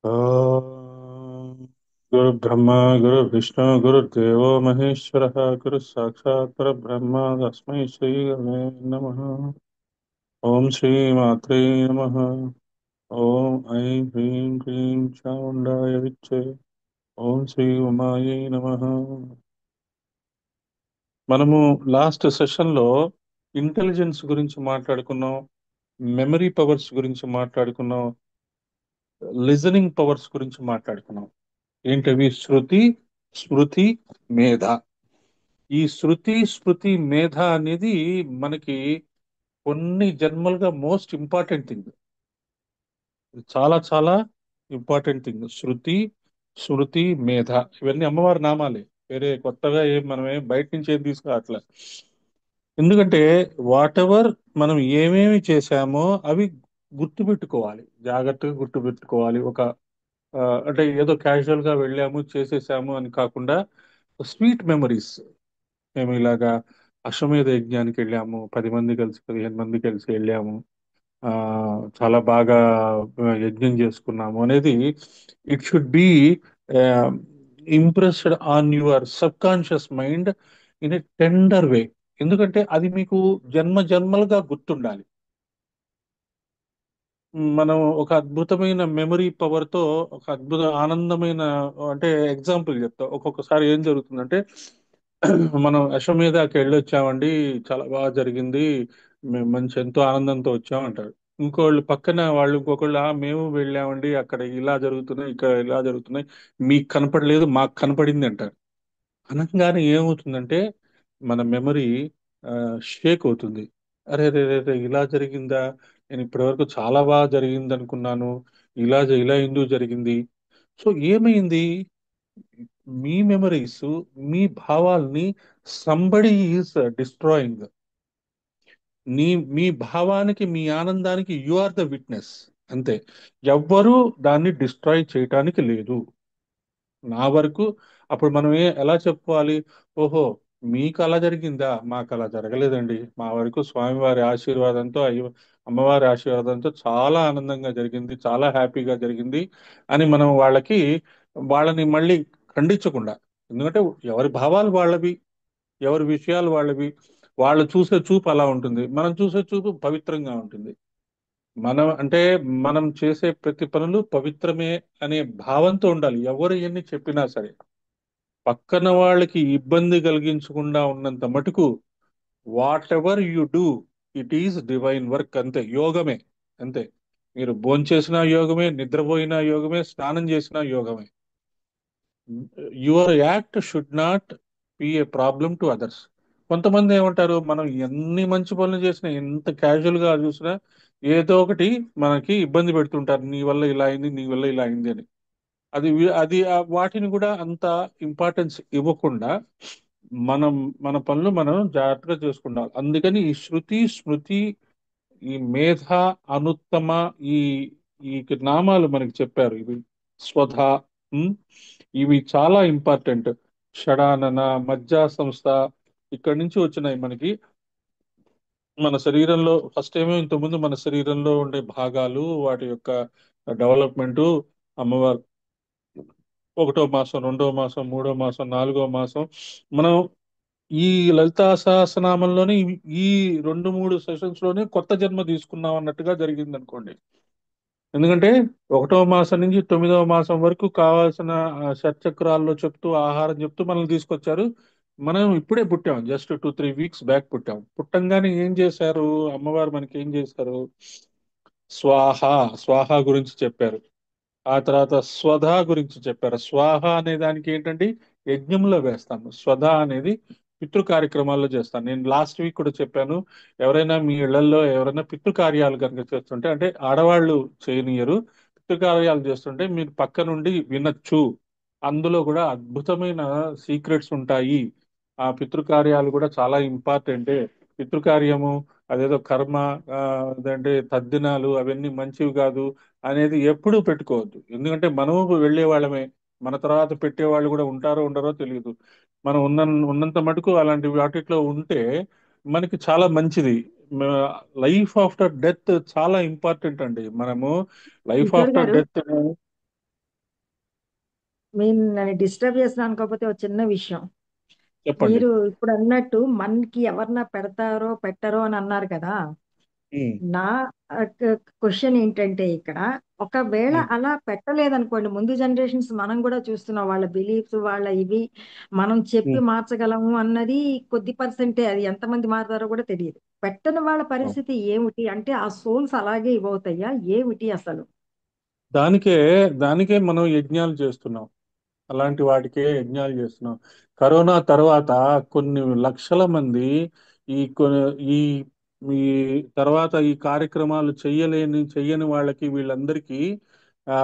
ॐ गुरुब्रह्मा गुरुविष्णु गुरुर्देवो महेश्वरः गुरुः साक्षात् परब्रह्म तस्मै श्रीगुरवे नमः। ॐ श्रीमात्रे नमः। ॐ ऐं ह्रीं क्लीं चामुण्डाय विच्चे। ॐ श्री ఉమాయై నమః. మనము లాస్ట్ సెషన్లో ఇంటెలిజెన్స్ గురించి మాట్లాడుకున్నాం, మెమరీ పవర్స్ గురించి మాట్లాడుకున్నాం, లిజనింగ్ పవర్స్ గురించి మాట్లాడుకున్నాం. ఏంటవి? శృతి, స్మృతి, మేధ. ఈ శృతి, స్మృతి, మేధ అనేది మనకి కొన్ని జన్మలుగా మోస్ట్ ఇంపార్టెంట్ థింగ్. చాలా చాలా ఇంపార్టెంట్ థింగ్. శృతి, స్మృతి, మేధ ఇవన్నీ అమ్మవారి నామాలే. వేరే కొత్తగా ఏం మనమేం బయట నుంచి ఏం తీసుకురావట్లే. ఎందుకంటే వాట్ ఎవర్ మనం ఏమేమి చేశామో అవి గుర్తుపెట్టుకోవాలి, జాగ్రత్తగా గుర్తుపెట్టుకోవాలి. అంటే ఏదో క్యాజువల్ గా వెళ్ళాము చేసేసాము అని కాకుండా స్వీట్ మెమరీస్. మేము ఇలాగా అశ్వమేధ యజ్ఞానికి వెళ్ళాము, 10 మంది కలిసి 15 మంది కలిసి వెళ్ళాము, ఆ చాలా బాగా యజ్ఞం చేసుకున్నాము అనేది it should be impressed on your subconscious mind in a tender way. ఎందుకంటే అది మీకు జన్మ జన్మలుగా గుర్తుండాలి. మనం ఒక అద్భుతమైన మెమరీ పవర్ తో ఒక అద్భుత ఆనందమైన, అంటే ఎగ్జాంపుల్ చెప్తా. ఒక్కొక్కసారి ఏం జరుగుతుందంటే మనం అశ్వమేధకి వెళ్ళొచ్చామండి, చాలా బాగా జరిగింది, మేము మంచి ఎంతో ఆనందంతో వచ్చామంటారు. ఇంకోళ్ళు పక్కన వాళ్ళు ఇంకొకళ్ళు, మేము వెళ్ళామండి, అక్కడ ఇలా జరుగుతున్నాయి, ఇక్కడ ఇలా జరుగుతున్నాయి, మీకు కనపడలేదు మాకు కనపడింది అంటారు. అనగానే ఏమవుతుందంటే మన మెమరీ షేక్ అవుతుంది. అరే రే రే రే, ఇలా జరిగిందా? నేను ఇప్పటివరకు చాలా బాగా జరిగింది అనుకున్నాను, ఇలా ఎందుకు జరిగింది? సో ఏమైంది? మీ మెమరీస్, మీ భావాల్ని సంబడి ఈస్ డిస్ట్రాయింగ్. నీ మీ భావానికి, మీ ఆనందానికి యు ఆర్ ద విట్నెస్. అంతే. ఎవ్వరూ దాన్ని డిస్ట్రాయ్ చేయటానికి లేదు. నా వరకు అప్పుడు మనం ఎలా చెప్పుకోవాలి? ఓహో, మీకు అలా జరిగిందా, మాకు అలా జరగలేదండి, మా వరకు స్వామివారి ఆశీర్వాదంతో, అయ్యో అమ్మవారి ఆశీర్వాదంతో చాలా ఆనందంగా జరిగింది, చాలా హ్యాపీగా జరిగింది అని మనం వాళ్ళని మళ్ళీ ఖండించకుండా. ఎందుకంటే ఎవరి భావాలు వాళ్ళవి, ఎవరి విషయాలు వాళ్ళవి. వాళ్ళు చూసే చూపు అలా ఉంటుంది, మనం చూసే చూపు పవిత్రంగా ఉంటుంది. మనం చేసే ప్రతి పనులు పవిత్రమే అనే భావంతో ఉండాలి, ఎవరు ఎన్ని చెప్పినా సరే. పక్కన వాళ్ళకి ఇబ్బంది కలిగించకుండా ఉన్నంత మటుకు what ever you do, it is divine work. అంతే, యోగమే. అంతే. మీరు భోంచేసినా యోగమే, నిద్రపోయినా యోగమే, స్నానం చేసినా యోగమే. Your act should not be a problem to others. కొంతమంది ఏమంటారు, మనం ఎన్ని మంచి పనులు చేసినా, ఎంత క్యాజువల్ గా చూసినా ఏదో ఒకటి మనకి ఇబ్బంది పెడుతుంటారు. నీ వల్ల ఇలా అయింది, నీ వల్ల ఇలా అయింది అని. వాటిని కూడా అంత ఇంపార్టెన్స్ ఇవ్వకుండా మనం మన పనులు మనం జాగ్రత్తగా చేసుకుంటాం. అందుకని ఈ శృతి, స్మృతి, ఈ మేధ, అనుత్తమ, ఈ ఈ నామాలు మనకి చెప్పారు. ఇవి స్వధ, ఉమ్, ఇవి చాలా ఇంపార్టెంట్. షడానన, మజ్జా సంస్థ, ఇక్కడి నుంచి వచ్చినాయి మనకి. మన శరీరంలో ఫస్ట్ ఏమో ఇంతకుముందు మన శరీరంలో ఉండే భాగాలు, వాటి యొక్క డెవలప్మెంట్, అమ్మవారు 1వ మాసం, 2వ మాసం, 3వ మాసం, 4వ మాసం, మనం ఈ లలితా సహస్రనామంలోనే ఈ 2-3 సెషన్స్ లోనే కొత్త జన్మ తీసుకున్నాం అన్నట్టుగా జరిగింది అనుకోండి. ఎందుకంటే 1వ మాసం నుంచి 9వ మాసం వరకు కావాల్సిన షట్చక్రాల్లో చెప్తూ, ఆహారం చెప్తూ మనల్ని తీసుకొచ్చారు. మనం ఇప్పుడే పుట్టాం, జస్ట్ 2-3 వీక్స్ బ్యాక్ పుట్టాం. పుట్టంగానే ఏం చేశారు అమ్మవారు, మనకి ఏం చేశారు? స్వాహ, స్వాహ గురించి చెప్పారు. ఆ తర్వాత స్వధ గురించి చెప్పారు. స్వాహ అనే దానికి ఏంటంటే యజ్ఞంలో వేస్తాను, స్వధ అనేది పితృ కార్యక్రమాల్లో చేస్తాను. నేను లాస్ట్ వీక్ కూడా చెప్పాను. ఎవరైనా మీ ఇళ్లలో ఎవరైనా పితృ కార్యాలు కనుక చేస్తుంటే, అంటే ఆడవాళ్ళు చేయనియరు, పితృ కార్యాలు చేస్తుంటే మీరు పక్క నుండి వినొచ్చు. అందులో కూడా అద్భుతమైన సీక్రెట్స్ ఉంటాయి. ఆ పితృకార్యాలు కూడా చాలా ఇంపార్టెంటే. పితృకార్యము అదేదో కర్మ, అదంటే తద్దినాలు అవన్నీ మంచివి కాదు అనేది ఎప్పుడూ పెట్టుకోవద్దు. ఎందుకంటే మనము వెళ్ళే వాళ్ళమే, మన తర్వాత పెట్టే వాళ్ళు కూడా ఉంటారో ఉండరో తెలియదు. మనం ఉన్నంత మటుకు అలాంటి వాటిట్లో ఉంటే మనకి చాలా మంచిది. లైఫ్ ఆఫ్టర్ డెత్ చాలా ఇంపార్టెంట్ అండి. మనము లైఫ్ కిషోర్ ఆఫ్టర్ గారు, డెత్. మీరు నన్ను డిస్టర్బ్ చేసిన అనుకోకపోతే ఒక చిన్న విషయం. చెప్పండి. మీరు ఇప్పుడు అన్నట్టు మనకి ఎవరన్నా పెడతారో పెట్టరో అని అన్నారు కదా. ఉమ్, నా క్వశ్చన్ ఏంటంటే ఇక్కడ, ఒకవేళ ఉమ్, అలా పెట్టలేదనుకోండి, ముందు జనరేషన్స్ మనం కూడా చూస్తున్నాం, వాళ్ళ బిలీఫ్స్ వాళ్ళ ఇవి మనం చెప్పి ఉమ్. మార్చగలము అన్నది కొద్ది పర్సెంటే, అది ఎంతమంది మారుతారో కూడా తెలియదు. పెట్టని వాళ్ళ పరిస్థితి ఏమిటి అంటే, ఆ సోల్స్ అలాగే ఇవ్వవుతాయా ఏమిటి అసలు? దానికే దానికే మనం యజ్ఞాలు చేస్తున్నాం. అలాంటి వాటికే యజ్ఞాలు చేస్తున్నాం. కరోనా తర్వాత కొన్ని లక్షల మంది ఈ కొ- ఈ ఈ తర్వాత ఈ కార్యక్రమాలు చెయ్యని వాళ్ళకి వీళ్ళందరికీ ఆ,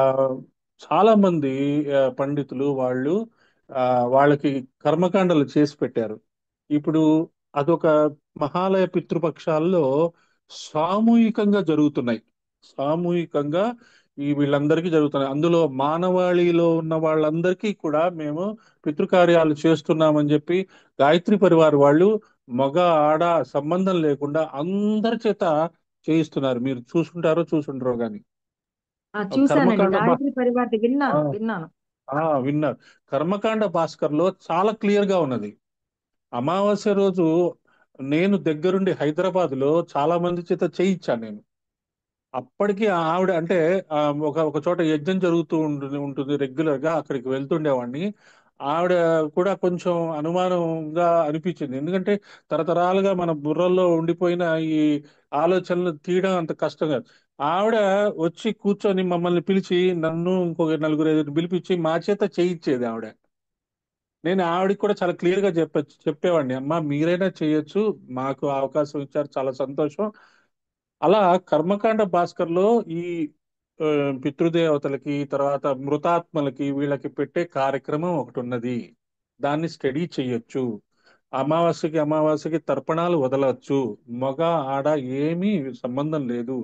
చాలా మంది పండితులు వాళ్ళు ఆ, వాళ్ళకి కర్మకాండలు చేసి పెట్టారు. ఇప్పుడు అదొక మహాలయ పితృపక్షాల్లో సామూహికంగా జరుగుతున్నాయి. సామూహికంగా వీళ్ళందరికీ జరుగుతున్నాయి. అందులో మానవాళిలో ఉన్న వాళ్ళందరికీ కూడా మేము పితృకార్యాలు చేస్తున్నామని చెప్పి గాయత్రి పరివార్ వాళ్ళు మగ ఆడ సంబంధం లేకుండా అందరి చేత చేయిస్తున్నారు. మీరు చూసుంటారో చూసుంటారో కానీ చూశానండి, కర్మకాండ గాయత్రి పరివార్ది ఆ, విన్నాను విన్నాను. విన్నారు. కర్మకాండ భాస్కర్ లో చాలా క్లియర్ గా ఉన్నది. అమావాస్య రోజు నేను దగ్గరుండి హైదరాబాద్ లో చాలా మంది చేత చేయించాను నేను. అప్పటికి ఆవిడ అంటే ఆ, ఒక చోట యజ్ఞం జరుగుతూ ఉంటుంది రెగ్యులర్ గా, అక్కడికి వెళ్తుండేవాడిని. ఆవిడ కూడా కొంచెం అనుమానంగా అనిపించింది. ఎందుకంటే తరతరాలుగా మన బుర్రల్లో ఉండిపోయిన ఈ ఆలోచనలు తీయడం అంత కష్టం కాదు. ఆవిడ వచ్చి కూర్చొని మమ్మల్ని పిలిచి, నన్ను ఇంకొక నలుగురు ఐదుగురు పిలిపించి మా చేత చేయించేది ఆవిడ. నేను ఆవిడకి కూడా చాలా క్లియర్ గా చెప్పేవాడిని, అమ్మా మీరైనా చేయొచ్చు, మాకు అవకాశం ఇచ్చారు, చాలా సంతోషం. అలా కర్మకాండ భాస్కర్ లో ఈ ఆ, పితృదేవతలకి తర్వాత మృతాత్మలకి వీళ్ళకి పెట్టే కార్యక్రమం ఒకటి ఉన్నది. దాన్ని స్టడీ చెయ్యొచ్చు. అమావాస్యకి తర్పణాలు వదలవచ్చు. మగ ఆడ ఏమీ సంబంధం లేదు.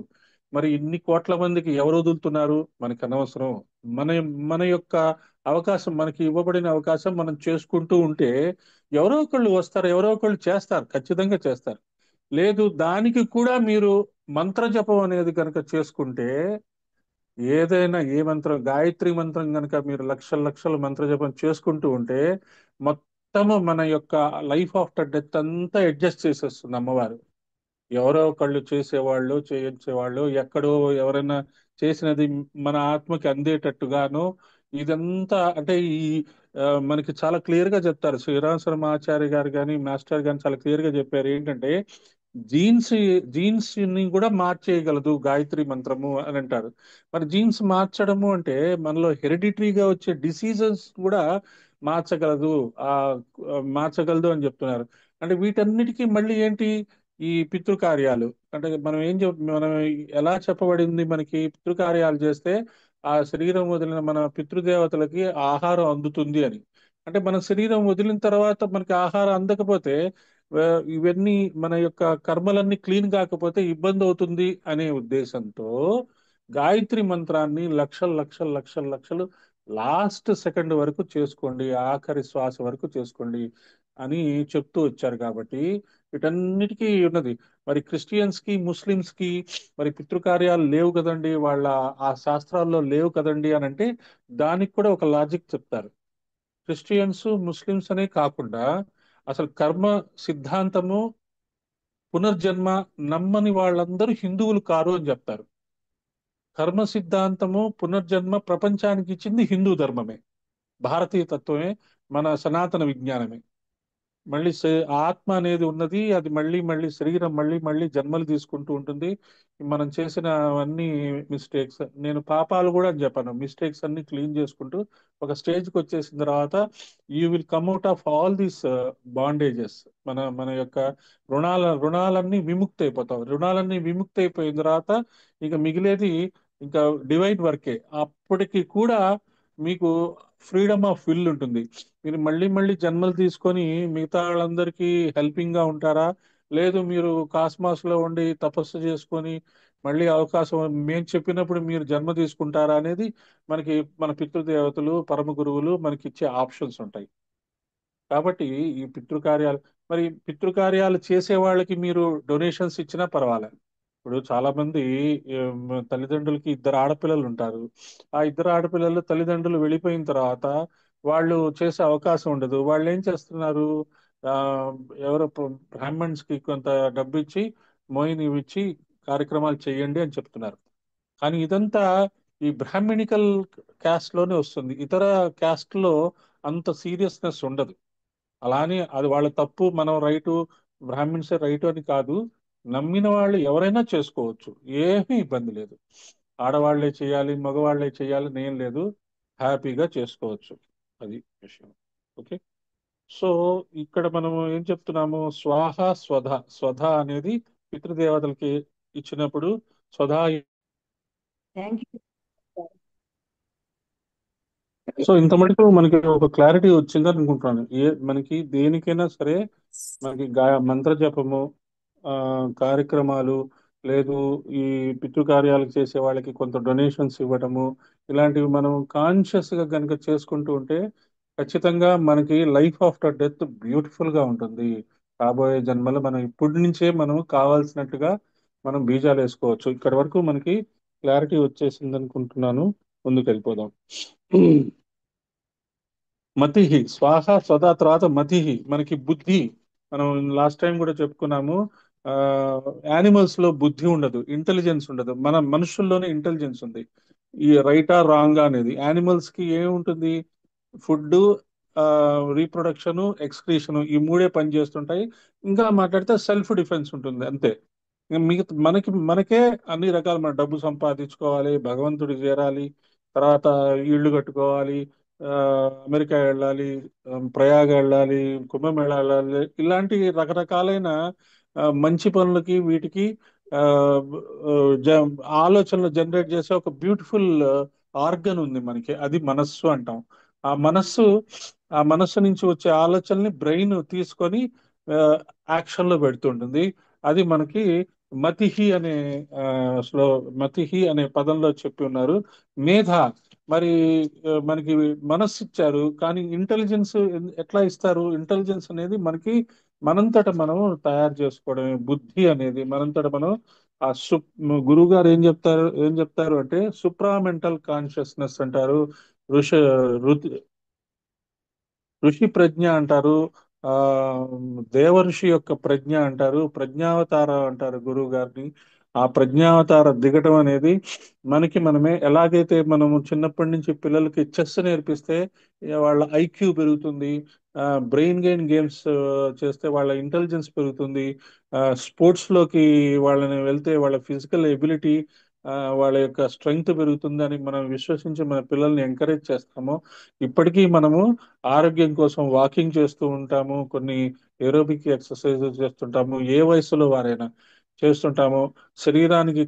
మరి ఇన్ని కోట్ల మందికి ఎవరు వదులుతున్నారు మనకి అనవసరం. మన మన యొక్క అవకాశం, మనకి ఇవ్వబడిన అవకాశం మనం చేసుకుంటూ ఉంటే ఎవరో ఒకళ్ళు వస్తారు, ఎవరో ఒకళ్ళు చేస్తారు, ఖచ్చితంగా చేస్తారు. లేదు దానికి కూడా మీరు మంత్ర జపం అనేది కనుక చేసుకుంటే, ఏదైనా ఏ మంత్రం, గాయత్రి మంత్రం కనుక మీరు లక్షల లక్షల మంత్ర జపం చేసుకుంటూ ఉంటే మొత్తము మన యొక్క లైఫ్ ఆఫ్టర్ డెత్ అంతా అడ్జస్ట్ చేసేస్తుంది అమ్మవారు. ఎవరో ఒకళ్ళు చేసేవాళ్ళు చేయించేవాళ్ళు ఎక్కడో ఎవరైనా చేసినది మన ఆత్మకి అందేటట్టుగాను ఇదంతా అంటే మనకి చాలా క్లియర్ గా చెప్తారు. శ్రీరామ శర్మ ఆచార్య గారు కానీ మాస్టర్ గాని చాలా క్లియర్ గా చెప్పారు ఏంటంటే, జీన్స్ జీన్స్ ని కూడా మార్చేయగలదు గాయత్రి మంత్రము అని అంటారు. మరి జీన్స్ మార్చడము అంటే మనలో హెరిడిటరీగా వచ్చే డిసీజెస్ కూడా మార్చగలదు. ఆ మార్చగలదు అని చెప్తున్నారు. అంటే వీటన్నిటికీ మళ్ళీ ఏంటి, ఈ పితృకార్యాలు. అంటే మనం ఎలా చెప్పబడింది మనకి, పితృకార్యాలు చేస్తే ఆ శరీరం వదిలిన మన పితృదేవతలకి ఆహారం అందుతుంది అని. అంటే మన శరీరం వదిలిన తర్వాత మనకి ఆహారం అందకపోతే ఇవన్నీ మన యొక్క కర్మలన్నీ క్లీన్ కాకపోతే ఇబ్బంది అవుతుంది అనే ఉద్దేశంతో గాయత్రి మంత్రాన్ని లక్షలు లక్షలు లక్షలు లక్షలు లాస్ట్ సెకండ్ వరకు చేసుకోండి, ఆఖరి శ్వాస వరకు చేసుకోండి అని చెప్తూ వచ్చారు. కాబట్టి వీటన్నిటికీ ఉన్నది. మరి క్రిస్టియన్స్ కి ముస్లిమ్స్ కి మరి పితృకార్యాలు లేవు కదండి, వాళ్ళ ఆ శాస్త్రాల్లో లేవు కదండి అని అంటే దానికి కూడా ఒక లాజిక్ చెప్తారు. క్రిస్టియన్స్ ముస్లిమ్స్ అనే కాకుండా అసలు కర్మ సిద్ధాంతము, పునర్జన్మ నమ్మని వాళ్ళందరూ హిందువులు కారు అని చెప్తారు. కర్మ సిద్ధాంతము పునర్జన్మ ప్రపంచానికి ఇచ్చింది హిందూ ధర్మమే, భారతీయ తత్వమే, మన సనాతన విజ్ఞానమే. మళ్ళీ ఆత్మ అనేది ఉన్నది, అది మళ్ళీ మళ్ళీ శరీరం మళ్ళీ మళ్ళీ జన్మలు తీసుకుంటూ ఉంటుంది. మనం చేసిన అన్ని మిస్టేక్స్, నేను పాపాలు కూడా అని చెప్పాను, మిస్టేక్స్ అన్ని క్లీన్ చేసుకుంటూ ఒక స్టేజ్కి వచ్చేసిన తర్వాత you will come out of all these bondages. మన మన యొక్క రుణాలన్నీ విముక్తి అయిపోతాం. రుణాలన్నీ విముక్తి అయిపోయిన తర్వాత ఇక మిగిలేది ఇంకా డివైన్ వర్కే. అప్పటికి కూడా మీకు ఫ్రీడమ్ ఆఫ్ విల్ ఉంటుంది. మీరు మళ్ళీ మళ్ళీ జన్మలు తీసుకొని మిగతా వాళ్ళందరికీ హెల్పింగ్ గా ఉంటారా, లేదు మీరు కాస్మాస్ లో ఉండి తపస్సు చేసుకొని మళ్ళీ అవకాశం మేము చెప్పినప్పుడు మీరు జన్మ తీసుకుంటారా అనేది మనకి మన పితృదేవతలు పరమ గురువులు మనకి ఇచ్చే ఆప్షన్స్ ఉంటాయి. కాబట్టి ఈ పితృకార్యాలు, మరి పితృకార్యాలు చేసే వాళ్ళకి మీరు డొనేషన్స్ ఇచ్చినా పర్వాలేదు. ఇప్పుడు చాలా మంది తల్లిదండ్రులకి ఇద్దరు ఆడపిల్లలు ఉంటారు. ఆ ఇద్దరు ఆడపిల్లలు తల్లిదండ్రులు వెళ్ళిపోయిన తర్వాత వాళ్ళు చేసే అవకాశం ఉండదు. వాళ్ళు ఏం చేస్తున్నారు? ఆ ఎవరో బ్రాహ్మణ్స్ కి కొంత డబ్బు ఇచ్చి, మోయిని ఇచ్చి కార్యక్రమాలు చేయండి అని చెప్తున్నారు. కానీ ఇదంతా ఈ బ్రాహ్మణికల్ క్యాస్ట్ లోనే వస్తుంది. ఇతర క్యాస్ట్ లో అంత సీరియస్నెస్ ఉండదు. అలానే అది వాళ్ళ తప్పు, మనం రైటు, బ్రాహ్మిన్స్ రైటు అని కాదు. నమ్మిన వాళ్ళు ఎవరైనా చేసుకోవచ్చు, ఏమీ ఇబ్బంది లేదు. ఆడవాళ్లే చేయాలి, మగవాళ్లే చేయాలి అని ఏం లేదు. హ్యాపీగా చేసుకోవచ్చు. అది విషయం. ఓకే. సో ఇక్కడ మనం ఏం చెప్తున్నాము? స్వాహ స్వధ. స్వధ అనేది పితృదేవతలకి ఇచ్చినప్పుడు స్వధా. Thank you. సో ఇంత మటుకు మనకి ఒక క్లారిటీ వచ్చిందని అనుకుంటున్నాను. మనకి దేనికైనా సరే మనకి మంత్ర జపము, ఆ, కార్యక్రమాలు, లేదు ఈ పితృకార్యాలకు చేసే వాళ్ళకి కొంత డొనేషన్స్ ఇవ్వటము, ఇలాంటివి మనం కాన్షియస్ గా కనుక చేసుకుంటూ ఉంటే ఖచ్చితంగా మనకి లైఫ్ ఆఫ్టర్ డెత్ బ్యూటిఫుల్ గా ఉంటుంది. రాబోయే జన్మలో మనం ఇప్పటి నుంచే మనం కావాల్సినట్టుగా మనం బీజాలు వేసుకోవచ్చు. ఇక్కడ వరకు మనకి క్లారిటీ వచ్చేసింది అనుకుంటున్నాను. ముందుకు వెళ్ళిపోదాం. మతిహి స్వాహ స్వదా, తర్వాత మతిహి మనకి బుద్ధి. మనం లాస్ట్ టైం కూడా చెప్పుకున్నాము. ఆ యానిమల్స్ లో బుద్ధి ఉండదు, ఇంటెలిజెన్స్ ఉండదు. మన మనుషుల్లోనే ఇంటెలిజెన్స్ ఉంది. ఈ రైటా రాంగా అనేది యానిమల్స్ కి ఏముంటుంది? ఫుడ్, రీప్రొడక్షన్, ఎక్స్క్రీషన్, ఈ మూడే పని చేస్తుంటాయి. ఇంకా మాట్లాడితే సెల్ఫ్ డిఫెన్స్ ఉంటుంది అంతే. ఇంకా మిగతా మనకే అన్ని రకాల మన డబ్బు సంపాదించుకోవాలి, భగవంతుడికి చేరాలి, తర్వాత ఇళ్ళు కట్టుకోవాలి, ఆ, అమెరికా వెళ్ళాలి, ప్రయాగ వెళ్ళాలి, కుంభమేళా వెళ్ళాలి, ఇలాంటి రకరకాలైన మంచి పనులకి వీటికి ఆ, ఆ, జ- ఆలోచనలు జనరేట్ చేసే ఒక బ్యూటిఫుల్ ఆర్గన్ ఉంది మనకి. అది మనస్సు అంటాం. ఆ మనస్సు ఆ మనస్సు నుంచి వచ్చే ఆలోచనల్ని బ్రెయిన్ తీసుకొని యాక్షన్ లో పెడుతుంటుంది. అది మనకి మతిహి అనే ఆ, శ్లో మతిహి అనే పదంలో చెప్పి ఉన్నారు. మేధ మరి మనకి మనస్సు ఇచ్చారు, కానీ ఇంటెలిజెన్స్ ఎట్లా ఇస్తారు? ఇంటెలిజెన్స్ అనేది మనకి మనంతట మనం తయారు చేసుకోవడమే. బుద్ధి అనేది మనంతట మనం ఆ గురువు గారు ఏం చెప్తారు అంటే సుప్రామెంటల్ కాన్షియస్నెస్ అంటారు. ఋష ఋషి ప్రజ్ఞ అంటారు. ఆ దేవర్షి యొక్క ప్రజ్ఞ అంటారు. ప్రజ్ఞావతార అంటారు గురువు గారిని. ఆ ప్రజ్ఞావతార దిగటం అనేది మనకి మనమే. ఎలాగైతే మనము చిన్నప్పటి నుంచి పిల్లలకి చెస్ నేర్పిస్తే వాళ్ళ ఐక్యూ పెరుగుతుంది, బ్రెయిన్ గెయిన్ గేమ్స్ చేస్తే వాళ్ళ ఇంటెలిజెన్స్ పెరుగుతుంది, స్పోర్ట్స్ లోకి వాళ్ళని వెళ్తే వాళ్ళ ఫిజికల్ ఎబిలిటీ, వాళ్ళ యొక్క స్ట్రెంగ్త్ పెరుగుతుంది అని మనం విశ్వసించి మన పిల్లల్ని ఎంకరేజ్ చేస్తామో, ఇప్పటికీ మనము ఆరోగ్యం కోసం వాకింగ్ చేస్తూ ఉంటాము, కొన్ని ఏరోబిక్ ఎక్సర్సైజెస్ చేస్తుంటాము, ఏ వయసులో వారైనా చేస్తుంటాము. శరీరానికి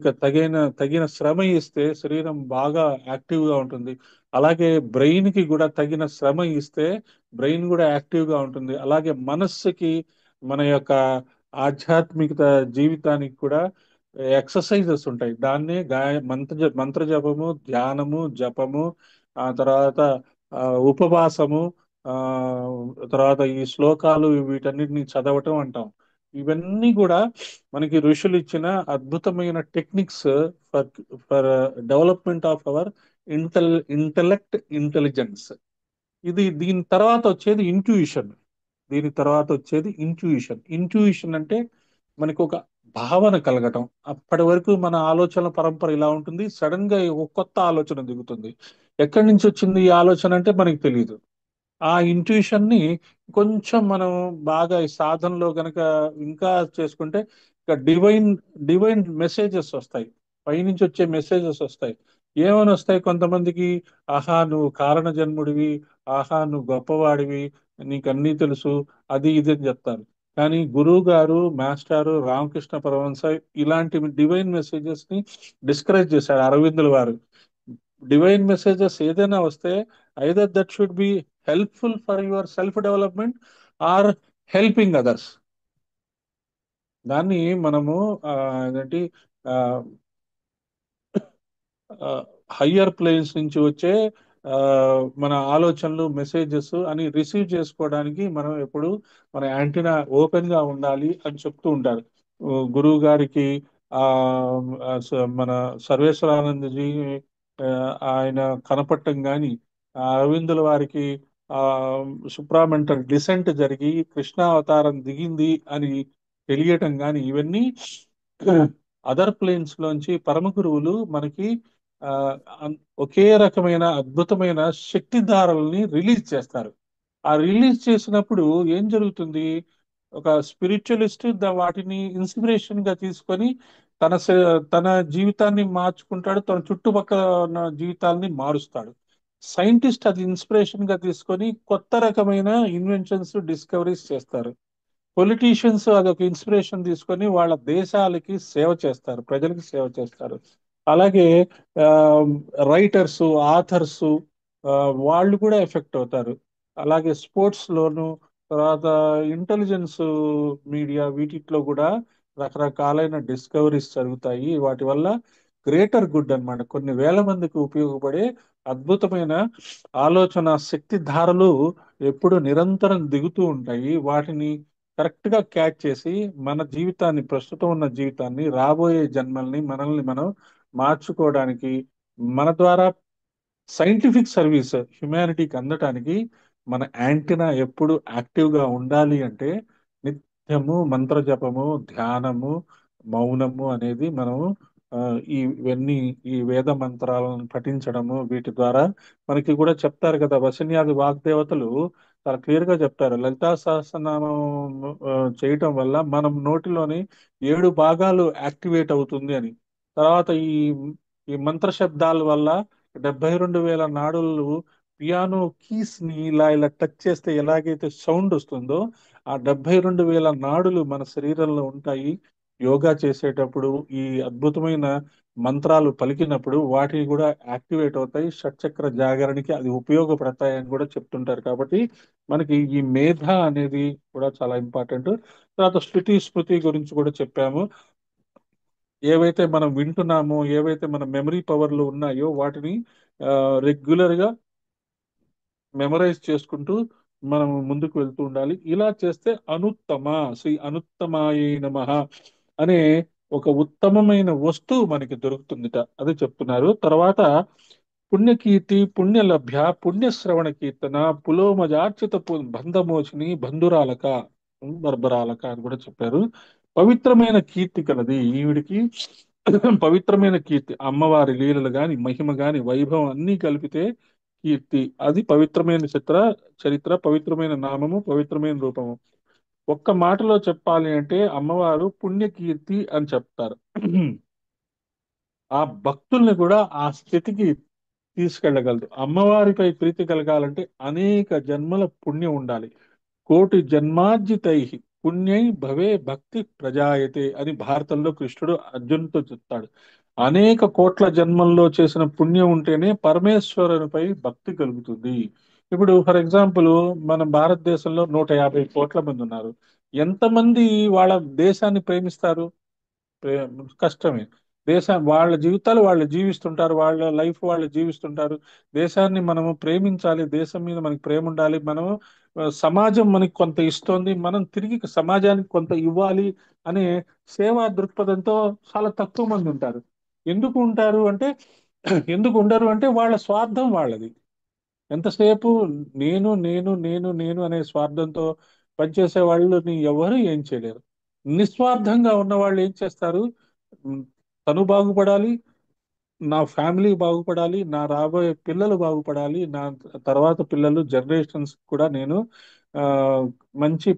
తగిన శ్రమ ఇస్తే శరీరం బాగా యాక్టివ్ గా ఉంటుంది. అలాగే బ్రెయిన్ కి కూడా తగిన శ్రమ ఇస్తే బ్రెయిన్ కూడా యాక్టివ్ గా ఉంటుంది. అలాగే మనస్సుకి, మన యొక్క ఆధ్యాత్మికత జీవితానికి కూడా ఎక్సర్సైజెస్ ఉంటాయి. దాన్నే మంత్ర జపము, ధ్యానము, జపము, ఆ తర్వాత ఆ, ఉపవాసము, ఆ తర్వాత ఈ శ్లోకాలు వీటన్నిటిని చదవటం అంటాం. ఇవన్నీ కూడా మనకి ఋషులు ఇచ్చిన అద్భుతమైన techniques for for development of our intellect, intelligence. దీని తర్వాత వచ్చేది ఇంట్యూయిషన్. దీని తర్వాత వచ్చేది ఇంట్యూయిషన్. ఇంట్యూయిషన్ అంటే మనకు ఒక భావన కలగటం. అప్పటి వరకు మన ఆలోచన పరంపర ఇలా ఉంటుంది, సడన్ గా ఒక కొత్త ఆలోచన దిగుతుంది. ఎక్కడి నుంచి వచ్చింది ఈ ఆలోచన అంటే మనకి తెలియదు. ఆ ఇంట్యూషన్ ని కొంచెం మనం బాగా ఈ సాధనలో గనక ఇంకా చేసుకుంటే ఇక డివైన్ మెసేజెస్ వస్తాయి. పైనుంచి వచ్చే మెసేజెస్ వస్తాయి. ఏమని వస్తాయి? కొంతమందికి ఆహా నువ్వు కారణ జన్ముడివి, ఆహా నువ్వు గొప్పవాడివి, నీకు అన్నీ తెలుసు, అది ఇది అని చెప్తారు. కానీ గురువు గారు, మాస్టారు రామకృష్ణ పరమహంస ఇలాంటి డివైన్ మెసేజెస్ ని డిస్కరేజ్ చేశారు అరవిందుల వారు. డివైన్ మెసేజెస్ ఏదైనా వస్తే either that should be helpful for your self development or helping others. దాన్ని మనము ఆ, ఏంటి హయ్యర్ ప్లేన్స్ నుంచి వచ్చే ఆ, మన ఆలోచనలు, మెసేజెస్ అని రిసీవ్ చేసుకోవడానికి మనం ఎప్పుడు మన యాంటీనా ఓపెన్ గా ఉండాలి అని చెప్తూ ఉంటారు గురువు గారికి. ఆ మన సర్వేశ్వరానందజీ ఆ, ఆయన కనపడటం గాని, అరవిందుల వారికి ఆ సుప్రామెంటల్ డిసెంట్ జరిగి కృష్ణావతారం దిగింది అని తెలియటం గాని, ఇవన్నీ అదర్ ప్లేన్స్ లోంచి పరమ గురువులు మనకి ఆ, ఒకే రకమైన అద్భుతమైన శక్తి ధారల్ని రిలీజ్ చేస్తారు. ఆ రిలీజ్ చేసినప్పుడు ఏం జరుగుతుంది? ఒక స్పిరిచువలిస్ట్ వాటిని ఇన్స్పిరేషన్ గా తీసుకొని తన జీవితాన్ని మార్చుకుంటాడు, తన చుట్టుపక్కల ఉన్న జీవితాల్ని మారుస్తాడు. సైంటిస్ట్ అది ఇన్స్పిరేషన్ గా తీసుకొని కొత్త రకమైన ఇన్వెన్షన్స్, డిస్కవరీస్ చేస్తారు. పొలిటీషియన్స్ అదొక ఇన్స్పిరేషన్ తీసుకొని వాళ్ళ దేశాలకి సేవ చేస్తారు, ప్రజలకి సేవ చేస్తారు. అలాగే రైటర్స్, ఆథర్స్ వాళ్ళు కూడా ఎఫెక్ట్ అవుతారు. అలాగే స్పోర్ట్స్ లోను, తర్వాత ఇంటెలిజెన్స్ మీడియా, వీటిలో కూడా రకరకాలైన డిస్కవరీస్ జరుగుతాయి. వాటి వల్ల గ్రేటర్ గుడ్ అన్నమాట. కొన్ని వేల మందికి ఉపయోగపడే అద్భుతమైన ఆలోచన శక్తి ధారలు ఎప్పుడు నిరంతరం దిగుతూ ఉంటాయి. వాటిని కరెక్ట్ గా క్యాచ్ చేసి మన జీవితాన్ని, ప్రస్తుతం ఉన్న జీవితాన్ని, రాబోయే జన్మల్ని, మనల్ని మనం మార్చుకోవడానికి, మన ద్వారా సైంటిఫిక్ సర్వీస్ హ్యుమానిటీకి అందటానికి మన యాంటెనా ఎప్పుడు యాక్టివ్ గా ఉండాలి అంటే నిత్యము మంత్ర జపము, ధ్యానము, మౌనము అనేది మనము ఆ, ఇవన్నీ ఈ వేద మంత్రాలను పఠించడము, వీటి ద్వారా మనకి కూడా చెప్తారు కదా, వశన్యాది వాగ్దేవతలు చాలా క్లియర్ గా చెప్తారు. లలితా సహస్రనామం ఆ, చేయటం వల్ల మనం నోటిలోని 7 భాగాలు యాక్టివేట్ అవుతుంది అని. తర్వాత ఈ ఈ మంత్ర శబ్దాల వల్ల 72,000 నాడులు, పియానో కీస్ ని ఇలా ఇలా టచ్ చేస్తే ఎలాగైతే సౌండ్ వస్తుందో, ఆ 72,000 నాడులు మన శరీరంలో ఉంటాయి. యోగా చేసేటప్పుడు ఈ అద్భుతమైన మంత్రాలు పలికినప్పుడు వాటిని కూడా యాక్టివేట్ అవుతాయి. షట్చక్ర జాగరణకి అది ఉపయోగపడతాయి అని కూడా చెప్తుంటారు. కాబట్టి మనకి ఈ మేధ అనేది కూడా చాలా ఇంపార్టెంట్. తర్వాత శృతి స్మృతి గురించి కూడా చెప్పాము. ఏవైతే మనం వింటున్నామో, ఏవైతే మన మెమరీ పవర్లు ఉన్నాయో వాటిని రెగ్యులర్ గా మెమరైజ్ చేసుకుంటూ మనం ముందుకు వెళ్తూ ఉండాలి. ఇలా చేస్తే అనుత్తమ, శ్రీ అనుత్తమాయ నమః అనే ఒక ఉత్తమమైన వస్తువు మనకి దొరుకుతుందిట. అది చెప్తున్నారు. తర్వాత పుణ్యకీర్తి, పుణ్యలభ్య, పుణ్యశ్రవణ కీర్తన, పులోమజార్చిత బంధమోచిని, బంధురాలక, బర్బరాలక అని కూడా చెప్పారు. పవిత్రమైన కీర్తి కలది ఈవిడికి. పవిత్రమైన కీర్తి, అమ్మవారి లీలలు గాని, మహిమ గాని, వైభవం అన్నీ కలిపితే కీర్తి. అది పవిత్రమైన చరిత్ర, పవిత్రమైన నామము, పవిత్రమైన రూపము. ఒక్క మాటలో చెప్పాలి అంటే అమ్మవారు పుణ్యకీర్తి అని చెప్తారు. ఆ భక్తుల్ని కూడా ఆ స్థితికి తీసుకెళ్ళగలదు. అమ్మవారిపై ప్రీతి కలగాలంటే అనేక జన్మల పుణ్యం ఉండాలి. కోటి జన్మార్జితై పుణ్యై భవే భక్తి ప్రజాయతే అని భారతంలో కృష్ణుడు అర్జునుడితో చెప్తాడు. అనేక కోట్ల జన్మల్లో చేసిన పుణ్యం ఉంటేనే పరమేశ్వరునిపై భక్తి కలుగుతుంది. ఇప్పుడు ఫర్ ఎగ్జాంపుల్, మన భారతదేశంలో 150 కోట్ల మంది ఉన్నారు. ఎంతమంది వాళ్ళ దేశాన్ని ప్రేమిస్తారు? కష్టమే. వాళ్ళ జీవితాలు వాళ్ళు జీవిస్తుంటారు, వాళ్ళ లైఫ్ వాళ్ళు జీవిస్తుంటారు. దేశాన్ని మనము ప్రేమించాలి, దేశం మీద మనకి ప్రేమ ఉండాలి. మనము సమాజం మనకి కొంత ఇస్తోంది, మనం తిరిగి సమాజానికి కొంత ఇవ్వాలి అనే సేవా దృక్పథంతో చాలా తక్కువ మంది ఉంటారు. ఎందుకు ఉంటారు అంటే ఎందుకు ఉండరు అంటే వాళ్ళ స్వార్థం వాళ్ళది. ఎంతసేపు నేను నేను నేను నేను అనే స్వార్థంతో పనిచేసే వాళ్ళని ఎవరు ఏం చేయలేరు. నిస్వార్థంగా ఉన్న వాళ్ళు ఏం చేస్తారు? ఉమ్, తను బాగుపడాలి, నా ఫ్యామిలీ బాగుపడాలి, నా రాబోయే పిల్లలు బాగుపడాలి, నా తర్వాత పిల్లలు జనరేషన్స్ కూడా నేను ఆ, మంచి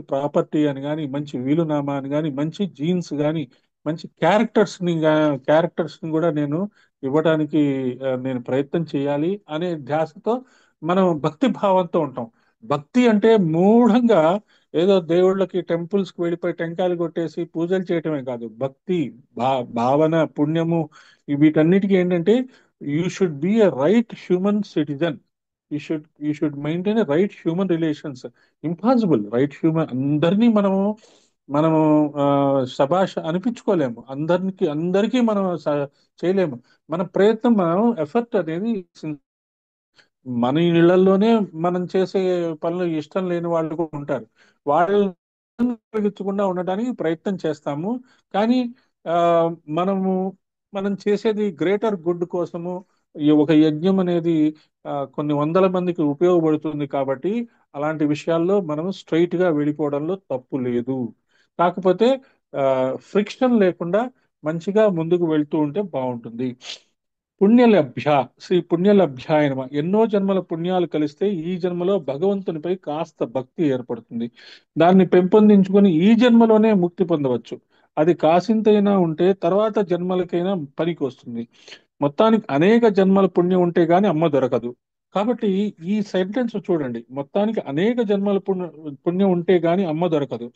ప్రాపర్టీ అని కానీ, మంచి వీలునామా అని కానీ, మంచి జీన్స్ కానీ, మంచి క్యారెక్టర్స్ ని కూడా నేను ఇవ్వడానికి నేను ప్రయత్నం చేయాలి అనే ధ్యాసతో మనం భక్తి భావంతో ఉంటాం. భక్తి అంటే మూఢంగా ఏదో దేవుళ్ళకి టెంపుల్స్ కి వెళ్ళిపోయి టెంకాయలు కొట్టేసి పూజలు చేయటమే కాదు. భక్తి, భావన, పుణ్యము, వీటన్నిటికీ ఏంటంటే you should B a right human citizen. You should maintain a right human relations. Impossible. Right human అందరినీ మనము ఆ, శబాష్ అనిపించుకోలేము. అందరికీ మనం చేయలేము. మన ప్రయత్నం, మనం ఎఫర్ట్ అనేది మన ఇళ్లలోనే మనం చేసే పనులు ఇష్టం లేని వాళ్ళు కూడా ఉంటారు. వాళ్ళు కలిగించకుండా ఉండడానికి ప్రయత్నం చేస్తాము. కానీ ఆ, మనము మనం చేసేది గ్రేటర్ గుడ్ కోసము. ఈ ఒక యజ్ఞం అనేది కొన్ని వందల మందికి ఉపయోగపడుతుంది కాబట్టి అలాంటి విషయాల్లో మనం స్ట్రైట్ గా వెళ్ళిపోవడంలో తప్పు లేదు. కాకపోతే ఫ్రిక్షన్ లేకుండా మంచిగా ముందుకు వెళ్తూ ఉంటే బాగుంటుంది. పుణ్యలభ్య, శ్రీ పుణ్యలభ్యాయ నమః. ఎన్నో జన్మల పుణ్యాలు కలిస్తే ఈ జన్మలో భగవంతునిపై కాస్త భక్తి ఏర్పడుతుంది. దాన్ని పెంపొందించుకొని ఈ జన్మలోనే ముక్తి పొందవచ్చు. అది కాసింతైనా ఉంటే తర్వాత జన్మలకైనా పనికి వస్తుంది. మొత్తానికి అనేక జన్మల పుణ్యం ఉంటే గాని అమ్మ దొరకదు. కాబట్టి ఈ సెంటెన్స్ చూడండి, మొత్తానికి అనేక జన్మల పుణ్యం ఉంటే గాని అమ్మ దొరకదు.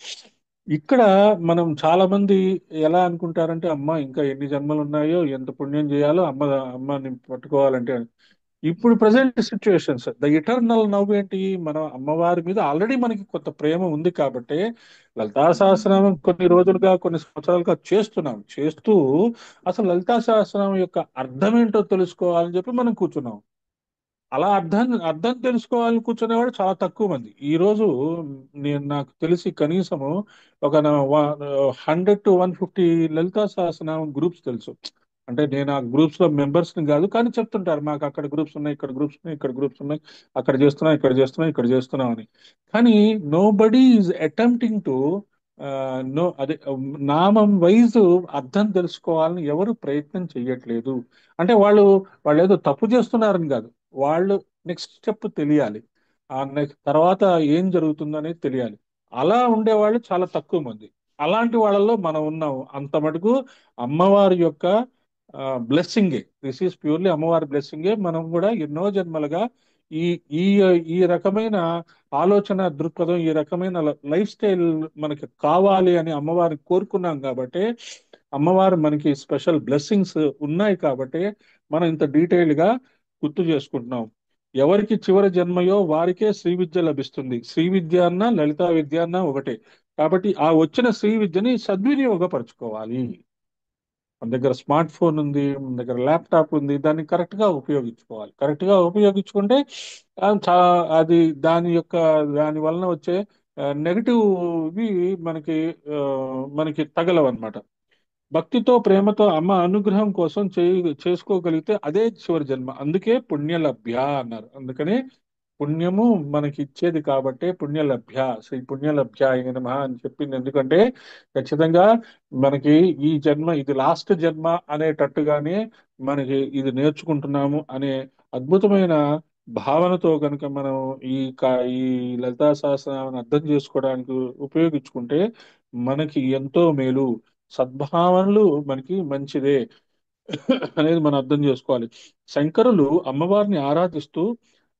ఇక్కడ మనం చాలా మంది ఎలా అనుకుంటారంటే, అమ్మ ఇంకా ఎన్ని జన్మలు ఉన్నాయో, ఎంత పుణ్యం చేయాలో అమ్మని పట్టుకోవాలంటే అని. ఇప్పుడు ప్రజెంట్ సిచ్యువేషన్స్, ద ఇటర్నల్ నవ్వు ఏంటి, మన అమ్మవారి మీద ఆల్రెడీ మనకి కొంత ప్రేమ ఉంది కాబట్టి లలితా సహస్రనామం కొన్ని రోజులుగా కొన్ని సంవత్సరాలుగా చేస్తూ అసలు లలితా సహస్రనామం యొక్క అర్థం ఏంటో తెలుసుకోవాలని చెప్పి మనం కూర్చున్నాం. అలా అర్థం అర్థం తెలుసుకోవాలని కూర్చునేవాడు చాలా తక్కువ మంది ఈ రోజు. నేను నాకు తెలిసి కనీసము ఒక 100 to 150 లలితా సహస్రనామం గ్రూప్స్ తెలుసు. అంటే నేను ఆ గ్రూప్స్ లో మెంబర్స్ ని కాదు, కానీ చెప్తుంటారు మాకు అక్కడ గ్రూప్స్ ఉన్నాయి, ఇక్కడ గ్రూప్స్ ఉన్నాయి, ఇక్కడ గ్రూప్స్ ఉన్నాయి, అక్కడ చేస్తున్నాం, ఇక్కడ చేస్తున్నాం, ఇక్కడ చేస్తున్నాం అని. కానీ nobody is attempting to know అదే నామం వైజ్ అర్థం తెలుసుకోవాలని ఎవరు ప్రయత్నం చెయ్యట్లేదు. అంటే వాళ్ళు ఏదో తప్పు చేస్తున్నారని కాదు, వాళ్ళు నెక్స్ట్ స్టెప్ తెలియాలి. ఆ నెక్స్ట్ తర్వాత ఏం జరుగుతుందో అనేది తెలియాలి. అలా ఉండేవాళ్ళు చాలా తక్కువ మంది. అలాంటి వాళ్ళలో మనం ఉన్నాము. అంత మటుకు అమ్మవారి యొక్క బ్లెస్సింగే, దిస్ ఈస్ ప్యూర్లీ అమ్మవారి బ్లెస్సింగే. మనం కూడా ఎన్నో జన్మలుగా ఈ ఈ ఈ రకమైన ఆలోచన దృక్పథం, ఈ రకమైన లైఫ్ స్టైల్ మనకి కావాలి అని అమ్మవారిని కోరుకున్నాం కాబట్టి, అమ్మవారు మనకి స్పెషల్ బ్లెస్సింగ్స్ ఉన్నాయి కాబట్టి మనం ఇంత డీటెయిల్ గా గుర్తు చేసుకుంటున్నాం. ఎవరికి చివరి జన్మయో వారికే శ్రీ విద్య లభిస్తుంది. శ్రీ విద్య అన్న లలితా విద్య అన్న ఒకటే. కాబట్టి ఆ వచ్చిన శ్రీ విద్యని సద్వినియోగపరచుకోవాలి. మన దగ్గర స్మార్ట్ ఫోన్ ఉంది, మన దగ్గర ల్యాప్టాప్ ఉంది, దాన్ని కరెక్ట్ గా ఉపయోగించుకోవాలి. కరెక్ట్ గా ఉపయోగించుకుంటే ఆ, చా అది దాని యొక్క దాని వలన వచ్చే నెగటివ్ మనకి ఆ, మనకి తగలవన్నమాట. భక్తితో ప్రేమతో అమ్మ అనుగ్రహం కోసం చేసుకోగలిగితే అదే చివరి జన్మ. అందుకే పుణ్యలభ్య అన్నారు. అందుకనే పుణ్యము మనకి ఇచ్చేది కాబట్టే పుణ్యలభ్య, శ్రీ పుణ్యలభ్యాయ నమః అని చెప్పింది. ఎందుకంటే ఖచ్చితంగా మనకి ఈ జన్మ ఇది లాస్ట్ జన్మ అనేటట్టుగానే మనకి ఇది నేర్చుకుంటున్నాము అనే అద్భుతమైన భావనతో కనుక మనం ఈ లలితా సహస్రనామాన్ని అర్థం చేసుకోవడానికి ఉపయోగించుకుంటే మనకి ఎంతో మేలు. సద్భావనలు మనకి మంచిదే అనేది మనం అర్థం చేసుకోవాలి. శంకరులు అమ్మవారిని ఆరాధిస్తూ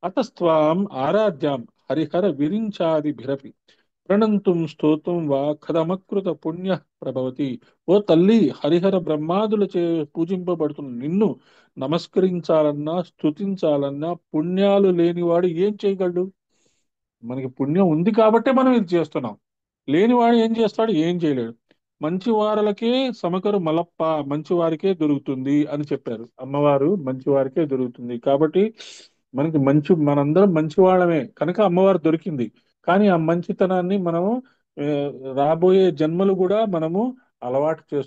అతస్త్వాం ఆరాధ్యాం హరిహర విరించాది భిరపి ప్రణంతుం స్తోత్రం వా కథమకృత పుణ్య ప్రభవతి. ఓ తల్లి, హరిహర బ్రహ్మాదులచే పూజింపబడుతున్న నిన్ను నమస్కరించాలన్నా స్తుతించాలన్నా పుణ్యాలు లేనివాడు ఏం చేయగలడు? మనకి పుణ్యం ఉంది కాబట్టే మనం ఇది చేస్తున్నాం. లేనివాడు ఏం చేస్తాడు? ఏం చేయలేడు. మంచి వారలకే సమకరు మలప్ప, మంచి వారికే దొరుకుతుంది అని చెప్పారు అమ్మవారు. మంచి వారికే దొరుకుతుంది కాబట్టి మనకి మనందరం మంచి వాళ్ళమే కనుక అమ్మవారు దొరికింది. కానీ ఆ మంచితనాన్ని మనము ఆ, రాబోయే జన్మలు కూడా మనము అలవాటు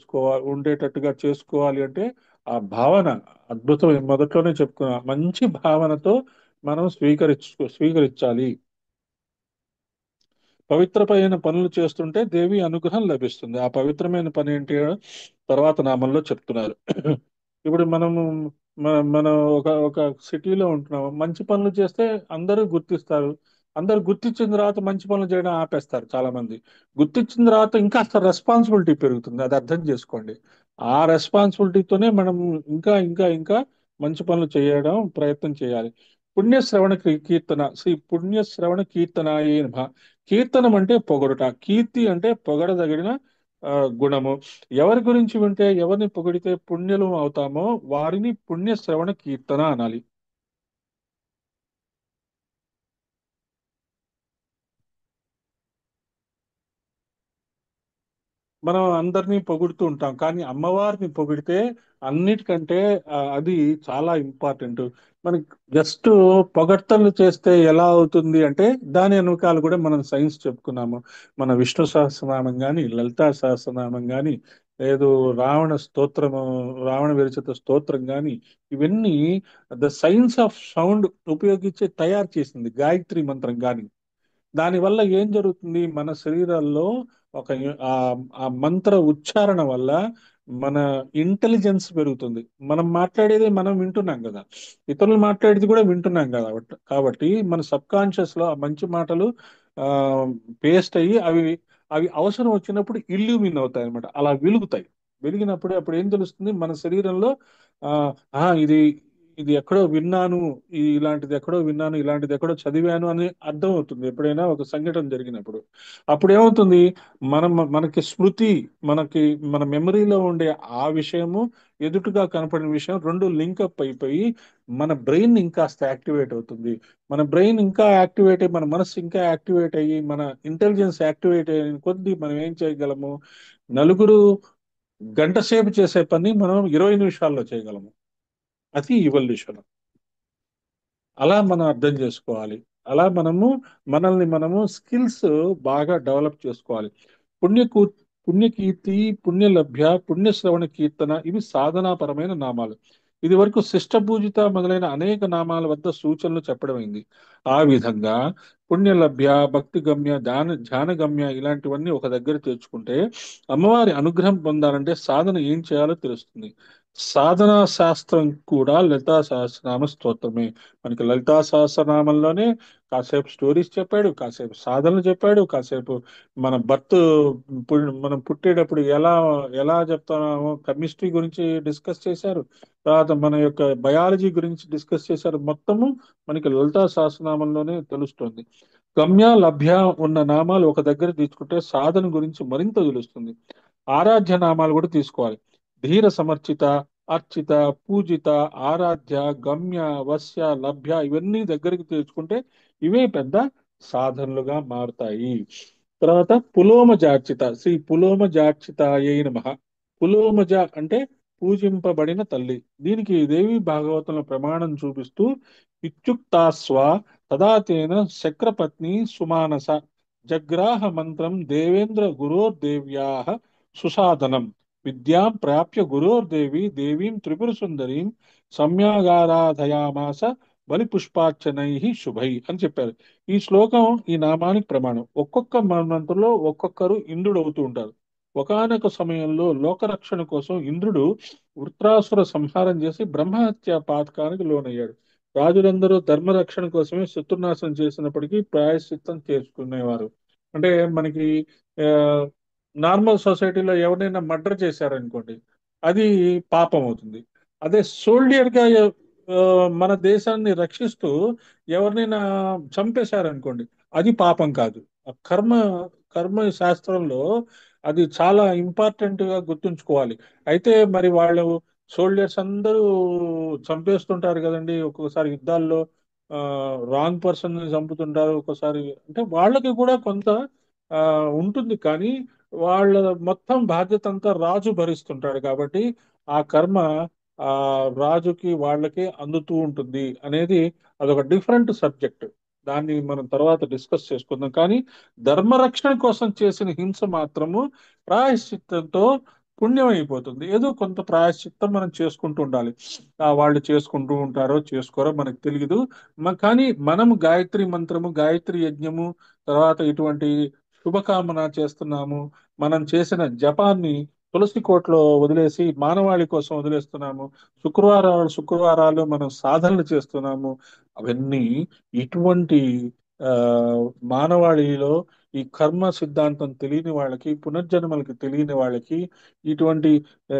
ఉండేటట్టుగా చేసుకోవాలి. అంటే ఆ భావన అద్భుతం. మొదట్లోనే చెప్పుకున్నా, మంచి భావనతో మనం స్వీకరించాలి. పవిత్రమైన పనులు చేస్తుంటే దేవి అనుగ్రహం లభిస్తుంది. ఆ పవిత్రమైన పని ఏంటి తర్వాత నామంలో చెప్తున్నారు. ఇప్పుడు మనము మనం ఒక సిటీలో ఉంటున్నాము. మంచి పనులు చేస్తే అందరూ గుర్తిస్తారు. అందరూ గుర్తించిన తర్వాత మంచి పనులు చేయడం ఆపేస్తారు చాలా మంది. గుర్తించిన తర్వాత ఇంకా రెస్పాన్సిబిలిటీ పెరుగుతుంది. అది అర్థం చేసుకోండి. ఆ రెస్పాన్సిబిలిటీతోనే మనం ఇంకా ఇంకా ఇంకా మంచి పనులు చేయడం ప్రయత్నం చేయాలి. పుణ్యశ్రవణ కీర్తన, శ్రీ పుణ్యశ్రవణ కీర్తనాయే నమః. కీర్తనం అంటే పొగడుట, కీర్తి అంటే పొగడదగిన ఆ, గుణము. ఎవరి గురించి వింటే, ఎవరిని పొగిడితే పుణ్యులు అవుతామో వారిని పుణ్యశ్రవణ కీర్తన అనాలి. మనం అందరినీ పొగుడుతూ ఉంటాం, కానీ అమ్మవారిని పొగిడితే అన్నిటికంటే అది చాలా ఇంపార్టెంట్. మనకి జస్ట్ పొగడ్తలు చేస్తే ఎలా అవుతుంది అంటే దాని వెనకాల కూడా మనం సైన్స్ చెప్పుకున్నాము. మన విష్ణు సహస్రనామం కానీ, లలితా సహస్రనామం కానీ, లేదు రావణ స్తోత్రము, రావణ విరచిత స్తోత్రం కానీ ఇవన్నీ ద సైన్స్ ఆఫ్ సౌండ్ ఉపయోగించి తయారు చేసింది గాయత్రి మంత్రం కానీ. దానివల్ల ఏం జరుగుతుంది మన శరీరాల్లో ఒక ఆ ఆ మంత్ర ఉచ్చారణ వల్ల మన ఇంటెలిజెన్స్ పెరుగుతుంది. మనం మాట్లాడేది మనం వింటున్నాం కదా, ఇతరులు మాట్లాడేది కూడా వింటున్నాం కదా. కాబట్టి మన సబ్ కాన్షియస్ లో ఆ మంచి మాటలు ఆ పేస్ట్ అయ్యి అవి అవి అవసరం వచ్చినప్పుడు ఇల్యూమిన్ అవుతాయి అనమాట, అలా వెలుగుతాయి. వెలిగినప్పుడు అప్పుడు ఏం తెలుస్తుంది మన శరీరంలో ఆ ఇది ఇది ఎక్కడో విన్నాను, ఇలాంటిది ఎక్కడో విన్నాను, ఇలాంటిది ఎక్కడో చదివాను అని అర్థం అవుతుంది ఎప్పుడైనా ఒక సంఘటన జరిగినప్పుడు. అప్పుడు ఏమవుతుంది, మనకి స్మృతి, మనకి మన మెమరీలో ఉండే ఆ విషయము, ఎదుటుగా కనపడిన విషయం రెండు లింకప్ అయిపోయి మన బ్రెయిన్ ఇంకాస్త యాక్టివేట్ అవుతుంది. మన బ్రెయిన్ ఇంకా యాక్టివేట్ అయ్యి మన మనసు ఇంకా యాక్టివేట్ అయ్యి మన ఇంటెలిజెన్స్ యాక్టివేట్ అయిన కొద్దీ మనం ఏం చేయగలము, నలుగురు గంట సేపు చేసే పని మనం 20 నిమిషాల్లో చేయగలము. అది ఇవల్యూషన్. అలా మనం అర్థం చేసుకోవాలి. అలా మనల్ని మనము స్కిల్స్ బాగా డెవలప్ చేసుకోవాలి. పుణ్యకు పుణ్యకీర్తి, పుణ్యలభ్య, పుణ్యశ్రవణ కీర్తన ఇవి సాధనాపరమైన నామాలు. ఇది వరకు శిష్టపూజిత మొదలైన అనేక నామాల వద్ద సూచనలు చెప్పడమైంది. ఆ విధంగా పుణ్యలభ్య, భక్తి గమ్య, ధ్యాన గమ్య ఇలాంటివన్నీ ఒక దగ్గర తెచ్చుకుంటే అమ్మవారి అనుగ్రహం పొందాలంటే సాధన ఏం చేయాలో తెలుస్తుంది. సాధనా శాస్త్రం కూడా లలితా సహస్రనామ స్తోత్రమే. మనకి లలితా సహస్రనామంలోనే కాసేపు స్టోరీస్ చెప్పాడు, కాసేపు సాధనలు చెప్పాడు, కాసేపు మన బర్త్, మనం పుట్టేటప్పుడు ఎలా ఎలా చెప్తున్నామో కెమిస్ట్రీ గురించి డిస్కస్ చేశారు. తర్వాత మన యొక్క బయాలజీ గురించి డిస్కస్ చేశారు. మొత్తము మనకి లలితా సహస్రనామంలోనే తెలుస్తుంది. గమ్య లభ్య ఉన్న నామాలు ఒక దగ్గర తీసుకుంటే సాధన గురించి మరింత తెలుస్తుంది. ఆరాధ్య నామాలు కూడా తీసుకోవాలి. ధీర సమర్చిత, అర్చిత, పూజిత, ఆరాధ్య, గమ్య, వశ్య, లభ్య ఇవన్నీ దగ్గరికి తెచ్చుకుంటే ఇవే పెద్ద సాధనలుగా మారుతాయి. తర్వాత పులోమ జార్చిత, శ్రీ పులోమ జార్చితాయై నమః. పులోమజ అంటే పూజింపబడిన తల్లి. దీనికి దేవి భాగవతంలో ప్రమాణం చూపిస్తూ ఇత్యుక్తాస్వ తదాతేన శక్రపత్ని సుమానస జగ్రాహ మంత్రం దేవేంద్ర గురోర్దేవ్యాః సుసాదనం విద్యాం ప్రాప్య గురోర్దేవి దేవీం త్రిపుర సుందరీం సమ్యాగారాధయామాస బలి పుష్పార్చనై శుభై అని చెప్పారు. ఈ శ్లోకం ఈ నామానికి ప్రమాణం. ఒక్కొక్క మంత్రంలో ఒక్కొక్కరు ఇంద్రుడు అవుతూ ఉంటారు. ఒకానొక సమయంలో లోకరక్షణ కోసం ఇంద్రుడు వృత్రాసుర సంహారం చేసి బ్రహ్మహత్య పాతకానికి లోనయ్యాడు. రాజులందరూ ధర్మరక్షణ కోసమే శత్రునాశనం చేసినప్పటికీ ప్రాయశ్చిత్తం చేసుకునేవారు. అంటే మనకి ఆ, నార్మల్ సొసైటీలో ఎవరైనా మర్డర్ చేశారనుకోండి, అది పాపం అవుతుంది. అదే సోల్డియర్ గా ఆ, మన దేశాన్ని రక్షిస్తూ ఎవరినైనా చంపేశారనుకోండి, అది పాపం కాదు. ఆ కర్మ శాస్త్రంలో అది చాలా ఇంపార్టెంట్ గా గుర్తుంచుకోవాలి. అయితే మరి వాళ్ళు సోల్జర్స్ అందరూ చంపేస్తుంటారు కదండి ఒక్కొక్కసారి యుద్ధాల్లో, రాంగ్ పర్సన్ ని చంపుతుంటారు ఒక్కోసారి. అంటే వాళ్ళకి కూడా కొంత ఆ, ఉంటుంది, కానీ వాళ్ళ మొత్తం బాధ్యత అంతా రాజు భరిస్తుంటాడు కాబట్టి ఆ కర్మ ఆ రాజుకి వాళ్ళకి అందుతూ ఉంటుంది అనేది అదొక డిఫరెంట్ సబ్జెక్ట్. దాన్ని మనం తర్వాత డిస్కస్ చేసుకుందాం. కానీ ధర్మరక్షణ కోసం చేసిన హింస మాత్రము ప్రాయశ్చిత్తంతో పుణ్యం అయిపోతుంది. ఏదో కొంత ప్రాయశ్చిత్తం మనం చేసుకుంటూ ఉండాలి. వాళ్ళు చేసుకుంటూ ఉంటారో చేసుకోరో మనకు తెలియదు. కానీ మనము గాయత్రి మంత్రము, గాయత్రి యజ్ఞము, తర్వాత ఇటువంటి శుభకామన చేస్తున్నాము. మనం చేసిన జపాన్ని తులసి కోటలో వదిలేసి మానవాళి కోసం వదిలేస్తున్నాము. శుక్రవారాలు మనం సాధనలు చేస్తున్నాము. అవన్నీ ఇటువంటి ఆ మానవాళిలో ఈ కర్మ సిద్ధాంతం తెలియని వాళ్ళకి, పునర్జన్మలకి తెలియని వాళ్ళకి, ఇటువంటి ఆ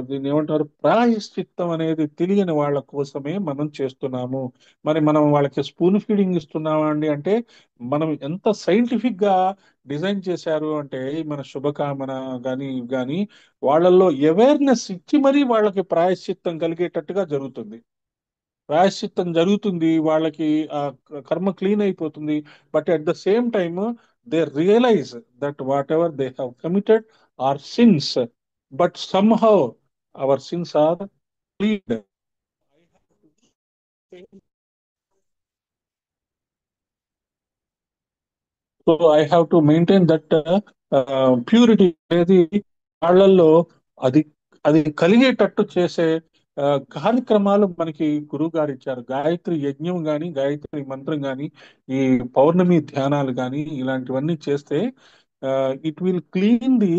దీన్ని ఏమంటారు ప్రాయశ్చిత్తం అనేది తెలియని వాళ్ళ కోసమే మనం చేస్తున్నాము. మరి మనం వాళ్ళకి స్పూన్ ఫీడింగ్ ఇస్తున్నామా అండి అంటే, మనం ఎంత సైంటిఫిక్ గా డిజైన్ చేశారు అంటే మన శుభకామన కానీ వాళ్ళల్లో అవేర్నెస్ ఇచ్చి మరీ వాళ్ళకి ప్రాయశ్చిత్తం కలిగేటట్టుగా జరుగుతుంది. ప్రాయశ్చిత్తం జరుగుతుంది వాళ్ళకి, ఆ కర్మ క్లీన్ అయిపోతుంది. But at the same time they realise that whatever they have committed or sins, but somehow our sins are cleaned. So I have to maintain that purity అనేది వాళ్ళల్లో అది అది కలిగేటట్టు చేసే ఆ, కార్యక్రమాలు మనకి గురువు గారు ఇచ్చారు. గాయత్రి యజ్ఞం గాని, గాయత్రి మంత్రం గాని, ఈ పౌర్ణమి ధ్యానాలు గాని, ఇలాంటివన్నీ చేస్తే it will clean the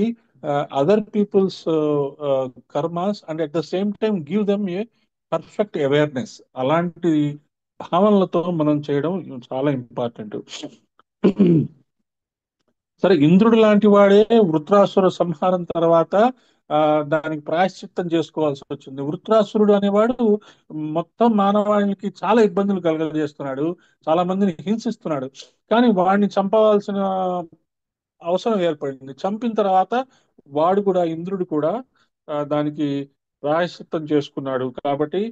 other people's karmas and at the same time give them a perfect awareness. అలాంటి భావనలతో మనం చేయడం చాలా ఇంపార్టెంట్. సరే, ఇంద్రుడు లాంటి వాడే వృత్రాసుర సంహారం తర్వాత ఆ దానికి ప్రాయశ్చిత్తం చేసుకోవాల్సి వచ్చింది. వృత్రాసురుడు అనేవాడు మొత్తం మానవాళికి చాలా ఇబ్బందులు కలగజేస్తున్నాడు, చాలా మందిని హింసిస్తున్నాడు. కానీ వాడిని చంపవలసిన అవసరం ఏర్పడింది. చంపిన తర్వాత వాడు కూడా, ఇంద్రుడు కూడా దానికి ప్రాయశ్చిత్తం చేసుకున్నాడు. కాబట్టి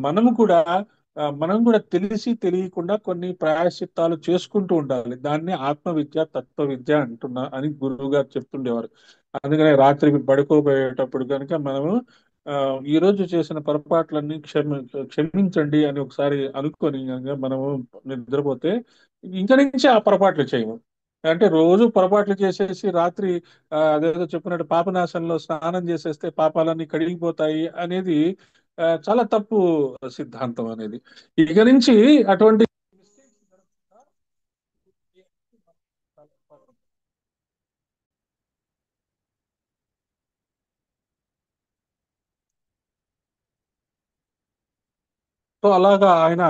మనము కూడా మనం కూడా తెలిసి తెలియకుండా కొన్ని ప్రాయశ్చిత్తాలు చేసుకుంటూ ఉండాలి. దాన్ని ఆత్మ విద్య, తత్వ విద్య అంటున్నా అని గురువు గారు చెప్తుండేవారు. అందుకనే రాత్రికి పడుకోబోయేటప్పుడు కనుక మనము ఆ, ఈ రోజు చేసిన పొరపాట్లన్నీ క్షమించండి అని ఒకసారి అనుకొని గనుక మనము నిద్రపోతే ఇంక నుంచి ఆ పొరపాట్లు చేయము. అంటే రోజు పొరపాట్లు చేసేసి రాత్రి అదేదో చెప్పినట్టు పాపనాశంలో స్నానం చేసేస్తే పాపాలన్నీ కడిగిపోతాయి అనేది చాలా తప్పు సిద్ధాంతం అనేది. ఇక నుంచి అటువంటి సో అలాగా ఆయన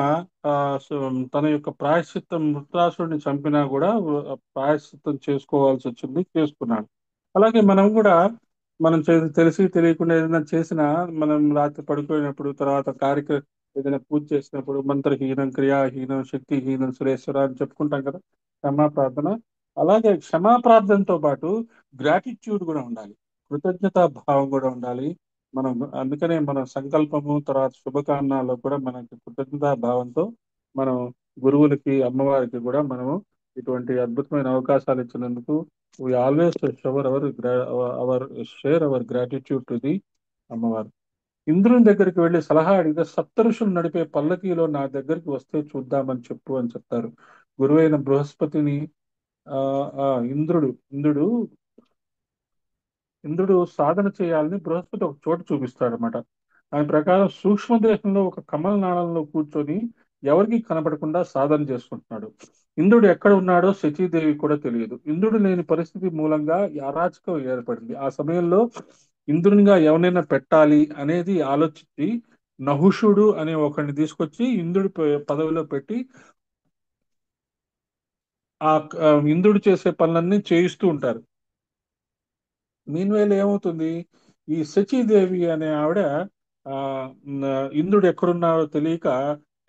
ఆ, సో తన యొక్క ప్రాయశ్చిత్తం, వృత్రాసుడిని చంపినా కూడా ప్రాయశ్చిత్తం చేసుకోవాల్సి వచ్చింది, చేసుకున్నాడు. అలాగే మనం కూడా తెలిసి తెలియకుండా ఏదైనా చేసినా, మనం రాత్రి పడుకోయినప్పుడు, తర్వాత ఏదైనా పూజ చేసినప్పుడు మంత్రహీనం, క్రియాహీనం, శక్తిహీనం, సురేశ్వర అని చెప్పుకుంటాం కదా, క్షమా ప్రార్థన. అలాగే క్షమా ప్రార్థనతో పాటు గ్రాటిట్యూడ్ కూడా ఉండాలి, కృతజ్ఞతా భావం కూడా ఉండాలి. మనం అందుకనే మన సంకల్పము, తర్వాత శుభకామనాల్లో కూడా మనకి కృతజ్ఞతా భావంతో మనం గురువులకి, అమ్మవారికి కూడా మనము ఇటువంటి అద్భుతమైన అవకాశాలు ఇచ్చినందుకు we always shower our share our gratitude to the అమ్మవారు. ఇంద్రుని దగ్గరికి వెళ్ళి సలహా అడిగితే, సప్తఋషులు నడిపే పల్లకీలో నా దగ్గరికి వస్తే చూద్దామని చెప్పు అని చెప్తారు. గురువైన బృహస్పతిని ఆ ఆ ఇంద్రుడు ఇంద్రుడు సాధన చేయాలని బృహస్పతి ఒక చోటు చూపిస్తాడనమాట. దాని ప్రకారం సూక్ష్మదేహంలో ఒక కమల నాళంలో కూర్చొని ఎవరికీ కనపడకుండా సాధన చేసుకుంటున్నాడు. ఇంద్రుడు ఎక్కడ ఉన్నాడో శచీదేవి కూడా తెలియదు. ఇంద్రుడు లేని పరిస్థితి మూలంగా ఈ అరాచకం ఏర్పడింది. ఆ సమయంలో ఇంద్రునిగా ఎవరినైనా పెట్టాలి అనేది ఆలోచించి నహుషుడు అనే ఒకరిని తీసుకొచ్చి ఇంద్రుడి పదవిలో పెట్టి ఇంద్రుడు చేసే పనులన్నీ చేయిస్తూ ఉంటారు. మీన్వేల్ ఏమవుతుంది, ఈ శచీదేవి అనే ఆవిడ ఆ ఇంద్రుడు ఎక్కడున్నారో తెలియక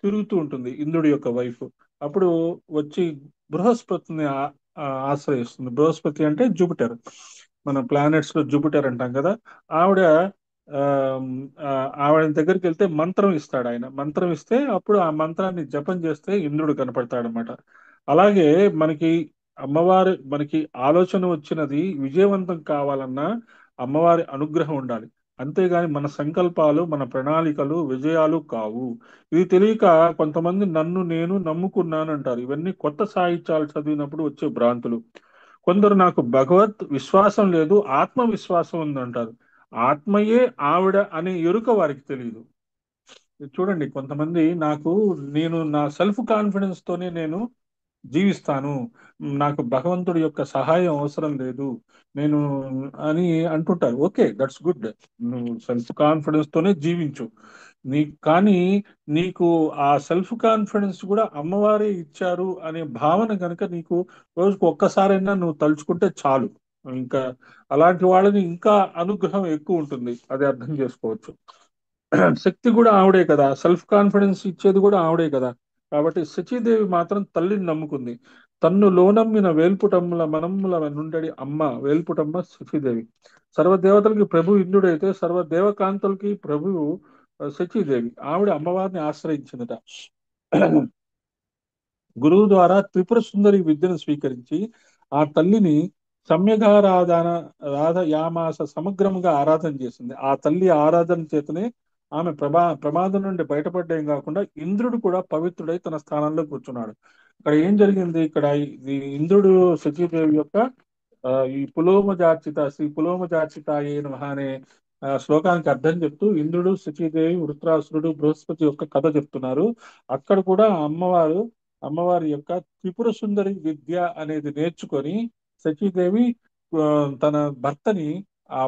తిరుగుతూ ఉంటుంది, ఇంద్రుడి యొక్క వైఫ్. అప్పుడు వచ్చి బృహస్పతిని ఆశ్రయిస్తుంది. బృహస్పతి అంటే జూపిటర్, మన ప్లానెట్స్ లో జూపిటర్ అంటాం కదా. ఆవిడ ఆ, ఆ, ఆవిడ దగ్గరికి వెళ్తే మంత్రం ఇస్తాడు. ఆయన మంత్రం ఇస్తే అప్పుడు ఆ మంత్రాన్ని జపం చేస్తే ఇంద్రుడు కనపడతాడనమాట. అలాగే మనకి మనకి ఆలోచన వచ్చినది విజయవంతం కావాలన్నా అమ్మవారి అనుగ్రహం ఉండాలి. అంతేగాని మన సంకల్పాలు, మన ప్రణాళికలు విజయాలు కావు. ఇది తెలియక కొంతమంది నన్ను నేను నమ్ముకున్నాను అంటారు. ఇవన్నీ కొత్త సాహిత్యాలు చదివినప్పుడు వచ్చే భ్రాంతులు. కొందరు నాకు భగవత్ విశ్వాసం లేదు, ఆత్మ విశ్వాసం ఉందంటారు. ఆత్మయే ఆవిడ అనే ఎరుక వారికి తెలియదు. చూడండి, కొంతమంది నేను నా సెల్ఫ్ కాన్ఫిడెన్స్ తోనే నేను జీవిస్తాను, నాకు భగవంతుడి యొక్క సహాయం అవసరం లేదు, నేను అని అంటుంటారు. Okay, that's good. నువ్వు సెల్ఫ్ కాన్ఫిడెన్స్ తోనే జీవించు. కానీ నీకు ఆ సెల్ఫ్ కాన్ఫిడెన్స్ కూడా అమ్మవారే ఇచ్చారు అనే భావన కనుక నీకు రోజుకు ఒక్కసారైనా నువ్వు తలుచుకుంటే చాలు. ఇంకా అలాంటి వాళ్ళని ఇంకా అనుగ్రహం ఎక్కువ ఉంటుంది, అది అర్థం చేసుకోవచ్చు. శక్తి కూడా ఆవిడే కదా, సెల్ఫ్ కాన్ఫిడెన్స్ ఇచ్చేది కూడా ఆవిడే కదా. కాబట్టి శచీదేవి మాత్రం తల్లిని నమ్ముకుంది. తన్ను లోనమ్మిన వేల్పుటమ్ముల మనమ్ముల నుండడి అమ్మ వేల్పుటమ్మ శచీదేవి. సర్వదేవతలకి ప్రభు ఇంద్రుడైతే సర్వదేవకాంతలకి ప్రభువు శచీదేవి. ఆవిడ అమ్మవారిని ఆశ్రయించిందట. గురువు ద్వారా త్రిపుర సుందరి విద్యను స్వీకరించి ఆ తల్లిని సమ్యగారాధన యామాస సమగ్రముగా ఆరాధన చేసింది. ఆ తల్లి ఆరాధన చేతనే ఆమె ప్రమాదం నుండి బయటపడ్డం కాకుండా ఇంద్రుడు కూడా పవిత్రుడై తన స్థానంలో కూర్చున్నాడు. ఇక్కడ ఏం జరిగింది, ఇక్కడ ఇది ఇంద్రుడు శచీదేవి యొక్క ఈ పులోమజార్చిత శ్రీ పులోమజార్చితాయే నమః అనే శ్లోకానికి అర్థం చెప్తూ ఇంద్రుడు, శచీదేవి, వృత్రాసురుడు, బృహస్పతి యొక్క కథ చెప్తున్నారు. అక్కడ కూడా అమ్మవారి యొక్క త్రిపుర సుందరి విద్య అనేది నేర్చుకొని శచీదేవి ఆ, తన భర్తని ఆ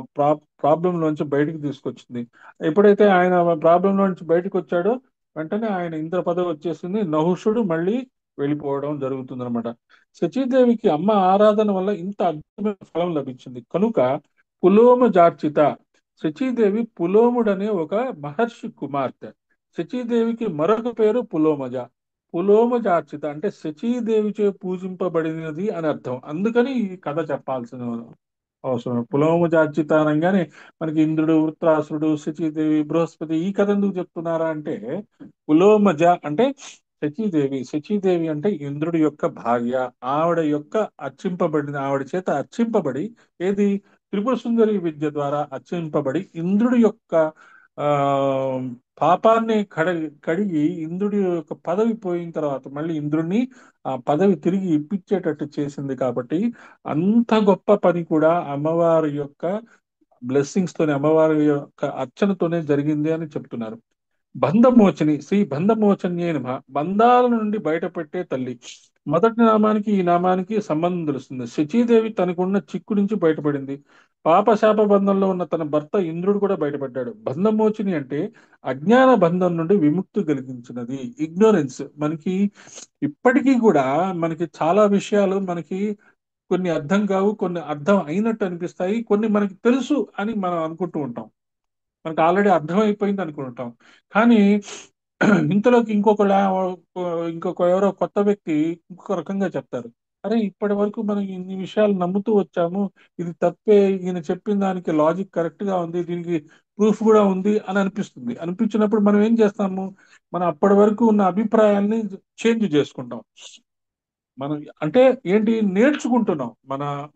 ప్రాబ్లం లోంచి బయటికి తీసుకొచ్చింది. ఎప్పుడైతే ఆయన ప్రాబ్లం లోంచి బయటకు వచ్చాడో వెంటనే ఆయన ఇంద్ర పదవి వచ్చేసింది. నహుషుడు మళ్ళీ వెళ్ళిపోవడం జరుగుతుంది. శచీదేవికి అమ్మ ఆరాధన వల్ల ఇంత అద్భుతమైన ఫలం లభించింది కనుక పులోమ జార్చిత. శచీదేవి పులోముడనే ఒక మహర్షి కుమార్తె. శచీదేవికి మరొక పేరు పులోమజ. పులోమ జార్చిత అంటే శచీదేవిచే పూజింపబడినది అని అర్థం. అందుకని ఈ కథ చెప్పాల్సిన అవసరం. పులోమ జార్చిత అనగానే మనకి ఇంద్రుడు, వృత్రాసురుడు, శచీదేవి, బృహస్పతి ఈ కథ ఎందుకు చెప్తున్నారా అంటే పులోమజ అంటే శచీదేవి అంటే ఇంద్రుడి యొక్క భార్య. ఆవిడ యొక్క ఆవిడ చేత అర్చింపబడి ఏది త్రిపుర సుందరి విద్య ద్వారా అర్చింపబడి ఇంద్రుడి యొక్క ఆ పాపాన్ని కడిగి ఇంద్రుడి యొక్క పదవి పోయిన తర్వాత మళ్ళీ ఇంద్రుడిని ఆ పదవి తిరిగి ఇప్పించేటట్టు చేసింది కాబట్టి అంత గొప్ప పని కూడా అమ్మవారి యొక్క బ్లెస్సింగ్స్ తోనే, అమ్మవారి యొక్క అర్చనతోనే జరిగింది అని చెప్తున్నారు. బంధమోచని శ్రీ బంధమోచన్యే నమః. బంధాల నుండి బయటపెట్టే తల్లి. మొదటి నామానికి ఈ నామానికి సంబంధం తెలుస్తుంది. శచీదేవి తనకున్న చిక్కు నుంచి బయటపడింది. పాపశాప బంధంలో ఉన్న తన భర్త ఇంద్రుడు కూడా బయటపడ్డాడు. బంధమోచిని అంటే అజ్ఞాన బంధం నుండి విముక్తి కలిగించినది. ఇగ్నోరెన్స్ మనకి ఇప్పటికీ కూడా మనకి చాలా విషయాలు మనకి కొన్ని అర్థం కావు, కొన్ని అర్థం అయినట్టు అనిపిస్తాయి, కొన్ని మనకి తెలుసు అని మనం అనుకుంటూ ఉంటాం. మనకు ఆల్రెడీ అర్థమైపోయింది అనుకుంటాం. కానీ ఇంతలోకి ఇంకొక ఎవరో కొత్త వ్యక్తి ఇంకొక రకంగా చెప్తారు. అరే ఇప్పటి వరకు మనం ఇన్ని విషయాలు నమ్ముతూ వచ్చాము, ఇది తప్పే, ఈయన చెప్పిన దానికి లాజిక్ కరెక్ట్ గా ఉంది, దీనికి ప్రూఫ్ కూడా ఉంది అని అనిపిస్తుంది. అనిపించినప్పుడు మనం ఏం చేస్తాము, మన అప్పటి వరకు ఉన్న అభిప్రాయాల్ని చేంజ్ చేసుకుంటాం. మనం అంటే ఏంటి నేర్చుకుంటున్నాం.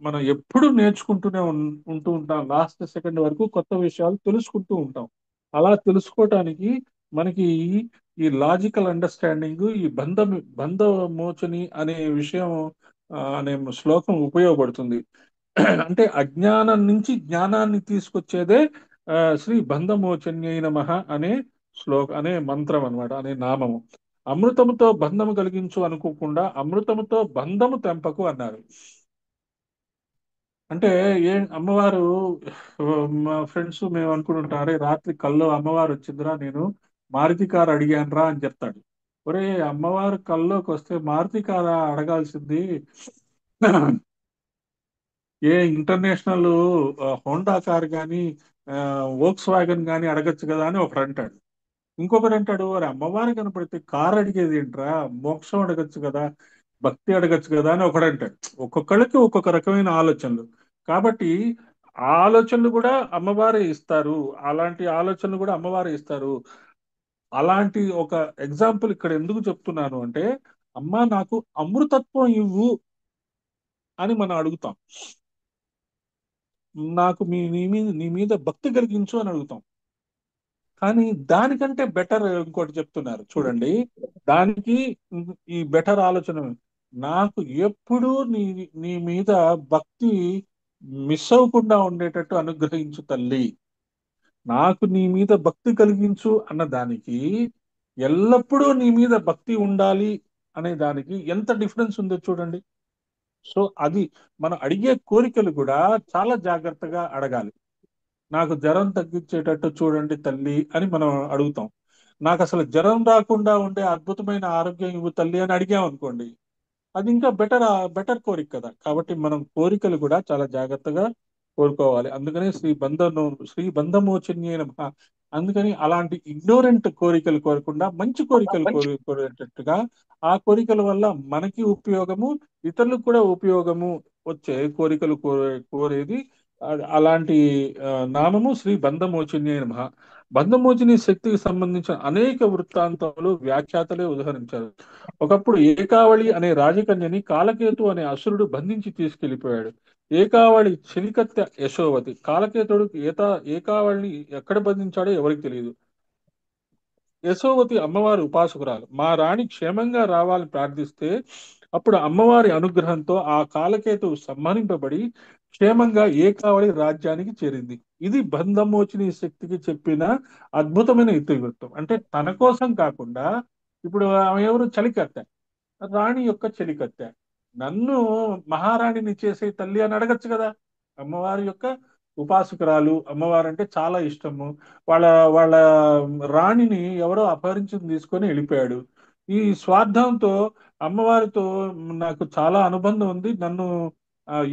మనం ఎప్పుడు నేర్చుకుంటూనే ఉంటూ ఉంటాం. లాస్ట్ సెకండ్ వరకు కొత్త విషయాలు తెలుసుకుంటూ ఉంటాం. అలా తెలుసుకోవటానికి మనకి ఈ లాజికల్ అండర్స్టాండింగ్, ఈ బంధ మోచని అనే విషయం అనే శ్లోకం ఉపయోగపడుతుంది. అంటే అజ్ఞానం నుంచి జ్ఞానాన్ని తీసుకొచ్చేదే శ్రీ బంధమోచన్యై నమః అనే అనే మంత్రం అన్నమాట, అనే నామము. అమృతముతో బంధము కలిగించు అనుకోకుండా అమృతముతో బంధము తెంపకు అన్నారు. అంటే అమ్మవారు మా ఫ్రెండ్స్ మేము అనుకుంటుంటాం, అరే రాత్రి కల్లో అమ్మవారు వచ్చిందిరా, నేను మారుతి కారు అడిగానురా అని చెప్తాడు. ఒరే అమ్మవారు కల్లోకి వస్తే మారుతి కారు అడగాల్సింది ఏ ఇంటర్నేషనల్ హోండా కార్ కానీ వోక్స్ వ్యాగన్ కానీ అడగచ్చు కదా అని ఒకడు అంటాడు. ఇంకొకడు అంటాడు, అరే అమ్మవారు కనపడితే కారు అడిగేది ఏంట్రా, మోక్షం అడగచ్చు కదా, భక్తి అడగచ్చు కదా అని ఒకడు అంటాడు. ఒక్కొక్కళ్ళకి ఒక్కొక్క రకమైన ఆలోచనలు. కాబట్టి ఆ ఆలోచనలు కూడా అమ్మవారే ఇస్తారు. అలాంటి ఆలోచనలు కూడా అమ్మవారే ఇస్తారు. అలాంటి ఒక ఎగ్జాంపుల్ ఇక్కడ ఎందుకు చెప్తున్నాను అంటే, అమ్మా నాకు అమృతత్వం ఇవ్వు అని మనం అడుగుతాం. నాకు నీ మీద భక్తి కలిగించు అని అడుగుతాం. కానీ దానికంటే బెటర్ ఇంకోటి చెప్తున్నారు చూడండి. దానికి ఈ బెటర్ ఆలోచన, నాకు ఎప్పుడూ నీ మీద భక్తి మిస్ అవ్వకుండా ఉండేటట్టు అనుగ్రహించు తల్లి. నాకు నీ మీద భక్తి కలిగించు అన్న దానికి ఎల్లప్పుడూ నీ మీద భక్తి ఉండాలి అనే దానికి ఎంత డిఫరెన్స్ ఉందో చూడండి. సో అది మనం అడిగే కోరికలు కూడా చాలా జాగ్రత్తగా అడగాలి. నాకు జ్వరం తగ్గించేటట్టు చూడండి తల్లి అని మనం అడుగుతాం. నాకు అసలు జ్వరం రాకుండా ఉండే అద్భుతమైన ఆరోగ్యం ఇవ్వు తల్లి అని అడిగాం అనుకోండి, అది ఇంకా బెటర్ కోరిక కదా. కాబట్టి మనం కోరికలు కూడా చాలా జాగ్రత్తగా కోరుకోవాలి. అందుకనే శ్రీ బంధమోచన్యే నమః. అందుకని అలాంటి ఇగ్నోరెంట్ కోరికలు కోరకుండా మంచి కోరికలు కోరేటట్టుగా, ఆ కోరికల వల్ల మనకి ఉపయోగము, ఇతరులకు కూడా ఉపయోగము వచ్చే కోరికలు కోరేది అలాంటి నామము శ్రీ బంధమోచన్యే నమః. బంధమోచిని శక్తికి సంబంధించిన అనేక వృత్తాంతాలు వ్యాఖ్యాతలే ఉదహరించారు. ఒకప్పుడు ఏకావళి అనే రాజకన్యని కాలకేతు అనే అసురుడు బంధించి తీసుకెళ్లిపోయాడు. ఏకావళి చెలికత్తె యశోవతి. కాలకేతుడు ఏకావళిని ఎక్కడ బంధించాడో ఎవరికి తెలియదు. యశోవతి అమ్మవారి ఉపాసకురాలు. మా రాణి క్షేమంగా రావాలని ప్రార్థిస్తే అప్పుడు అమ్మవారి అనుగ్రహంతో ఆ కాలకేతువు సమ్మానింపబడి క్షేమంగా ఏకావళి రాజ్యానికి చేరింది. ఇది బంధమోచిని శక్తికి చెప్పిన అద్భుతమైన ఇతివృత్తం. అంటే తన కోసం కాకుండా, ఇప్పుడు ఆమె ఎవరు, చలికత్తె, రాణి యొక్క చెలికత్తె. నన్ను మహారాణిని చేసే తల్లి అని అడగచ్చు కదా. అమ్మవారి యొక్క ఉపాసకురాలు, అమ్మవారు అంటే చాలా ఇష్టము. వాళ్ళ వాళ్ళ రాణిని ఎవరో అపహరించి తీసుకొని వెళ్ళిపోయాడు. ఈ స్వార్థంతో అమ్మవారితో నాకు చాలా అనుబంధం ఉంది, నన్ను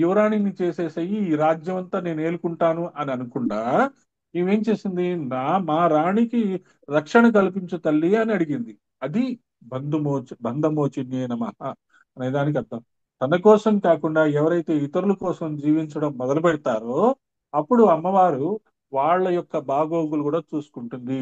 యువరాణిని చేసేసేయి, ఈ రాజ్యం అంతా నేను ఏలుకుంటాను అని అనుకుండా ఈమెం చేసింది, మా రాణికి రక్షణ కల్పించు తల్లి అని అడిగింది. అది బంధమోచిన్యే నమః అనే దానికి అర్థం. తన కోసం కాకుండా ఎవరైతే ఇతరుల కోసం జీవించడం మొదలు పెడతారో అప్పుడు అమ్మవారు వాళ్ళ యొక్క బాగోగులు కూడా చూసుకుంటుంది.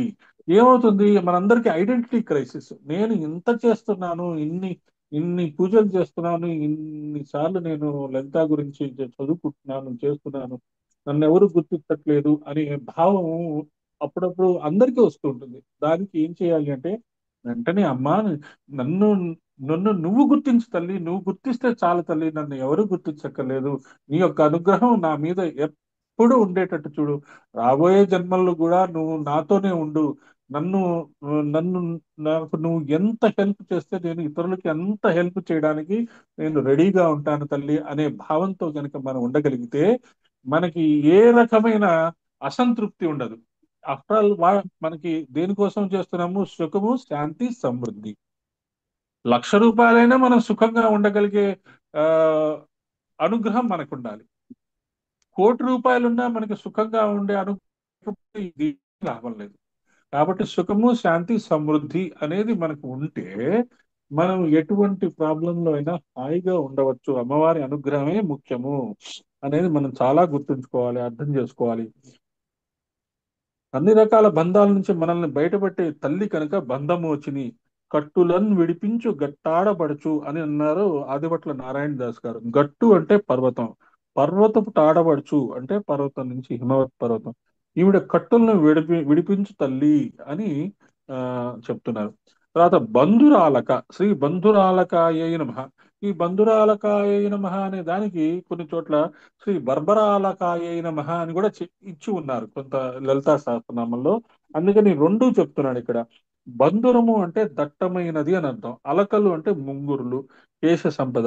ఏమవుతుంది, మనందరికీ ఐడెంటిటీ క్రైసిస్. నేను ఇంత చేస్తున్నాను, ఇన్ని ఇన్ని పూజలు చేస్తున్నాను, ఇన్నిసార్లు నేను లలిత గురించి చదువుకుంటున్నాను, చేస్తున్నాను, నన్ను ఎవరు గుర్తించట్లేదు అనే భావం అప్పుడప్పుడు అందరికీ వస్తూ ఉంటుంది. దానికి ఏం చేయాలి అంటే, వెంటనే అమ్మా, నన్ను నన్ను నువ్వు గుర్తించు తల్లి, నువ్వు గుర్తిస్తే చాలు తల్లి, నన్ను ఎవరు గుర్తించక్కర్లేదు, నీ యొక్క అనుగ్రహం నా మీద ఎప్పుడు ఉండేటట్టు చూడు, రాబోయే జన్మల్లో కూడా నువ్వు నాతోనే ఉండు, నన్ను నన్ను నాకు నువ్వు ఎంత హెల్ప్ చేస్తే నేను ఇతరులకి అంత హెల్ప్ చేయడానికి నేను రెడీగా ఉంటాను తల్లి అనే భావంతో కనుక మనం ఉండగలిగితే మనకి ఏ రకమైన అసంతృప్తి ఉండదు. ఆఫ్టర్ ఆల్ మనకి దేనికోసం చేస్తున్నాము, సుఖము, శాంతి, సమృద్ధి. 1,00,000 రూపాయలైనా మనం సుఖంగా ఉండగలిగే ఆ అనుగ్రహం మనకు ఉండాలి. 1,00,00,000 రూపాయలున్నా మనకి సుఖంగా ఉండే అనుగ్రహం ఇది లాభం లేదు. కాబట్టి సుఖము, శాంతి, సమృద్ధి అనేది మనకు ఉంటే మనం ఎటువంటి ప్రాబ్లంలో అయినా హాయిగా ఉండవచ్చు. అమ్మవారి అనుగ్రహమే ముఖ్యము అనేది మనం చాలా గుర్తుంచుకోవాలి, అర్థం చేసుకోవాలి. అన్ని రకాల బంధాల నుంచి మనల్ని బయటపెట్టే తల్లి కనుక బంధమోచిని, కట్టులన్ విడిపించు గట్టాడబడుచు అని అన్నారు ఆదిభట్ల నారాయణ దాస్ గారు. గట్టు అంటే పర్వతం, పర్వతపు తాడబడుచు అంటే పర్వతం నుంచి హిమవత్ పర్వతం. ఈవిడ కట్టులను విడిపించు తల్లి అని ఆ చెప్తున్నారు. తర్వాత బంధురాలక, శ్రీ బంధురాలకాయ నమః. ఈ బంధురాలకాయ నమః అనే దానికి కొన్ని చోట్ల శ్రీ బర్బరాలకాయ నమః అని కూడా ఇచ్చి ఉన్నారు కొంత లలితా సహస్రనామంలో. అందుకని రెండూ చెప్తున్నాడు ఇక్కడ. బంధురము అంటే దట్టమైనది అని అర్థం, అలకలు అంటే ముంగురులు, కేశ సంపద.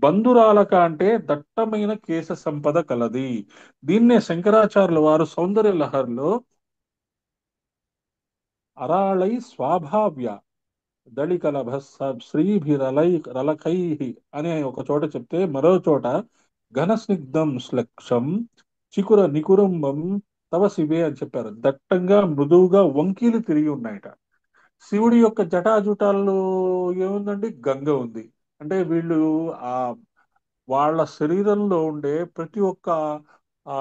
బంధురాలక అంటే దట్టమైన కేశ సంపద కలది. దీన్నే శంకరాచార్యుల వారు సౌందర్య లహరిలో అరాళై స్వాభావ్య దళికలభ శ్రీభిరలై రలకై అనే ఒక చోట చెప్తే, మరో చోట ఘన స్నిగ్ధం శ్లక్షం చికుర నికురంబం తవ శివే అని చెప్పారు. దట్టంగా మృదువుగా వంకీలు తిరిగి ఉన్నాయట. శివుడి యొక్క జటాజుటాల్లో ఏముందండి, గంగ ఉంది. అంటే వీళ్ళు ఆ వాళ్ళ శరీరంలో ఉండే ఆ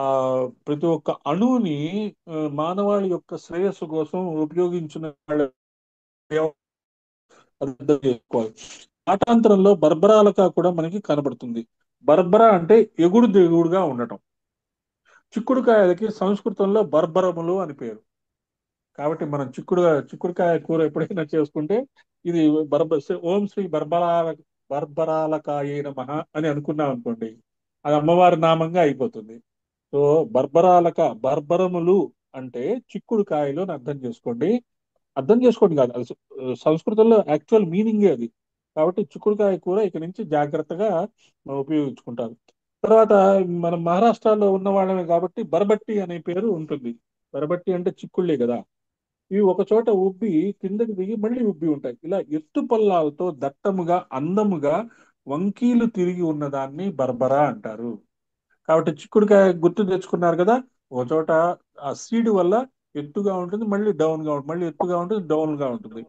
ప్రతి ఒక్క అణువుని మానవాళి యొక్క శ్రేయస్సు కోసం ఉపయోగించిన వాళ్ళు అర్థం చేసుకోవాలి. పాఠాంతరంలో బర్బరాలక కూడా మనకి కనబడుతుంది. బర్బరా అంటే ఎగుడు దిగుడుగా ఉండటం. చిక్కుడుకాయలకి సంస్కృతంలో బర్బరములు అని పేరు. కాబట్టి మనం చిక్కుడుకాయ కూర ఎప్పుడైనా చేసుకుంటే ఇది బర్బ ఓం శ్రీ బర్బరాలకాయ నమః అని అనుకున్నాం అనుకోండి, అది అమ్మవారి నామంగా అయిపోతుంది. సో బర్బరములు అంటే చిక్కుడుకాయలు అని అర్థం చేసుకోండి. అర్థం చేసుకోండి కాదు, అది సంస్కృతంలో యాక్చువల్ మీనింగే అది. కాబట్టి చిక్కుడుకాయ కూర ఇక నుంచి జాగ్రత్తగా ఉపయోగించుకుంటారు. తర్వాత మనం మహారాష్ట్రలో ఉన్న వాళ్ళమే కాబట్టి బరబట్టి అనే పేరు ఉంటుంది. బరబట్టి అంటే చిక్కుళ్ళే కదా. ఇవి ఒక చోట ఉబ్బి కిందకి దిగి మళ్ళీ ఉబ్బి ఉంటాయి. ఇలా ఎత్తు పల్లాలతో దట్టముగా అందముగా వంకీలు తిరిగి ఉన్నదాన్ని బర్బరా అంటారు. కాబట్టి చిక్కుడుకాయ గుర్తు తెచ్చుకున్నారు కదా. ఒక చోట ఆ సీడ్ వల్ల ఎత్తుగా ఉంటుంది, మళ్ళీ డౌన్ గా ఉంటుంది, మళ్ళీ ఎత్తుగా ఉంటుంది, డౌన్ గా ఉంటుంది.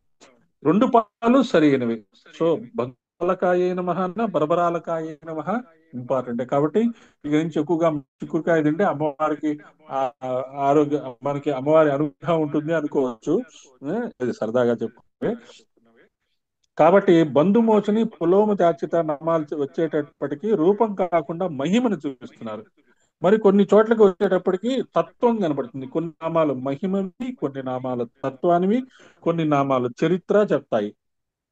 రెండు పాలు సరైనవి. సో బంగాళకాయ నమః అన్న బరబరాలకాయ నమః ఇంపార్టెంట్. కాబట్టి ఇక నుంచి ఎక్కువగా చిక్కుడుకాయ తింటే అమ్మవారికి ఆ ఆ ఆరోగ్య మనకి అమ్మవారి అనుగ్రహం ఉంటుంది అనుకోవచ్చు. ఇది సరదాగా చెప్పుకుంటే. కాబట్టి బంధుమోచని పులోమ చాచిత నామాలు వచ్చేటప్పటికి రూపం కాకుండా మహిమను చూపిస్తున్నారు. మరి కొన్ని చోట్లకి వచ్చేటప్పటికి తత్వం కనబడుతుంది. కొన్ని నామాలు మహిమవి, కొన్ని నామాలు తత్వానివి, కొన్ని నామాలు చరిత్ర చెప్తాయి.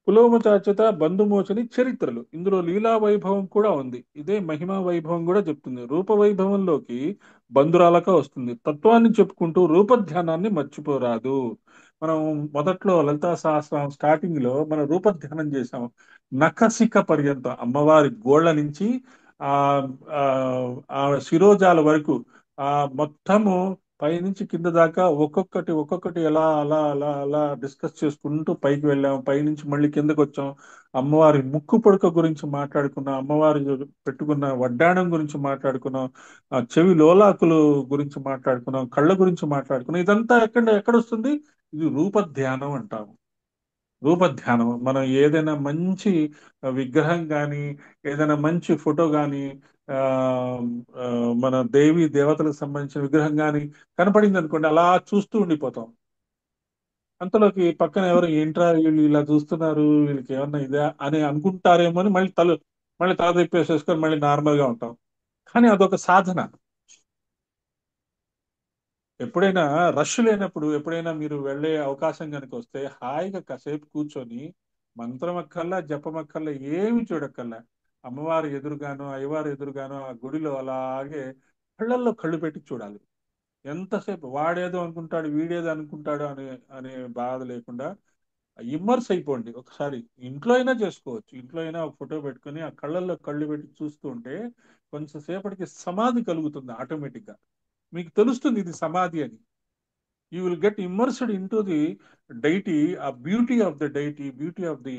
పులోమచాచ్యుత బంధుమోచని చరిత్రలు, ఇందులో లీలా వైభవం కూడా ఉంది. ఇదే మహిమా వైభవం కూడా చెప్తుంది. రూప వైభవంలోకి బంధురాలక వస్తుంది. తత్వాన్ని చెప్పుకుంటూ రూపధ్యానాన్ని మర్చిపోరాదు. మనం మొదట్లో లలితా సహస్రం స్టార్టింగ్ లో మనం రూపధ్యానం చేసాం. నఖశిఖ పర్యంతం అమ్మవారి గోళ్ళ నుంచి ఆ ఆ ఆ శిరోజాల వరకు ఆ మొత్తము పైనుంచి కింద దాకా ఒక్కొక్కటి ఒక్కొక్కటి ఎలా అలా అలా అలా డిస్కస్ చేసుకుంటూ పైకి వెళ్ళాం. పైనుంచి మళ్ళీ కిందకి వచ్చాం. అమ్మవారి ముక్కు పుడక గురించి మాట్లాడుకున్నాం. అమ్మవారి పెట్టుకున్న వడ్డాణం గురించి మాట్లాడుకున్నాం. ఆ చెవి లోలాకులు గురించి మాట్లాడుకున్నాం. కళ్ళ గురించి మాట్లాడుకున్నాం. ఇదంతా ఎక్కడ వస్తుంది? ఇది రూప ధ్యానం అంటాము. రూపధ్యానం. మనం ఏదైనా మంచి విగ్రహం కానీ, ఏదైనా మంచి ఫోటో కానీ, ఆ ఆ, మన దేవి దేవతలకు సంబంధించిన విగ్రహం కానీ కనపడింది అనుకోండి, అలా చూస్తూ ఉండిపోతాం. అంతలోకి పక్కన ఎవరు ఏంట్రా వీళ్ళు ఇలా చూస్తున్నారు, వీళ్ళకి ఏమన్నా ఇదా అని అనుకుంటారేమో అని మళ్ళీ తల తిప్పేసేసుకొని మళ్ళీ నార్మల్ గా ఉంటాం. కానీ అదొక సాధన. ఎప్పుడైనా రష్ లేనప్పుడు ఎప్పుడైనా మీరు వెళ్ళే అవకాశం కనుక వస్తే హాయిగా కాసేపు కూర్చొని మంత్రం అక్కర్లా జపం అక్కర్లా ఏమి చూడక్కర్లా, అమ్మవారి ఎదురుగానో అయ్యవారి ఎదురుగానో ఆ గుడిలో అలాగే కళ్ళల్లో కళ్ళు పెట్టి చూడాలి. ఎంతసేపు వాడేదో అనుకుంటాడు వీడేదో అనుకుంటాడు అనే బాధ లేకుండా ఇమ్మర్స్ అయిపోండి ఒకసారి. ఇంట్లో అయినా చేసుకోవచ్చు. ఇంట్లో అయినా ఒక ఫోటో పెట్టుకొని ఆ కళ్ళల్లో కళ్ళు పెట్టి చూస్తూ ఉంటే కొంచెం సేపటికి సమాధి కలుగుతుంది ఆటోమేటిక్ గా. మీకు తెలుస్తుంది ఇది సమాధి అని. You will get immersed into the deity, a beauty of the deity, beauty of the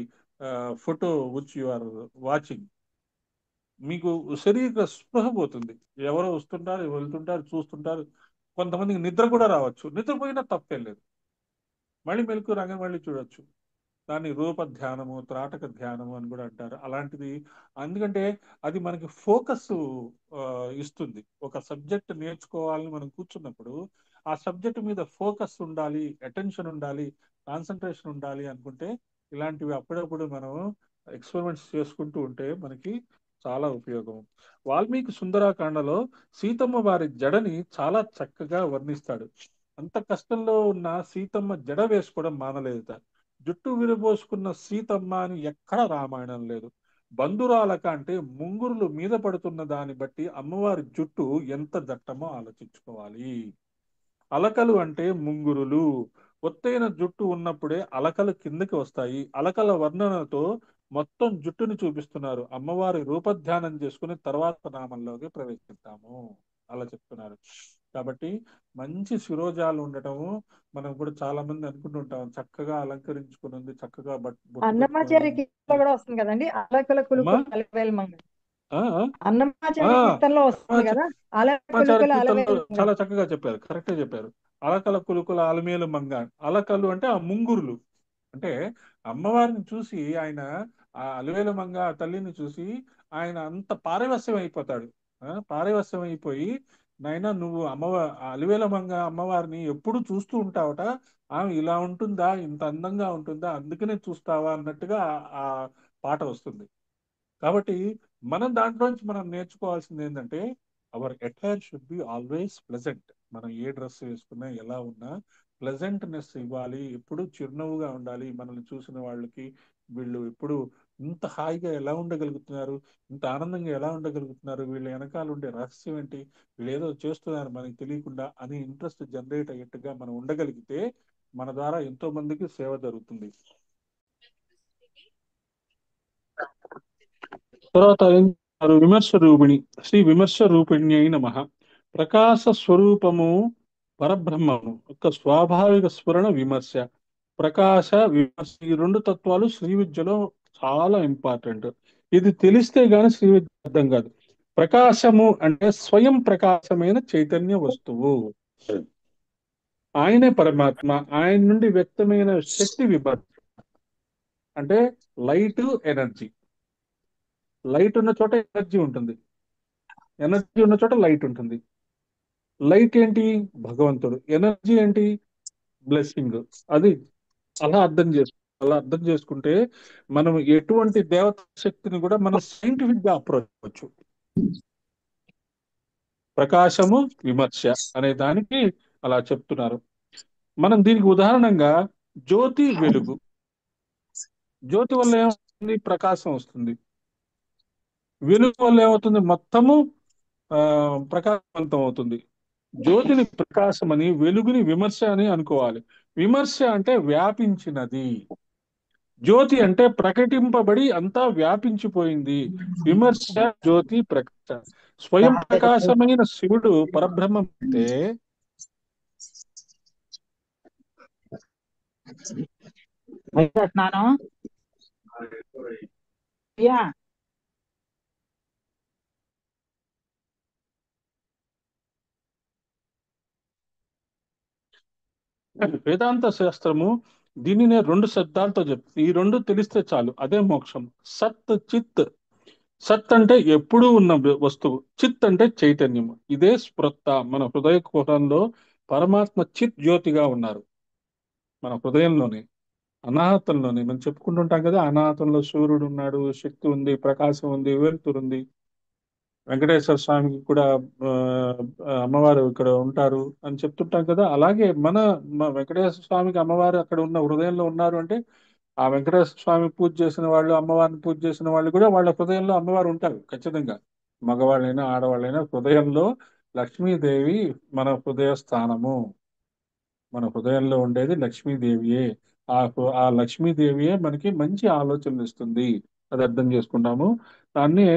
photo which you are watching. మీకు శరీర స్పృహ పోతుంది. ఎవరో వస్తుంటారు వెళ్తుంటారు చూస్తుంటారు. కొంతమందికి నిద్ర కూడా రావచ్చు. నిద్రపోయినా తప్పేం లేదు. మళ్ళీ మెలకు రాగానే మళ్ళీ చూడొచ్చు. దాన్ని రూప ధ్యానము త్రాటక ధ్యానము అని కూడా అంటారు. అలాంటిది. ఎందుకంటే అది మనకి ఫోకస్ ఇస్తుంది. ఒక సబ్జెక్ట్ నేర్చుకోవాలని మనం కూర్చున్నప్పుడు ఆ సబ్జెక్ట్ మీద ఫోకస్ ఉండాలి, అటెన్షన్ ఉండాలి, కాన్సన్ట్రేషన్ ఉండాలి అనుకుంటే ఇలాంటివి అప్పుడప్పుడు మనం ఎక్స్పెరిమెంట్స్ చేసుకుంటూ ఉంటే మనకి చాలా ఉపయోగం. వాల్మీకి సుందరాకాండలో సీతమ్మ వారి జడని చాలా చక్కగా వర్ణిస్తాడు. అంత కష్టంలో ఉన్న సీతమ్మ జడ వేసుకోవడం మానలేదు. జుట్టు విరబోసుకున్న సీతమ్మ అని ఎక్కడ రామాయణం లేదు. బంధురాలక అంటే ముంగురులు మీద పడుతున్న దాన్ని బట్టి అమ్మవారి జుట్టు ఎంత దట్టమో ఆలోచించుకోవాలి. అలకలు అంటే ముంగురులు. ఒత్తైన జుట్టు ఉన్నప్పుడే అలకలు కిందకి వస్తాయి. అలకల వర్ణనతో మొత్తం జుట్టుని చూపిస్తున్నారు. అమ్మవారి రూపధ్యానం చేసుకుని తర్వాత నామంలోకి ప్రవేశిస్తాము అలా చెప్తున్నారు. కాబట్టి మంచి శిరోజాలు ఉండటము మనం కూడా చాలా మంది అనుకుంటుంటాం. చక్కగా అలంకరించుకుని ఉంది, చక్కగా బొట్టు పెట్టుకొని అన్నమాచార్య కీర్తనలో కూడా వస్తుంది కదండి, అలకల అమ్మా. కులుకు అలవేలు మంగ. ఆ, ఆ, ఆ, అన్నమాచార్య కీర్తనలో వస్తుంది కదా, సమాచార అలకులుకుల కీర్తనలో అలవేలు మంగ. చాలా చక్కగా చెప్పారు. కరెక్టే చెప్పారు. అలకల కులుకుల అలమేలు మంగ. అలకలు అంటే ఆ ముంగురులు. అంటే అమ్మవారిని చూసి ఆయన, ఆ అలవేలు మంగ ఆ తల్లిని చూసి ఆయన అంత పారవస్యం అయిపోతాడు. పారవస్యం అయిపోయి, నాయనా నువ్వు ఆ అలివేల మంగ అమ్మవారిని ఎప్పుడు చూస్తూ ఉంటావట. ఆమె ఇలా ఉంటుందా, ఇంత అందంగా ఉంటుందా, అందుకనే చూస్తావా అన్నట్టుగా ఆ పాట వస్తుంది. కాబట్టి మనం దాంట్లోంచి మనం నేర్చుకోవాల్సింది ఏంటంటే our attire should be always pleasant. మనం ఏ డ్రెస్ వేసుకున్నా ఎలా ఉన్నా ప్లెజెంట్నెస్ ఇవ్వాలి. ఎప్పుడు చిరునవ్వుగా ఉండాలి. మనల్ని చూసిన వాళ్ళకి వీళ్ళు ఎప్పుడు ఇంత హాయిగా ఎలా ఉండగలుగుతున్నారు, ఇంత ఆనందంగా ఎలా ఉండగలుగుతున్నారు, వీళ్ళ వెనకాల ఉండే రహస్యం ఏంటి, వీళ్ళు ఏదో చేస్తున్నారు మనకి తెలియకుండా అని ఇంట్రెస్ట్ జనరేట్ అయ్యేట్టుగా మనం ఉండగలిగితే మన ద్వారా ఎంతో మందికి సేవ జరుగుతుంది. తర్వాత ఏం చేస్తారు? విమర్శ రూపిణి. శ్రీ విమర్శ రూపిణి అయిన మహా ప్రకాశ స్వరూపము పరబ్రహ్మము యొక్క స్వాభావిక స్ఫురణ విమర్శ. ప్రకాశ విమర్శ ఈ రెండు తత్వాలు శ్రీ విద్యలో చాలా ఇంపార్టెంట్. ఇది తెలిస్తే గాని శ్రీ విద్య అర్థం కాదు. ప్రకాశము అంటే స్వయం ప్రకాశమైన చైతన్య వస్తువు. ఆయనే పరమాత్మ. ఆయన నుండి వ్యక్తమైన శక్తి విమర్శ. అంటే లైట్ ఎనర్జీ. లైట్ ఉన్న చోట ఎనర్జీ ఉంటుంది. ఎనర్జీ ఉన్న చోట లైట్ ఉంటుంది. లైట్ ఏంటి? భగవంతుడు. ఎనర్జీ ఏంటి? బ్లెస్సింగ్. అది అలా అర్థం చేసుకుంటే మనం ఎటువంటి దేవత శక్తిని కూడా మనం సైంటిఫిక్ గా అప్రోచ్ అవ్వచ్చు. ప్రకాశము విమర్శ అనే దానికి అలా చెప్తున్నారు. మనం దీనికి ఉదాహరణంగా జ్యోతి వెలుగు. జ్యోతి వల్ల ఏమవుతుంది? ప్రకాశం వస్తుంది. వెలుగు వల్ల ఏమవుతుంది? మొత్తము ఆ ప్రకాశవంతం అవుతుంది. జ్యోతిని ప్రకాశం అని, వెలుగుని విమర్శ అని అనుకోవాలి. విమర్శ అంటే వ్యాపించినది, జ్యోతి అంటే ప్రకటింపబడి అంతా వ్యాపించిపోయింది. విమర్శ, జ్యోతి, ప్రకాశ. స్వయం ప్రకాశమైన శివుడు పరబ్రహ్మం అయితే అయిందా స్నానం? యా. వేదాంత శాస్త్రము దీనినే రెండు శబ్దాలతో చెప్తుంది. ఈ రెండు తెలిస్తే చాలు, అదే మోక్షం. సత్ చిత్. సత్ అంటే ఎప్పుడూ ఉన్న వస్తువు, చిత్ అంటే చైతన్యము. ఇదే స్పృత్త. మన హృదయ కుహరంలో పరమాత్మ చిత్ జ్యోతిగా ఉన్నారు. మన హృదయంలోనే, అనాహతంలోనే మనం చెప్పుకుంటుంటాం కదా, అనాహతంలో సూర్యుడు ఉన్నాడు, శక్తి ఉంది, ప్రకాశం ఉంది, వెలుతురు ఉంది. వెంకటేశ్వర స్వామికి కూడా ఆ, అమ్మవారు ఇక్కడ ఉంటారు అని చెప్తుంటాం కదా. అలాగే వెంకటేశ్వర స్వామికి అమ్మవారు అక్కడ ఉన్న హృదయంలో ఉన్నారు అంటే, ఆ వెంకటేశ్వర స్వామి పూజ చేసిన వాళ్ళు, అమ్మవారిని పూజ చేసిన వాళ్ళు కూడా వాళ్ళ హృదయంలో అమ్మవారు ఉంటారు ఖచ్చితంగా. మగవాళ్ళైనా ఆడవాళ్ళైనా హృదయంలో లక్ష్మీదేవి మన హృదయ స్థానము. మన హృదయంలో ఉండేది లక్ష్మీదేవియే. ఆ లక్ష్మీదేవియే మనకి మంచి ఆలోచనలు ఇస్తుంది. అది అర్థం చేసుకుంటాము. దాన్నే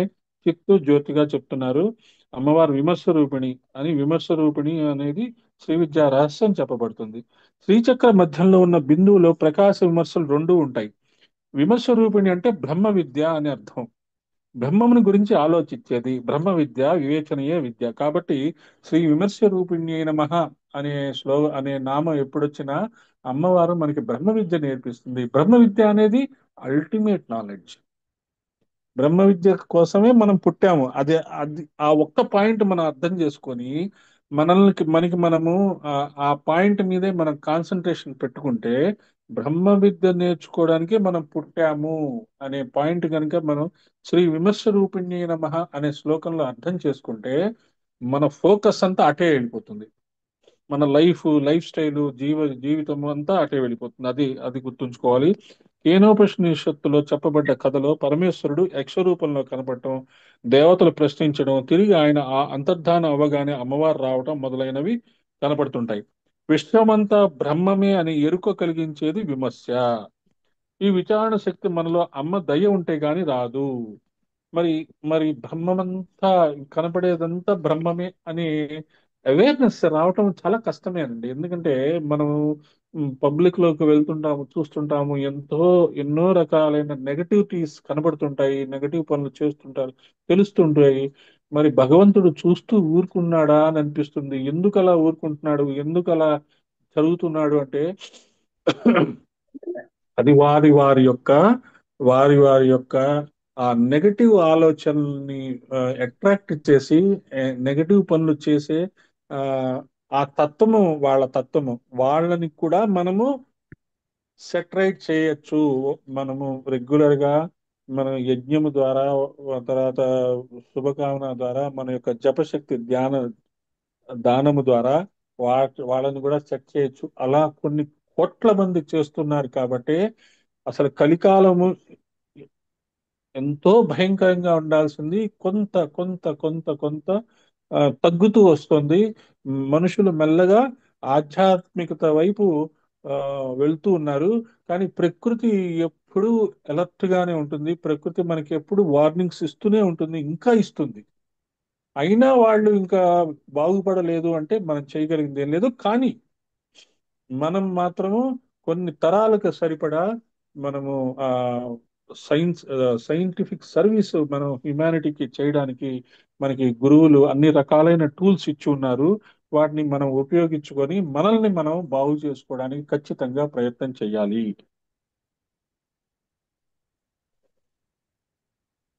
చిత్తు జ్యోతిగా చెప్తున్నారు. అమ్మవారు విమర్శ రూపిణి అని. విమర్శ రూపిణి అనేది శ్రీ విద్యా రహస్యం చెప్పబడుతుంది. శ్రీచక్ర మధ్యంలో ఉన్న బిందువులో ప్రకాశ విమర్శలు రెండూ ఉంటాయి. విమర్శ రూపిణి అంటే బ్రహ్మ విద్య అని అర్థం. బ్రహ్మముని గురించి ఆలోచించేది బ్రహ్మ విద్య, వివేచనీయ విద్య. కాబట్టి శ్రీ విమర్శ రూపిణి నమః అనే అనే నామం ఎప్పుడొచ్చినా అమ్మవారు మనకి బ్రహ్మ విద్య నేర్పిస్తుంది. బ్రహ్మ విద్య అనేది అల్టిమేట్ నాలెడ్జ్. బ్రహ్మ విద్య కోసమే మనం పుట్టాము. అదే అది ఆ ఒక్క పాయింట్ మనం అర్థం చేసుకొని మనకి మనము ఆ పాయింట్ మీదే మనం కాన్సన్ట్రేషన్ పెట్టుకుంటే, బ్రహ్మ విద్య నేర్చుకోవడానికి మనం పుట్టాము అనే పాయింట్ కనుక మనం శ్రీ విమర్శ రూపిణ్యై నమః అనే శ్లోకంలో అర్థం చేసుకుంటే, మన ఫోకస్ అంతా అటే వెళ్ళిపోతుంది. మన లైఫ్ స్టైల్, జీవితం అంతా అటే వెళ్ళిపోతుంది. అది అది గుర్తుంచుకోవాలి. కేనోపనిషత్తులో చెప్పబడ్డ కథలో పరమేశ్వరుడు యక్ష రూపంలో కనపడటం, దేవతలు ప్రశ్నించడం, తిరిగి ఆయన ఆ అంతర్ధానం అవ్వగానే అమ్మవారు రావటం మొదలైనవి కనపడుతుంటాయి. విశ్వమంతా బ్రహ్మమే అని ఎరుక కలిగించేది విమర్శ. ఈ విచారణ శక్తి మనలో అమ్మ దయ ఉంటే గాని రాదు. మరి మరి బ్రహ్మమంతా కనపడేదంతా బ్రహ్మమే అని అవేర్నెస్ రావటం చాలా కష్టమేనండి. ఎందుకంటే మనం పబ్లిక్ లోకి వెళ్తుంటాము, చూస్తుంటాము, ఎన్నో రకాలైన నెగటివిటీస్ కనబడుతుంటాయి, నెగటివ్ పనులు చేస్తుంటారు, తెలుస్తుంటాయి. మరి భగవంతుడు చూస్తూ ఊరుకున్నాడా అని అనిపిస్తుంది. ఎందుకు అలా ఊరుకుంటున్నాడు, ఎందుకు అలా జరుగుతున్నాడు అంటే, అది వారి వారి యొక్క ఆ నెగటివ్ ఆలోచనల్ని అట్రాక్ట్ చేసి నెగటివ్ పనులు చేసే ఆ ఆ తత్వము, వాళ్ళ తత్వము, వాళ్ళని కూడా మనము సెటరైట్ చేయొచ్చు. మనము రెగ్యులర్ గా మనం యజ్ఞము ద్వారా, తర్వాత శుభకామన ద్వారా, మన యొక్క జపశక్తి దానము ద్వారా వాళ్ళని కూడా సెట్ చేయొచ్చు. అలా కొన్ని కోట్ల మంది చేస్తున్నారు కాబట్టి అసలు కలికాలము ఎంతో భయంకరంగా ఉండాల్సింది కొంత కొంత కొంత కొంత తగ్గుతూ వస్తుంది. మనుషులు మెల్లగా ఆధ్యాత్మికత వైపు ఆ, వెళ్తూ ఉన్నారు. కానీ ప్రకృతి ఎప్పుడూ అలర్ట్ గానే ఉంటుంది. ప్రకృతి మనకి ఎప్పుడు వార్నింగ్స్ ఇస్తూనే ఉంటుంది, ఇంకా ఇస్తుంది. అయినా వాళ్ళు ఇంకా బాగుపడలేదు అంటే మనం చేయగలిగింది ఏం లేదు. కానీ మనం మాత్రము కొన్ని తరాలకు సరిపడా మనము ఆ సైంటిఫిక్ సర్వీస్ మనం హ్యుమానిటీకి చేయడానికి మనకి గురువులు అన్ని రకాలైన టూల్స్ ఇచ్చి ఉన్నారు. వాటిని మనం ఉపయోగించుకొని మనల్ని మనం బాగు చేసుకోవడానికి ఖచ్చితంగా ప్రయత్నం చేయాలి.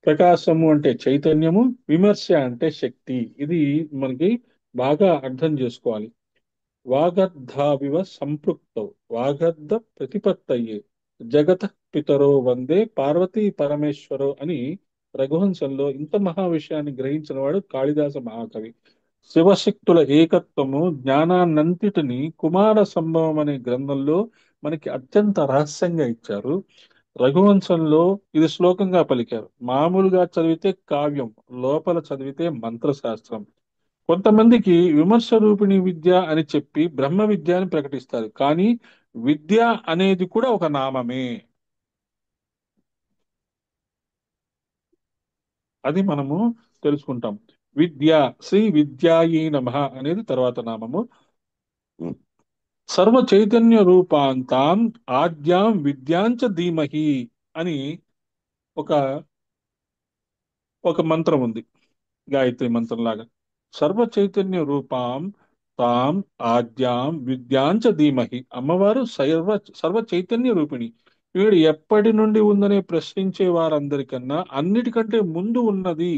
ప్రకాశము అంటే చైతన్యము, విమర్శ అంటే శక్తి. ఇది మనకి బాగా అర్థం చేసుకోవాలి. వాగర్ధావివ సంపృక్తౌ వాగర్ధ ప్రతిపత్తయే జగత పితరో వందే పార్వతీ పరమేశ్వరో అని రఘువంశంలో ఇంత మహా విషయాన్ని గ్రహించిన వాడు కాళిదాస మహాకవి. శివశక్తుల ఏకత్వము జ్ఞానాన్నంతటిని కుమార సంభవం అనే గ్రంథంలో మనకి అత్యంత రహస్యంగా ఇచ్చారు. రఘువంశంలో ఇది శ్లోకంగా పలికారు. మామూలుగా చదివితే కావ్యం, లోపల చదివితే మంత్రశాస్త్రం. కొంతమందికి విమర్శ రూపిణి విద్య అని చెప్పి బ్రహ్మ విద్య అని ప్రకటిస్తారు. కానీ విద్య అనేది కూడా ఒక నామమే. అది మనము తెలుసుకుంటాం. విద్య, శ్రీ విద్యాయీ నమః అనేది తర్వాత నామము. సర్వ చైతన్య రూపాంతాం ఆద్యాం విద్యాంచ ధీమహి అని ఒక ఒక మంత్రం ఉంది, గాయత్రి మంత్రం లాగా. సర్వ చైతన్య రూపాం తాం ఆద్యాం విద్యాంచ ధీమహి. అమ్మవారు సర్వ చైతన్య రూపిణి. వీడు ఎప్పటి నుండి ఉందనే ప్రశ్నించే వారందరికన్నా అన్నిటికంటే ముందు ఉన్నది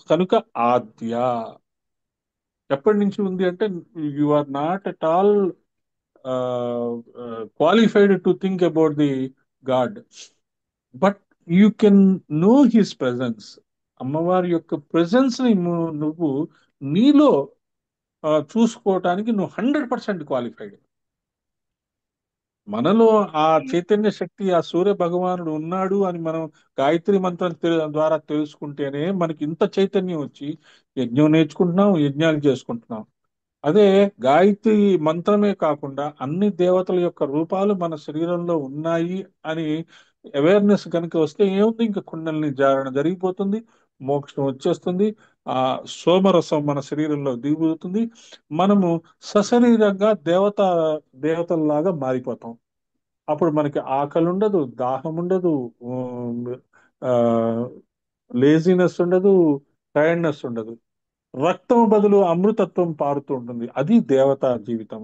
కనుక ఆద్య. ఎప్పటి నుంచి ఉంది అంటే you are not at all qualified to think about the God, but you can know his presence. అమ్మవారి యొక్క ప్రెజెన్స్ ని నువ్వు నీలో చూసుకోవటానికి నువ్వు 100% క్వాలిఫైడ్. మనలో ఆ చైతన్య శక్తి, ఆ సూర్య భగవానుడు ఉన్నాడు అని మనం గాయత్రి మంత్రం ద్వారా తెలుసుకుంటేనే మనకి ఇంత చైతన్యం వచ్చి యజ్ఞం నేర్చుకుంటున్నాం, యజ్ఞాలు చేసుకుంటున్నాం. అదే గాయత్రి మంత్రమే కాకుండా అన్ని దేవతల యొక్క రూపాలు మన శరీరంలో ఉన్నాయి అని అవేర్నెస్ కనుక వస్తే ఏముంది, ఇంకా కుండలిని జారణ జరిగిపోతుంది, మోక్షం వచ్చేస్తుంది, ఆ సోమరసం మన శరీరంలో దిగుతుంది, మనము సశరీరంగా దేవతల్లాగా మారిపోతాం. అప్పుడు మనకి ఆకలి ఉండదు, దాహం ఉండదు, లేజినెస్ ఉండదు, టైర్డ్నెస్ ఉండదు. రక్తం బదులు అమృతత్వం పారుతూ ఉంటుంది. అది దేవతా జీవితం,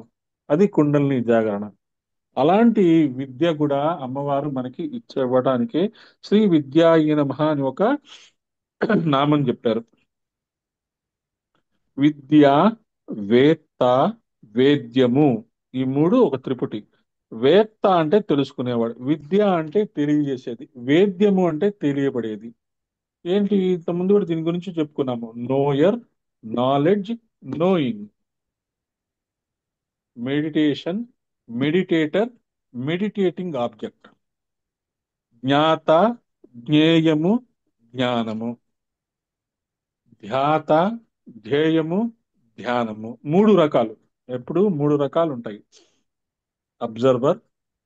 అది కుండలిని జాగరణ. అలాంటి విద్య కూడా అమ్మవారు మనకి ఇవ్వడానికే శ్రీ విద్యాయ నమః అని ఒక నామం చెప్పారు. విద్య, వేత్త, వేద్యము, ఈ మూడు ఒక త్రిపుటి. వేత్త అంటే తెలుసుకునేవాడు, విద్య అంటే తెలియజేసేది, వేద్యము అంటే తెలియబడేది. ఏంటి, ఇంత ముందు కూడా దీని గురించి చెప్పుకున్నాము. Knower, knowledge, knowing. Meditation, meditator, meditating object. జ్ఞాత, జ్ఞేయము, జ్ఞానము. ధ్యాత, ధ్యేయము, ధ్యానము. మూడు రకాలు. ఎప్పుడు మూడు రకాలు ఉంటాయి: observer,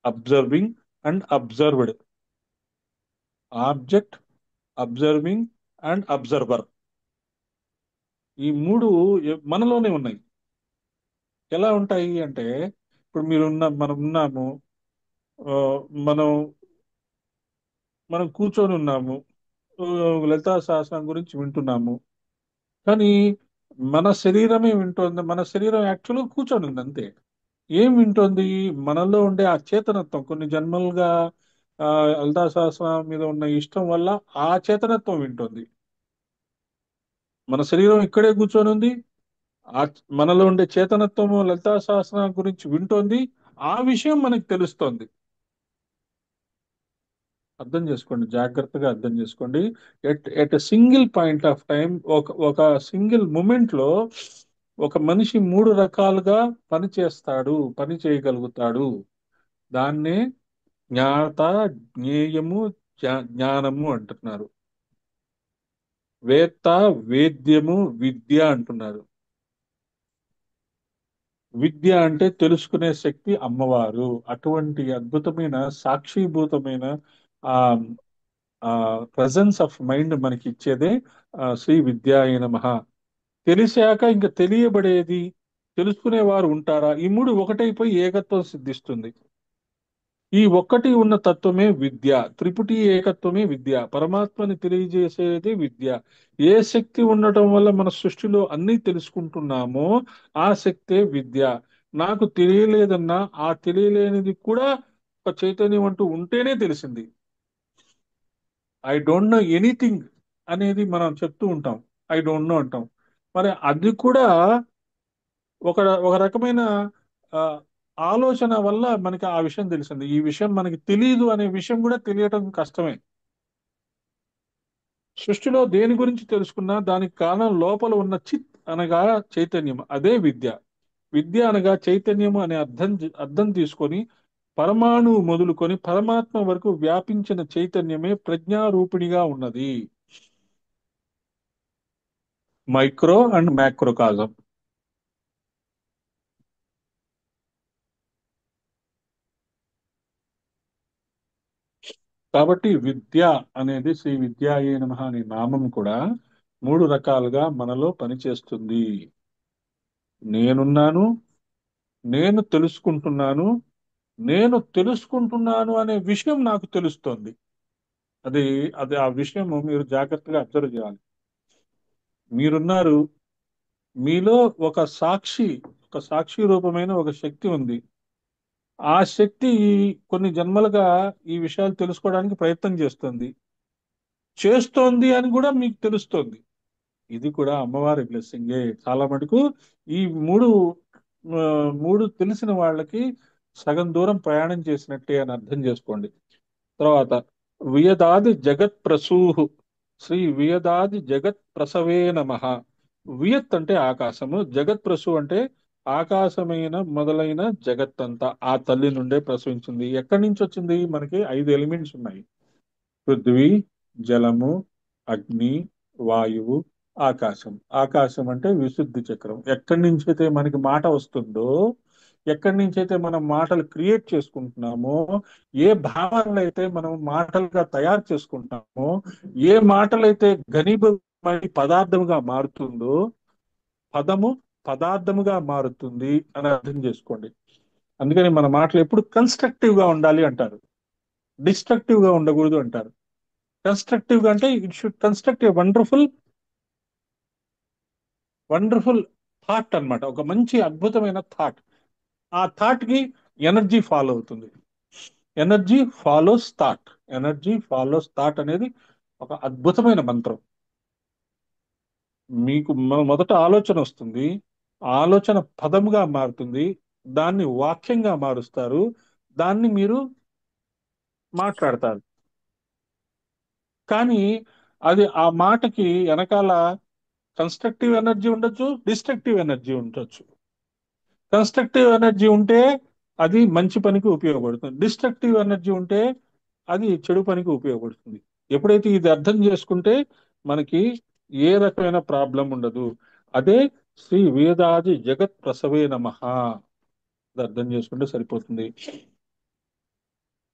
observing and observed. Object, observing and observer. ఈ మూడు మనలోనే ఉన్నాయి. ఎలా ఉంటాయి అంటే, ఇప్పుడు మనం ఉన్నాము, ఆ, మనం మనం కూర్చొని ఉన్నాము, ఆ, లలితా సహస్రం గురించి వింటున్నాము. కానీ మన శరీరమే వింటోంది, మన శరీరం యాక్చువల్గా కూర్చొని ఉంది అంతే. ఏం వింటోంది? మనలో ఉండే ఆ చేతనత్వం, కొన్ని జన్మలుగా ఆ లలితా సహస్రం మీద ఉన్న ఇష్టం వల్ల ఆ చేతనత్వం వింటోంది. మన శరీరం ఇక్కడే కూర్చొని ఉంది, ఆ మనలో ఉండే చేతనత్వము లలితా సహస్రం గురించి వింటోంది, ఆ విషయం మనకి తెలుస్తోంది. అర్థం చేసుకోండి, జాగ్రత్తగా అర్థం చేసుకోండి. At single point of time, ఒక సింగిల్ మూమెంట్ లో ఒక మనిషి మూడు రకాలుగా పని చేస్తాడు, పని చేయగలుగుతాడు. దాన్నే జ్ఞాత, జ్ఞేయము, జ్ఞానము అంటున్నారు. వేత్త, వేద్యము, విద్య అంటున్నారు. విద్య అంటే తెలుసుకునే శక్తి అమ్మవారు. అటువంటి అద్భుతమైన సాక్షిభూతమైన ఆ ఆ ప్రజెన్స్ ఆఫ్ మైండ్ మనకి ఇచ్చేదే శ్రీ విద్యాయ నమః. తెలిసాక ఇంకా తెలియబడేది, తెలుసుకునేవారు ఉంటారా? ఈ మూడు ఒకటైపోయి ఏకత్వం సిద్ధిస్తుంది. ఈ ఒక్కటి ఉన్న తత్వమే విద్య. త్రిపుటి ఏకత్వమే విద్య. పరమాత్మని తెలియజేసేది విద్య. ఏ శక్తి ఉండటం వల్ల మన సృష్టిలో అన్ని తెలుసుకుంటున్నామో ఆ శక్తే విద్య. నాకు తెలియలేదన్నా ఆ తెలియలేనిది కూడా ఒక చైతన్యం అంటూ ఉంటేనే తెలిసింది. ఐ డోంట్ నో ఎనీథింగ్ అనేది మనం చెప్తూ ఉంటాం, ఐ డోంట్ నో అంటాం. మరి అది కూడా ఒక ఒక రకమైన ఆ, ఆలోచన వల్ల మనకి ఆ విషయం తెలిసింది. ఈ విషయం మనకి తెలియదు అనే విషయం కూడా తెలియటం కష్టమే. సృష్టిలో దేని గురించి తెలుసుకున్నా దానికి కారణం లోపల ఉన్న చిత్ అనగా చైతన్యం, అదే విద్య. విద్య అనగా చైతన్యము అనే అర్థం తీసుకొని పరమాణువు మొదలుకొని పరమాత్మ వరకు వ్యాపించిన చైతన్యమే ప్రజ్ఞారూపిణిగా ఉన్నది. Micro and macrocosm. కాబట్టి విద్య అనేది శ్రీ విద్యాయే నమః అనే నామం కూడా మూడు రకాలుగా మనలో పనిచేస్తుంది. నేనున్నాను, నేను తెలుసుకుంటున్నాను, నేను తెలుసుకుంటున్నాను అనే విషయం నాకు తెలుస్తోంది. అది అది ఆ విషయం మీరు జాగ్రత్తగా అబ్జర్వ్ చేయాలి. మీరున్నారు, మీలో ఒక సాక్షి రూపమైన ఒక శక్తి ఉంది. ఆ శక్తి కొన్ని జన్మలుగా ఈ విషయాలు తెలుసుకోవడానికి ప్రయత్నం చేస్తోంది అని కూడా మీకు తెలుస్తోంది. ఇది కూడా అమ్మవారి బ్లెస్సింగే. చాలా మటుకు ఈ మూడు ఆ, మూడు తెలిసిన వాళ్ళకి సగం దూరం ప్రయాణం చేసినట్టే అని అర్థం చేసుకోండి. తర్వాత వియదాది జగత్ ప్రసూహు శ్రీ వియదాది జగత్ ప్రసవే నమః. వియత్ అంటే ఆకాశము, జగత్ ప్రసు అంటే ఆకాశమైన మొదలైన జగత్తంతా ఆ తల్లి నుండే ప్రసవించింది. ఎక్కడి నుంచి వచ్చింది? మనకి 5 ఎలిమెంట్స్ ఉన్నాయి: పృథ్వీ, జలము, అగ్ని, వాయువు, ఆకాశం. ఆకాశం అంటే విశుద్ధి చక్రం. ఎక్కడి నుంచి అయితే మనకి మాట వస్తుందో, ఎక్కడి నుంచి అయితే మనం మాటలు క్రియేట్ చేసుకుంటున్నామో, ఏ భావనలు అయితే మనం మాటలుగా తయారు చేసుకుంటున్నామో, ఏ మాటలైతే ఘనీభవమై పదార్థముగా మారుతుందో, పదము పదార్థముగా మారుతుంది అని అర్థం చేసుకోండి. అందుకని మన మాటలు ఎప్పుడు కన్స్ట్రక్టివ్ గా ఉండాలి అంటారు, డిస్ట్రక్టివ్ గా ఉండకూడదు అంటారు. కన్స్ట్రక్టివ్ గా అంటే it should construct a wonderful wonderful thought అన్నమాట. ఒక మంచి అద్భుతమైన థాట్. ఆ థాట్ కి ఎనర్జీ ఫాలో అవుతుంది. Energy follows thought. Energy follows thought అనేది ఒక అద్భుతమైన మంత్రం. మీకు మొదట ఆలోచన వస్తుంది, ఆ ఆలోచన పదముగా మారుతుంది, దాన్ని వాక్యంగా మారుస్తారు, దాన్ని మీరు మాట్లాడతారు. కానీ అది ఆ మాటకి వెనకాల కన్స్ట్రక్టివ్ ఎనర్జీ ఉండొచ్చు, డిస్ట్రక్టివ్ ఎనర్జీ ఉండొచ్చు. కన్స్ట్రక్టివ్ ఎనర్జీ ఉంటే అది మంచి పనికి ఉపయోగపడుతుంది, డిస్ట్రక్టివ్ ఎనర్జీ ఉంటే అది చెడు పనికి ఉపయోగపడుతుంది. ఎప్పుడైతే ఇది అర్థం చేసుకుంటే మనకి ఏ రకమైన ప్రాబ్లం ఉండదు. అదే శ్రీ వేదాది జగత్ ప్రసవే నమః. ఇది అర్థం చేసుకుంటే సరిపోతుంది.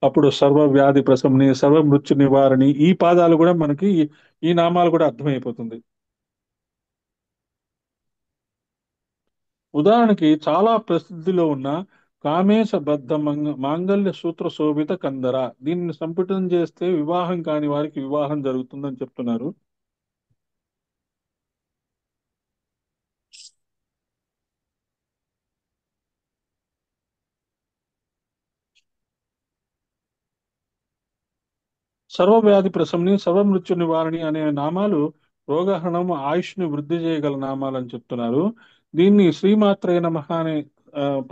అప్పుడు సర్వ వ్యాధి ప్రశమని, సర్వ మృత్యు నివారణి, ఈ పాదాలు కూడా మనకి ఈ నామాలు కూడా అర్థమైపోతుంది. ఉదాహరణకి చాలా ప్రసిద్ధిలో ఉన్న కామేశ బద్ధ మాంగళ్య సూత్ర శోభిత కందర, దీన్ని సంపుటం చేస్తే వివాహం కాని వారికి వివాహం జరుగుతుందని చెప్తున్నారు. సర్వవ్యాధి ప్రశమని, సర్వమృత్యు నివారణి అనే నామాలు రోగహరణం, ఆయుష్ని వృద్ధి చేయగల నామాలు అని చెప్తున్నారు. దీన్ని శ్రీమాత్రే నమః అనే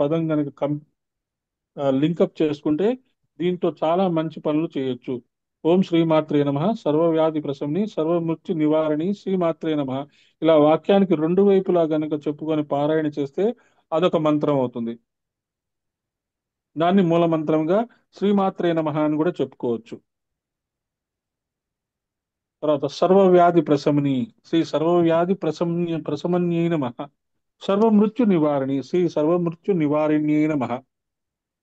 పదం కనుక లింకప్ చేసుకుంటే దీంతో చాలా మంచి పనులు చేయొచ్చు. ఓం శ్రీమాత్రే నమః సర్వవ్యాధి ప్రశమని సర్వమృత్యు నివారణి శ్రీమాత్రే నమః. ఇలా వాక్యానికి రెండు వైపులా గనక చెప్పుకొని పారాయణ చేస్తే అదొక మంత్రం అవుతుంది. దాన్ని మూల మంత్రంగా శ్రీమాత్రే నమః అని కూడా చెప్పుకోవచ్చు. తర్వాత సర్వవ్యాధి ప్రశమని శ్రీ సర్వవ్యాధి ప్రశమన్యై నమః. సర్వమృత్యు నివారణి శ్రీ సర్వమృత్యు నివారిణ్యై నమః.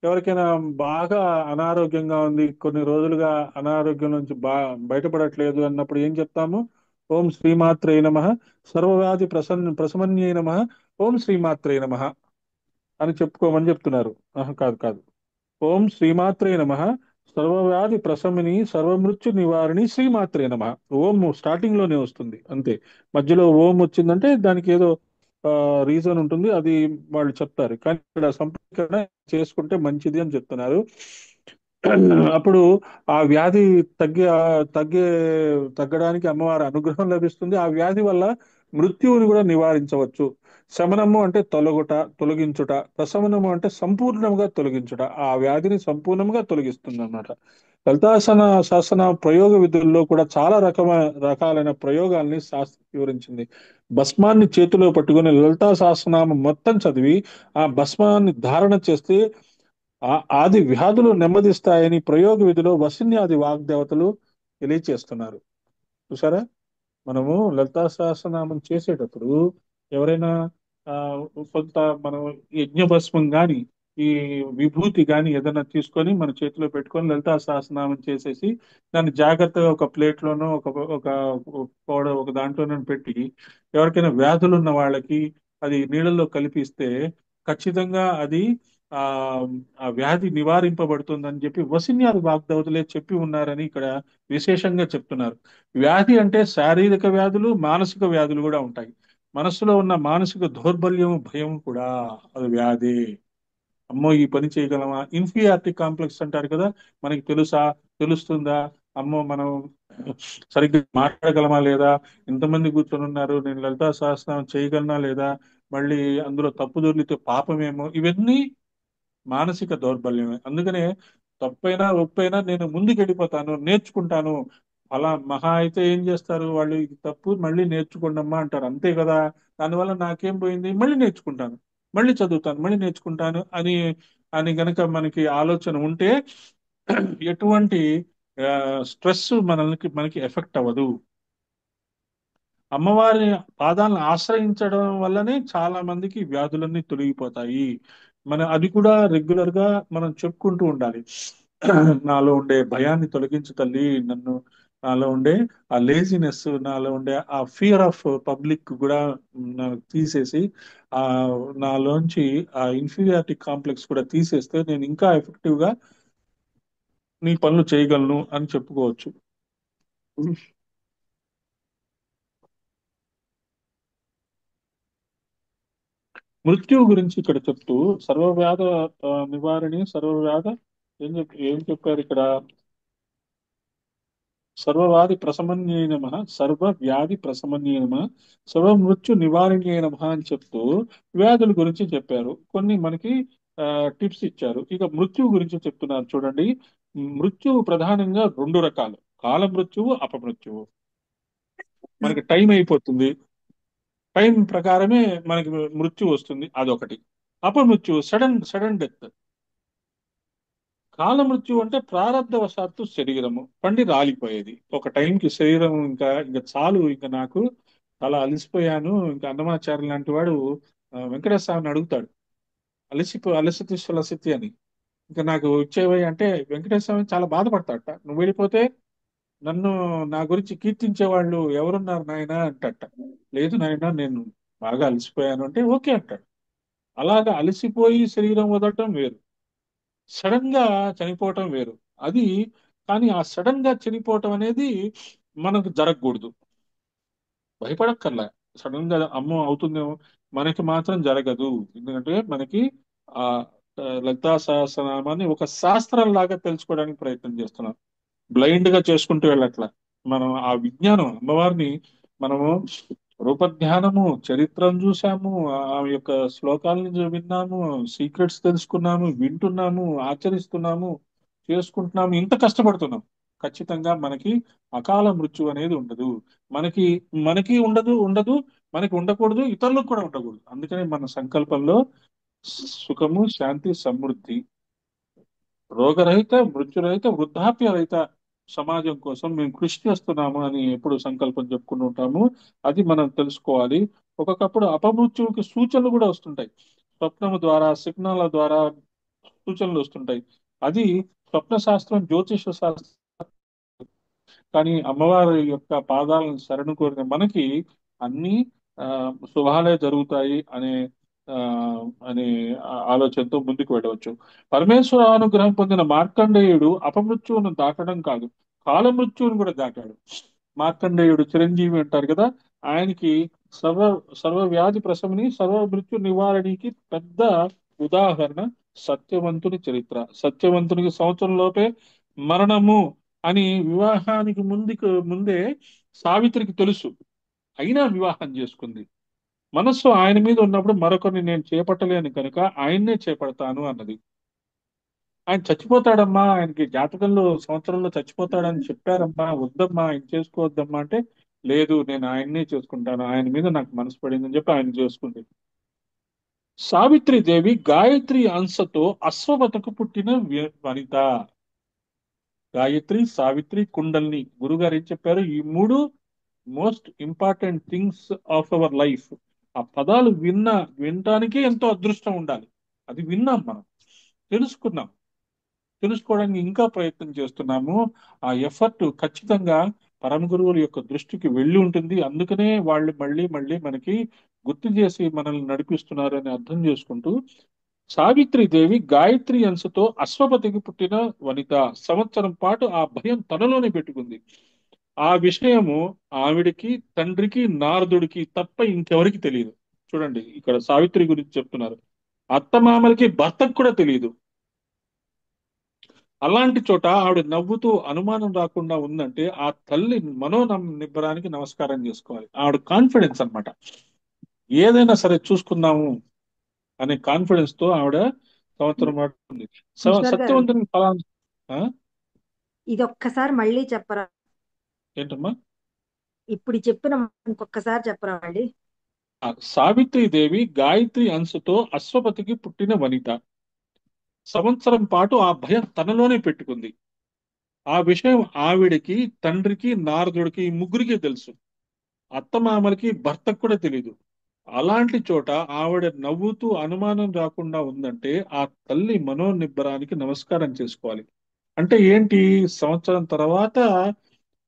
ఎవరికైనా బాగా అనారోగ్యంగా ఉంది, కొన్ని రోజులుగా అనారోగ్యం నుంచి బయటపడట్లేదు అన్నప్పుడు ఏం చెప్తాము? ఓం శ్రీమాత్రే నమః సర్వవ్యాధి ప్రశమన్యై నమః ఓం శ్రీమాత్రే నమః అని చెప్పుకోమని చెప్తున్నారు. కాదు కాదు, ఓం శ్రీమాత్రే నమః సర్వవ్యాధి ప్రశమని సర్వమృత్యు నివారిణి శ్రీమాత్రే నమః. ఓం స్టార్టింగ్ లోనే వస్తుంది అంతే. మధ్యలో ఓం వచ్చిందంటే దానికి ఏదో రీజన్ ఉంటుంది, అది వాళ్ళు చెప్తారు. కానీ ఇక్కడ సంపీకరణ చేసుకుంటే మంచిది అని చెప్తున్నారు. అప్పుడు ఆ వ్యాధి తగ్గే తగ్గడానికి అమ్మవారి అనుగ్రహం లభిస్తుంది. ఆ వ్యాధి వల్ల మృత్యువుని కూడా నివారించవచ్చు. శమనము అంటే తొలగించుట, ప్రశమనము అంటే సంపూర్ణంగా తొలగించుట. ఆ వ్యాధిని సంపూర్ణంగా తొలగిస్తుంది అన్నమాట. లలితాసన శాసన ప్రయోగ విధుల్లో కూడా చాలా రకాలైన ప్రయోగాల్ని శాస్త్రం వివరించింది. భస్మాన్ని చేతిలో పట్టుకొని లలితా సహస్రనామం మొత్తం చదివి ఆ భస్మాన్ని ధారణ చేస్తే ఆది వ్యాధులు నెమ్మదిస్తాయని ప్రయోగ విధిలో వసిన్యాది వాగ్దేవతలు తెలియచేస్తున్నారు. చూసారా? మనము లలితా సహస్రనామం చేసేటప్పుడు ఎవరైనా ఆ, కొంత మనం యజ్ఞభస్మం గాని ఈ విభూతి గాని ఏదైనా తీసుకొని మన చేతిలో పెట్టుకొని లలితా సహస్రనామం చేసేసి దాన్ని జాగ్రత్తగా ఒక ప్లేట్ లోనో ఒక పౌడర్ ఒక దాంట్లోనో పెట్టి ఎవరికైనా వ్యాధులు ఉన్న వాళ్ళకి అది నీళ్ళల్లో కలిపిస్తే ఖచ్చితంగా అది ఆ ఆ వ్యాధి నివారింపబడుతుందని చెప్పి వసిన్యాది వాగ్దేవతలే చెప్పి ఉన్నారని ఇక్కడ విశేషంగా చెప్తున్నారు. వ్యాధి అంటే శారీరక వ్యాధులు, మానసిక వ్యాధులు కూడా ఉంటాయి. మనసులో ఉన్న మానసిక దౌర్బల్యం, భయం కూడా అది వ్యాధి. అమ్మో ఈ పని చేయగలమా, ఇన్ఫీరియారిటీ కాంప్లెక్స్ అంటారు కదా, మనకి తెలుసా, తెలుస్తుందా, అమ్మో మనం సరిగ్గా మాట్లాడగలమా లేదా, ఇంతమంది కూర్చొని ఉన్నారు, నేను లలితా సహస్రనామం చేయగలనా లేదా, మళ్ళీ అందులో తప్పు దొర్లితే పాపమేమో, ఇవన్నీ మానసిక దౌర్బల్యమే. అందుకనే తప్పైనా ఒప్పైనా నేను ముందుకు వెళ్ళిపోతాను, నేర్చుకుంటాను. అలా మహా అయితే ఏం చేస్తారు వాళ్ళు, ఇది తప్పు మళ్ళీ నేర్చుకోండమ్మా అంటారు, అంతే కదా. దానివల్ల నాకేం పోయింది, మళ్ళీ నేర్చుకుంటాను, మళ్ళీ చదువుతాను, మళ్ళీ నేర్చుకుంటాను అని అని గనక మనకి ఆలోచన ఉంటే ఎటువంటి స్ట్రెస్ మనకి ఎఫెక్ట్ అవ్వదు. అమ్మవారి పాదాలను ఆశ్రయించడం వల్లనే చాలా మందికి వ్యాధులన్నీ తొలగిపోతాయి. అది కూడా రెగ్యులర్ గా మనం చెప్పుకుంటూ ఉండాలి. నాలో ఉండే భయాన్ని తొలగించు తల్లి, నాలో ఉండే ఆ లేజినెస్, నాలో ఉండే ఆ ఫియర్ ఆఫ్ పబ్లిక్ కూడా తీసేసి ఆ నాలోంచి ఆ ఇన్ఫీరియారిటీ కాంప్లెక్స్ కూడా తీసేస్తే నేను ఇంకా ఎఫెక్టివ్ గా నీ పనులు చేయగలను అని చెప్పుకోవచ్చు. మృత్యువు గురించి ఇక్కడ చెప్తూ సర్వవ్యాధ నివారణి సర్వవ్యాధ ఏం చెప్పారు ఇక్కడ, సర్వవ్యాధి ప్రశమన్యై నమః, సర్వ వ్యాధి ప్రశమన్యై నమః, సర్వ మృత్యు నివారణ్యై నమః అని చెప్తూ వ్యాధుల గురించి చెప్పారు. కొన్ని మనకి టిప్స్ ఇచ్చారు. ఇక మృత్యువు గురించి చెప్తున్నారు చూడండి. మృత్యువు ప్రధానంగా రెండు రకాలు: కాల మృత్యువు, అపమృత్యువు. మనకి టైం అయిపోతుంది, టైం ప్రకారమే మనకి మృత్యు వస్తుంది, అదొకటి. అపమృత్యు సడన్ సడన్ డెత్. కాలమృత్యు అంటే ప్రారంధవశాత్తు శరీరము పండి రాలిపోయేది. ఒక టైంకి శరీరం ఇంకా చాలు, ఇంకా నాకు చాలా అలసిపోయాను, ఇంకా అన్నమాచార్య లాంటి వాడు వెంకటేశ్వర స్వామిని అడుగుతాడు, అలసితి సులసితి అని, ఇంకా నాకు ఇచ్చేవి అంటే వెంకటేశ్వర స్వామి చాలా బాధపడతాడట, నువ్వు వెళ్ళిపోతే నన్ను నా గురించి కీర్తించే వాళ్ళు ఎవరున్నారు నాయన అంటట. లేదు నాయన నేను బాగా అలసిపోయాను అంటే ఓకే అంటాడు. అలాగా అలసిపోయి శరీరం వదలటం వేరు, సడన్ గా చనిపోవటం వేరు. అది కానీ ఆ సడన్ గా చనిపోవటం అనేది మనకు జరగకూడదు. భయపడక్కర్లే, సడన్ గా అమ్మో అవుతుందేమో, మనకి మాత్రం జరగదు. ఎందుకంటే మనకి ఆ లలితా సహస్రనామాన్ని ఒక శాస్త్రం లాగా తెలుసుకోవడానికి ప్రయత్నం చేస్తున్నాం, బ్లైండ్ గా చేసుకుంటూ వెళ్ళట్లా. మనం ఆ విజ్ఞానం అమ్మవారిని మనము రూపజ్ఞానము, చరిత్రను చూసాము, ఆమె యొక్క శ్లోకాలను విన్నాము, సీక్రెట్స్ తెలుసుకున్నాము, వింటున్నాము, ఆచరిస్తున్నాము, చేసుకుంటున్నాము, ఇంత కష్టపడుతున్నాం. ఖచ్చితంగా మనకి అకాల మృత్యు అనేది ఉండదు. మనకి మనకి ఉండదు ఉండదు, మనకి ఉండకూడదు, ఇతరులకు కూడా ఉండకూడదు. అందుకని మన సంకల్పంలో సుఖము, శాంతి, సమృద్ధి, రోగరహిత, మృత్యురహిత, వృద్ధాప్య రహిత సమాజం కోసం మేము కృషి చేస్తున్నాము అని ఎప్పుడు సంకల్పం చెప్పుకుంటూ ఉంటాము. అది మనం తెలుసుకోవాలి. ఒక్కొక్కప్పుడు అపమృత్యువుకి సూచనలు కూడా వస్తుంటాయి, స్వప్నము ద్వారా, సిగ్నల్ ద్వారా సూచనలు వస్తుంటాయి. అది స్వప్న శాస్త్రం, జ్యోతిష శాస్త్రం. కానీ అమ్మవారి యొక్క పాదాలను శరణు కోరిన మనకి అన్ని ఆ, శుభాలే జరుగుతాయి ఆ, అనే ఆలోచనతో ముందుకు వెళ్ళవచ్చు. పరమేశ్వర అనుగ్రహం పొందిన మార్కండేయుడు అపమృత్యువును దాటడం కాదు, కాలమృత్యువును కూడా దాటాడు. మార్కండేయుడు చిరంజీవి అంటారు కదా, ఆయనకి సర్వ సర్వ వ్యాధి ప్రశమని, సర్వ మృత్యు నివారణకి పెద్ద ఉదాహరణ సత్యవంతుని చరిత్ర. సత్యవంతునికి సంవత్సరం లోపే మరణము అని వివాహానికి ముందే సావిత్రికి తెలుసు, అయినా వివాహం చేసుకుంది. మనస్సు ఆయన మీద ఉన్నప్పుడు మరొకరిని నేను చేపట్టలేను కనుక ఆయన్నే చేపడతాను అన్నది. ఆయన చచ్చిపోతాడమ్మా, ఆయనకి జాతకంలో సంవత్సరంలో చచ్చిపోతాడని చెప్పారమ్మా, వద్దమ్మా ఆయన చేసుకోవద్దమ్మా అంటే, లేదు నేను ఆయన్నే చేసుకుంటాను, ఆయన మీద నాకు మనసు పడింది అని చెప్పి ఆయన చేసుకుంది. సావిత్రిదేవి గాయత్రి అంశతో అశ్వవతకు పుట్టిన వనిత. గాయత్రి, సావిత్రి, కుండల్ని. గురుగారు ఏం చెప్పారు? ఈ మూడు most important things of our life. ఆ పదాలు వినటానికి ఎంతో అదృష్టం ఉండాలి. అది విన్నాం మనం, తెలుసుకున్నాం, తెలుసుకోవడానికి ఇంకా ప్రయత్నం చేస్తున్నాము. ఆ ఎఫర్ట్ ఖచ్చితంగా పరమ గురువుల యొక్క దృష్టికి వెళ్ళి ఉంటుంది. అందుకనే వాళ్ళు మళ్ళీ మళ్ళీ మనకి గుర్తు చేసి మనల్ని నడిపిస్తున్నారు అని అర్థం చేసుకుంటూ, సావిత్రి దేవి గాయత్రి అంశతో అశ్వపతికి పుట్టిన వనిత. సంవత్సరం పాటు ఆ భయం తనలోనే పెట్టుకుంది. ఆ విషయము ఆవిడికి, తండ్రికి, నారదుడికి తప్ప ఇంకెవరికి తెలియదు. చూడండి, ఇక్కడ సావిత్రి గురించి చెప్తున్నారు. అత్తమామలకి, భర్తకు కూడా తెలియదు. అలాంటి చోట ఆవిడ నవ్వుతూ అనుమానం రాకుండా ఉందంటే ఆ తల్లి నిబ్బరానికి నమస్కారం చేసుకోవాలి. ఆవిడ కాన్ఫిడెన్స్ అన్నమాట. ఏదైనా సరే చూసుకుందాము అనే కాన్ఫిడెన్స్ తో ఆవిడ సంవత్సరం పాటు ఉంది. కిషోర్ గారు, సత్యవంతుని ఫలానా. ఆ? ఇది ఒక్కసారి మళ్ళీ చెప్పరా? ఏంటమ్మా? ఇప్పుడు చెప్పిన మాట ఇంకొకసారి చెప్పరా మళ్ళీ? సావిత్రి దేవి గాయత్రి అంశతో అశ్వపతికి పుట్టిన వనిత. సంవత్సరం పాటు ఆ భయం తనలోనే పెట్టుకుంది. ఆ విషయం ఆవిడకి, తండ్రికి, నారదుడికి, ఈ ముగ్గురికి తెలుసు. అత్తమామలకి, భర్తకు కూడా తెలియదు. అలాంటి చోట ఆవిడ నవ్వుతూ అనుమానం రాకుండా ఉందంటే ఆ తల్లి మనోనిబ్బరానికి నమస్కారం చేసుకోవాలి. అంటే ఏంటి? సంవత్సరం తర్వాత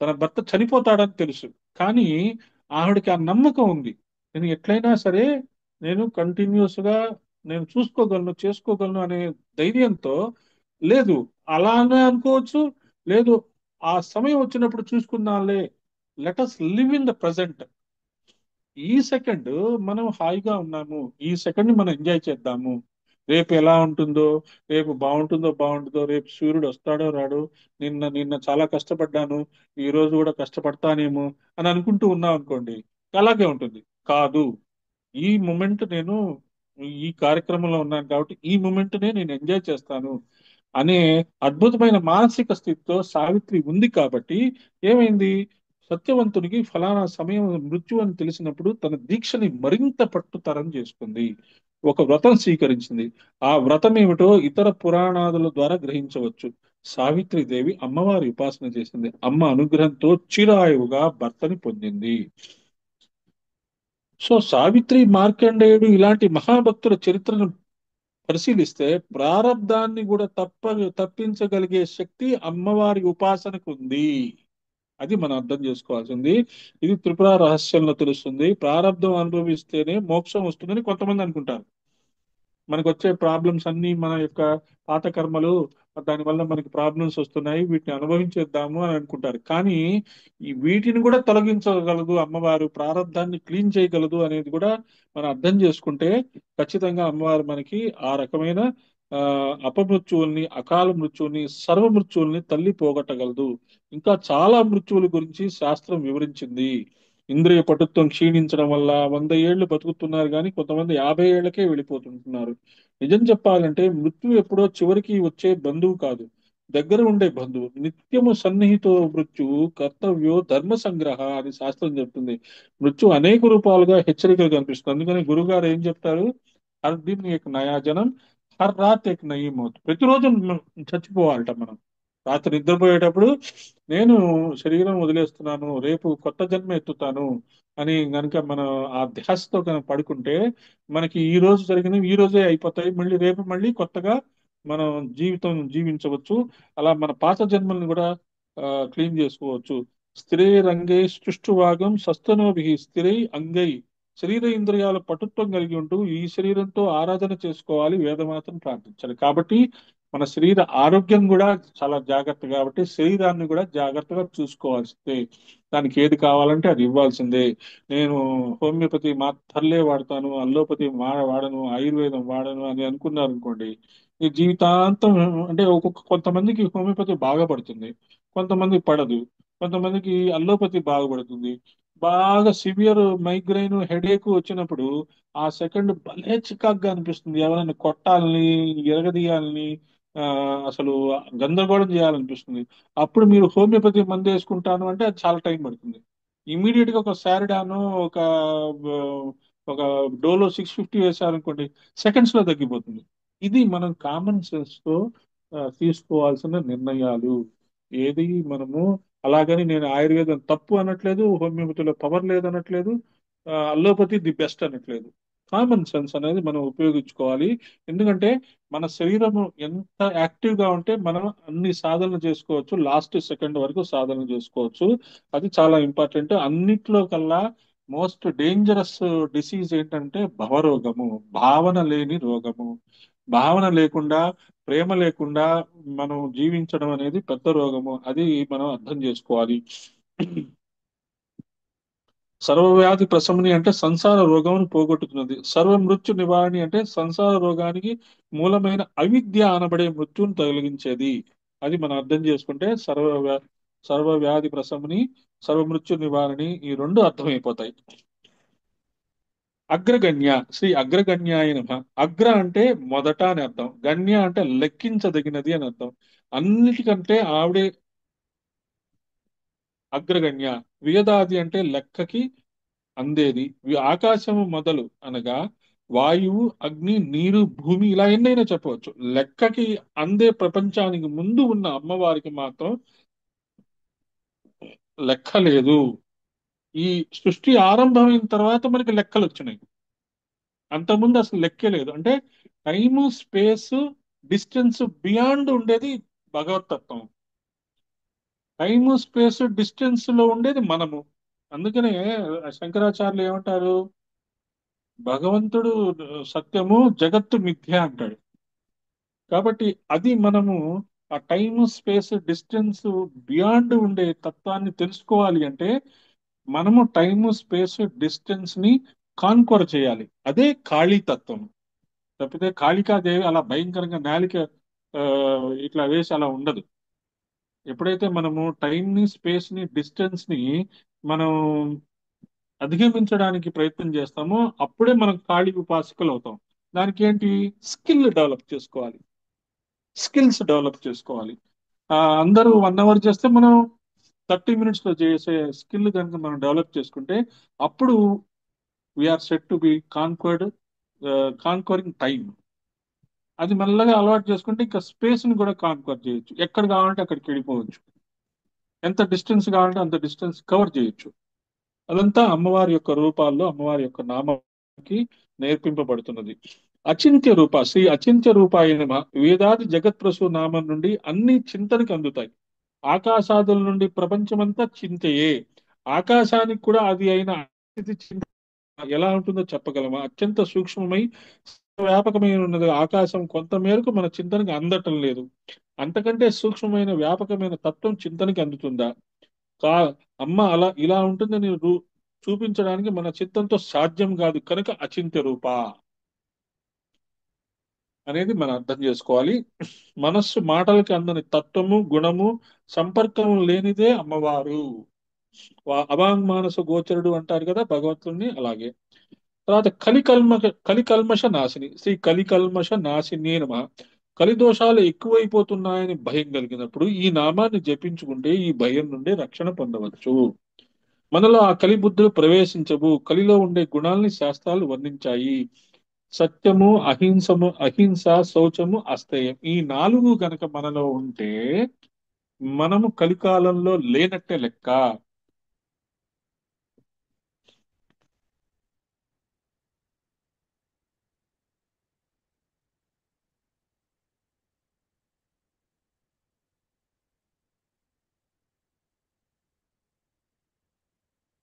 తన భర్త చనిపోతాడని తెలుసు, కానీ ఆవిడకి ఆ నమ్మకం ఉంది. నేను ఎట్లయినా సరే, నేను కంటిన్యూస్ గా నేను చూసుకోగలను, చేసుకోగలను అనే ధైర్యంతో. లేదు, అలానే అనుకోవచ్చు. లేదు, ఆ సమయం వచ్చినప్పుడు చూసుకుందాంలే. Let us live in the present. ఈ సెకండ్ మనం హాయిగా ఉన్నాము, ఈ సెకండ్ ని మనం ఎంజాయ్ చేద్దాము. రేపు ఎలా ఉంటుందో, రేపు బాగుంటుందో బాగుంటుందో, రేపు సూర్యుడు వస్తాడో రాడో, నిన్న నిన్న చాలా కష్టపడ్డాను, ఈ రోజు కూడా కష్టపడతానేమో అని అనుకుంటూ ఉన్నాం అనుకోండి, అలాగే ఉంటుంది. కాదు, ఈ మూమెంట్ నేను ఈ కార్యక్రమంలో ఉన్నాను కాబట్టి ఈ మూమెంట్ నే నేను ఎంజాయ్ చేస్తాను అనే అద్భుతమైన మానసిక స్థితితో సావిత్రి ఉంది కాబట్టి ఏమైంది? సత్యవంతునికి ఫలానా సమయం మృత్యు అని తెలిసినప్పుడు తన దీక్షని మరింత పట్టుతరం చేసుకుంది. ఒక వ్రతం స్వీకరించింది. ఆ వ్రతం ఏమిటో ఇతర పురాణాదుల ద్వారా గ్రహించవచ్చు. సావిత్రి దేవి అమ్మవారి ఉపాసన చేసింది. అమ్మ అనుగ్రహంతో చిరాయువుగా భర్తని పొందింది. సో సావిత్రి, మార్కండేయుడు ఇలాంటి మహాభక్తుల చరిత్రను పరిశీలిస్తే ప్రారబ్ధాన్ని కూడా తప్పించగలిగే శక్తి అమ్మవారి ఉపాసనకు ఉంది. అది మనం అర్థం చేసుకోవాల్సింది. ఇది త్రిపుర రహస్యంలో తెలుస్తుంది. ప్రారబ్ధం అనుభవిస్తేనే మోక్షం వస్తుందని కొంతమంది అనుకుంటారు. మనకు వచ్చే ప్రాబ్లమ్స్ అన్ని మన యొక్క పాత కర్మలు, దానివల్ల మనకి ప్రాబ్లమ్స్ వస్తున్నాయి, వీటిని అనుభవించేద్దాము అని అనుకుంటారు. కానీ ఈ వీటిని కూడా తొలగించగలదు అమ్మవారు, ప్రారంధాన్ని క్లీన్ చేయగలదు అనేది కూడా మనం అర్థం చేసుకుంటే ఖచ్చితంగా అమ్మవారు మనకి ఆ రకమైన ఆ అపమృత్యువుల్ని, అకాల మృత్యువుని, సర్వ మృత్యువుల్ని తల్లి పోగొట్టగలదు. ఇంకా చాలా మృత్యువుల గురించి శాస్త్రం వివరించింది. ఇంద్రియ పటుత్వం క్షీణించడం వల్ల 100 ఏళ్లు బతుకుతున్నారు, కానీ కొంతమంది 50 ఏళ్లకే వెళ్ళిపోతుంటున్నారు. నిజం చెప్పాలంటే మృత్యు ఎప్పుడో చివరికి వచ్చే బంధువు కాదు, దగ్గర ఉండే బంధువు. నిత్యము సన్నిహితో మృత్యువు కర్తవ్యో ధర్మ సంగ్రహ అని శాస్త్రం చెప్తుంది. మృత్యు అనేక రూపాలుగా హెచ్చరికలు కనిపిస్తుంది. అందుకని గురుగారు ఏం చెప్తారు? హర్ దిన్ ఏక్ నయా జనం, హర్ రాత్ ఏక్ నయీ మౌత్. ప్రతిరోజు మనం చచ్చిపోవాలట. మనం రాత్రి నిద్రపోయేటప్పుడు నేను శరీరం వదిలేస్తున్నాను, రేపు కొత్త జన్మ ఎత్తుతాను అని గనుక మనం ఆ ధ్యాసతో కనుక పడుకుంటే మనకి ఈ రోజు జరిగినవి ఈ రోజే అయిపోతాయి. మళ్ళీ రేపు మళ్ళీ కొత్తగా మనం జీవితం జీవించవచ్చు. అలా మన పాత జన్మల్ని కూడా క్లీన్ చేసుకోవచ్చు. స్థిరైరంగై సుష్ఠువాగం సస్తనోభి స్థిరై అంగై. శరీర ఇంద్రియాల పటుత్వం కలిగి ఉంటూ ఈ శరీరంతో ఆరాధన చేసుకోవాలి, వేదమాతను ప్రార్థించాలి. కాబట్టి మన శరీర ఆరోగ్యం కూడా చాలా జాగ్రత్త, కాబట్టి శరీరాన్ని కూడా జాగ్రత్తగా చూసుకోవాల్సిందే. దానికి ఏది కావాలంటే అది ఇవ్వాల్సిందే. నేను హోమియోపతి మాత్రలే వాడతాను, అల్లోపతి వాడను, ఆయుర్వేదం వాడను అని అనుకున్నారు అనుకోండి, ఈ జీవితాంతం. అంటే కొంతమందికి హోమియోపతి బాగా పడుతుంది, కొంతమంది పడదు. కొంతమందికి అల్లోపతి బాగుపడుతుంది. బాగా సివియర్ మైగ్రైన్ హెడేక్ వచ్చినప్పుడు ఆ సెకండ్ భలే చికాగ్గా అనిపిస్తుంది, ఎవరైనా కొట్టాలని, ఎరగదీయాలని, ఆ అసలు గందరగోళం చేయాలనిపిస్తుంది. అప్పుడు మీరు హోమియోపతి మందు వేసుకుంటాను అంటే అది చాలా టైం పడుతుంది. ఇమీడియట్ గా ఒక శారిడాను, ఒక ఒక డోలో 650 వేసారనుకోండి, సెకండ్స్ లో తగ్గిపోతుంది. ఇది మనం కామన్ సెన్స్ తో తీసుకోవాల్సిన నిర్ణయాలు. ఏది మనము అలాగని నేను ఆయుర్వేదం తప్పు అనట్లేదు, హోమియోపతిలో పవర్ లేదనట్లేదు, అల్లోపతి ది బెస్ట్ అనట్లేదు. కామన్ సెన్స్ అనేది మనం ఉపయోగించుకోవాలి. ఎందుకంటే మన శరీరం ఎంత యాక్టివ్ గా ఉంటే మనం అన్ని సాధనలు చేసుకోవచ్చు, లాస్ట్ సెకండ్ వరకు సాధన చేసుకోవచ్చు. అది చాలా ఇంపార్టెంట్. అన్నిట్లో కల్లా మోస్ట్ డేంజరస్ డిసీజ్ ఏంటంటే భవరోగము, భావన లేని రోగము. భావన లేకుండా, ప్రేమ లేకుండా మనం జీవించడం అనేది పెద్ద రోగము. అది మనం అర్థం చేసుకోవాలి. సర్వవ్యాధి ప్రశమని అంటే సంసార రోగమును పోగొట్టుతున్నది. సర్వ మృత్యు నివారణి అంటే సంసార రోగానికి మూలమైన అవిద్య అనబడే మృత్యును తొలగించేది. అది మనం అర్థం చేసుకుంటే సర్వ వ్యాధి ప్రశమని, సర్వ మృత్యు నివారణి ఈ రెండు అర్థమైపోతాయి. అగ్రగణ్య, శ్రీ అగ్రగణ్యాయ నమః. అగ్ర అంటే మొదట అని అర్థం, గణ్య అంటే లెక్కించదగినది అని అర్థం. అన్నిటికంటే ఆవిడే అగ్రగణ్య. వేదాది అంటే లెక్కకి అందేది. ఆకాశము మొదలు అనగా వాయువు, అగ్ని, నీరు, భూమి, ఇలా ఎన్నైనా చెప్పవచ్చు. లెక్కకి అందే ప్రపంచానికి ముందు ఉన్న అమ్మవారికి మాత్రం లెక్క లేదు. ఈ సృష్టి ఆరంభమైన తర్వాత మనకి లెక్కలు వచ్చినాయి. అంతకుముందు అసలు లెక్కే లేదు. అంటే టైము, స్పేస్, డిస్టెన్స్ బియాండ్ ఉండేది భగవతత్వం. టైము, స్పేస్, డిస్టెన్స్ లో ఉండేది మనము. అందుకనే శంకరాచార్యులు ఏమంటారు, భగవంతుడు సత్యము, జగత్తు మిథ్య అంటాడు. కాబట్టి అది మనము ఆ టైమ్, స్పేస్, డిస్టెన్స్ బియాండ్ ఉండే తత్వాన్ని తెలుసుకోవాలి అంటే మనము టైమ్, స్పేస్, డిస్టెన్స్ ని కాన్క్వర్ చేయాలి. అదే ఖాళీ తత్వం. తప్పితే కాళికాదేవి అలా భయంకరంగా నాలిక ఆ, ఇట్లా వేసి అలా ఉండదు. ఎప్పుడైతే మనము టైం ని, స్పేస్ ని, డిస్టెన్స్ ని మనం అధిగమించడానికి ప్రయత్నం చేస్తామో అప్పుడే మనం ఖాళీ ఉపాసకులు అవుతాం. దానికి ఏంటి, స్కిల్ డెవలప్ చేసుకోవాలి. స్కిల్స్ డెవలప్ చేసుకోవాలి. అందరూ 1 అవర్ చేస్తే మనం 30 minutes లో చేసే స్కిల్ కనుక మనం డెవలప్ చేసుకుంటే అప్పుడు we are set to be conquered, conquering time. అది మెల్లగా అలవాటు చేసుకుంటే ఇంకా స్పేస్ ని కూడా కాన్క్వర్ చేయొచ్చు. ఎక్కడ కావాలంటే అక్కడికి వెళ్ళిపోవచ్చు. ఎంత డిస్టెన్స్ కావాలంటే అంత డిస్టెన్స్ కవర్ చేయొచ్చు. అదంతా అమ్మవారి యొక్క రూపాల్లో, అమ్మవారి యొక్క నామానికి నేర్పింపబడుతున్నది. అచింత్య రూప, శ్రీ అచింత్య రూపాయ నమః. వేదాది జగత్ప్రసూ నామం నుండి అన్ని చింతనకి అందుతాయి. ఆకాశాదుల నుండి ప్రపంచమంతా చింతయే. ఆకాశానికి కూడా అది అయిన స్థితి చింత ఎలా ఉంటుందో చెప్పగలమా? అత్యంత సూక్ష్మమై వ్యాపకమైన ఉన్నది ఆకాశం కొంత మేరకు మన చింతనకి అందటం లేదు. అంతకంటే సూక్ష్మమైన వ్యాపకమైన తత్వం చింతనకి అందుతుందా? కా అమ్మ అలా ఇలా ఉంటుందని చూపించడానికి మన చిత్తంతో సాధ్యం కాదు కనుక అచింత్య రూప అనేది మనం అర్థం చేసుకోవాలి. మనస్సు మాటలకి అందని తత్వము, గుణము, సంపర్కము లేనిదే అమ్మవారు. అవాంగ్మానస గోచరుడు అంటారు కదా భగవంతుణ్ణి, అలాగే. తర్వాత కలికల్మష నాశిని, శ్రీ కలికల్మష నాశిని నమ. కలిదోషాలు ఎక్కువైపోతున్నాయని భయం కలిగినప్పుడు ఈ నామాన్ని జపించుకుంటే ఈ భయం నుండి రక్షణ పొందవచ్చు. మనలో ఆ కలి బుద్ధులు ప్రవేశించవు. కలిలో ఉండే గుణాల్ని శాస్త్రాలు వర్ణించాయి. సత్యము, అహింస, శౌచము, అస్తేయం, ఈ 4 గనక మనలో ఉంటే మనము కలికాలంలో లేనట్టే లెక్క.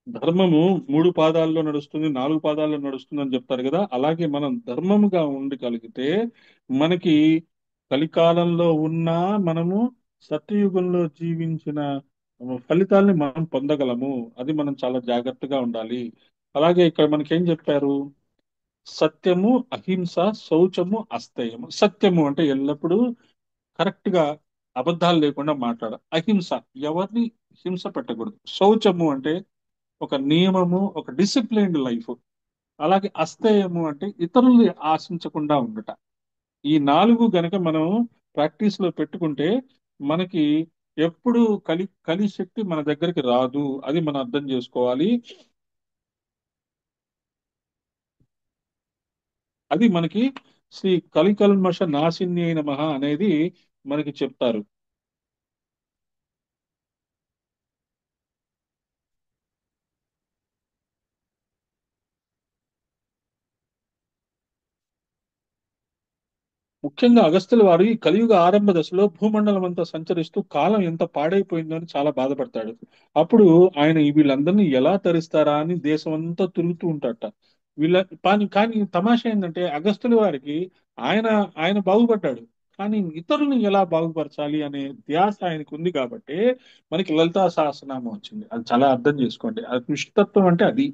ధర్మము 3 పాదాల్లో నడుస్తుంది, 4 పాదాల్లో నడుస్తుంది అని చెప్తారు కదా. అలాగే మనం ధర్మముగా ఉండగలిగితే మనకి కలికాలంలో ఉన్నా మనము సత్యయుగంలో జీవించిన ఫలితాల్ని మనం పొందగలము. అది మనం చాలా జాగ్రత్తగా ఉండాలి. అలాగే ఇక్కడ మనకేం చెప్పారు, సత్యము, అహింస, శౌచము, అస్తేయము. సత్యము అంటే ఎల్లప్పుడూ కరెక్ట్ గా అబద్ధాలు లేకుండా మాట్లాడాలి. అహింస, ఎవరిని హింస పెట్టకూడదు. శౌచము అంటే ఒక నియమము, ఒక డిసిప్లైన్డ్ లైఫ్. అలాగే అస్తేయము అంటే ఇతరుల్ని ఆశించకుండా ఉండట. ఈ 4 గనక మనం ప్రాక్టీస్ లో పెట్టుకుంటే మనకి ఎప్పుడు కలి శక్తి మన దగ్గరికి రాదు. అది మనం అర్థం చేసుకోవాలి. అది మనకి శ్రీ కలికల్మష నాశిన్యై నమః అనేది మనకి చెప్తారు. ముఖ్యంగా అగస్త్యుల వారు ఈ కలియుగ ఆరంభ దశలో భూమండలం అంతా సంచరిస్తూ కాలం ఎంత పాడైపోయిందో అని చాలా బాధపడతాడు. అప్పుడు ఆయన వీళ్ళందరినీ ఎలా తరిస్తారా అని దేశం అంతా తిరుగుతూ ఉంటాడట. వీళ్ళ కానీ తమాషా ఏంటంటే అగస్త్యుల వారికి ఆయన ఆయన బాగుపడ్డాడు. కానీ ఇతరులను ఎలా బాగుపరచాలి అనే ధ్యాస ఆయనకు ఉంది కాబట్టి మనకి లలితా సహస్రనామం వచ్చింది. అది చాలా అర్థం చేసుకోండి. అది ఋషితత్వం అంటే అది.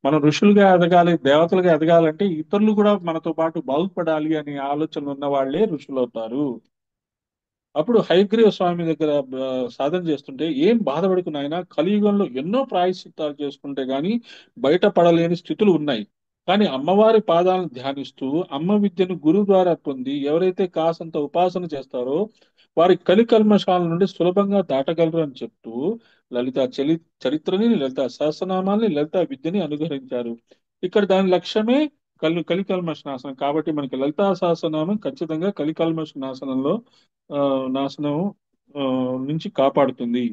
మనం ఋషులుగా ఎదగాలి, దేవతలుగా ఎదగాలంటే ఇతరులు కూడా మనతో పాటు బాగుపడాలి అనే ఆలోచనలు ఉన్న వాళ్ళే ఋషులు అవుతారు. అప్పుడు హయగ్రీవ స్వామి దగ్గర సాధన చేస్తుంటే ఏం బాధపడుకు నాయనా, కలియుగంలో ఎన్నో ప్రాయశ్చిత్తాలు చేసుకుంటే గాని బయటపడలేని స్థితులు ఉన్నాయి. కానీ అమ్మవారి పాదాలను ధ్యానిస్తూ అమ్మ విద్యను గురువు ద్వారా పొంది ఎవరైతే కాసంత ఉపాసన చేస్తారో వారి కలికల్మషాల నుండి సులభంగా దాటగలరు అని చెప్తూ లలిత చరిత్రని, లలిత సహస్రనామాల్ని, లలిత విద్యని అనుగ్రహించారు. ఇక్కడ దాని లక్ష్యమే కలికల్మష నాశనం. కాబట్టి మనకి లలితా సహస్రనామం ఖచ్చితంగా కలికల్మష నాశనంలో ఆ, నాశనం ఆ, నుంచి కాపాడుతుంది.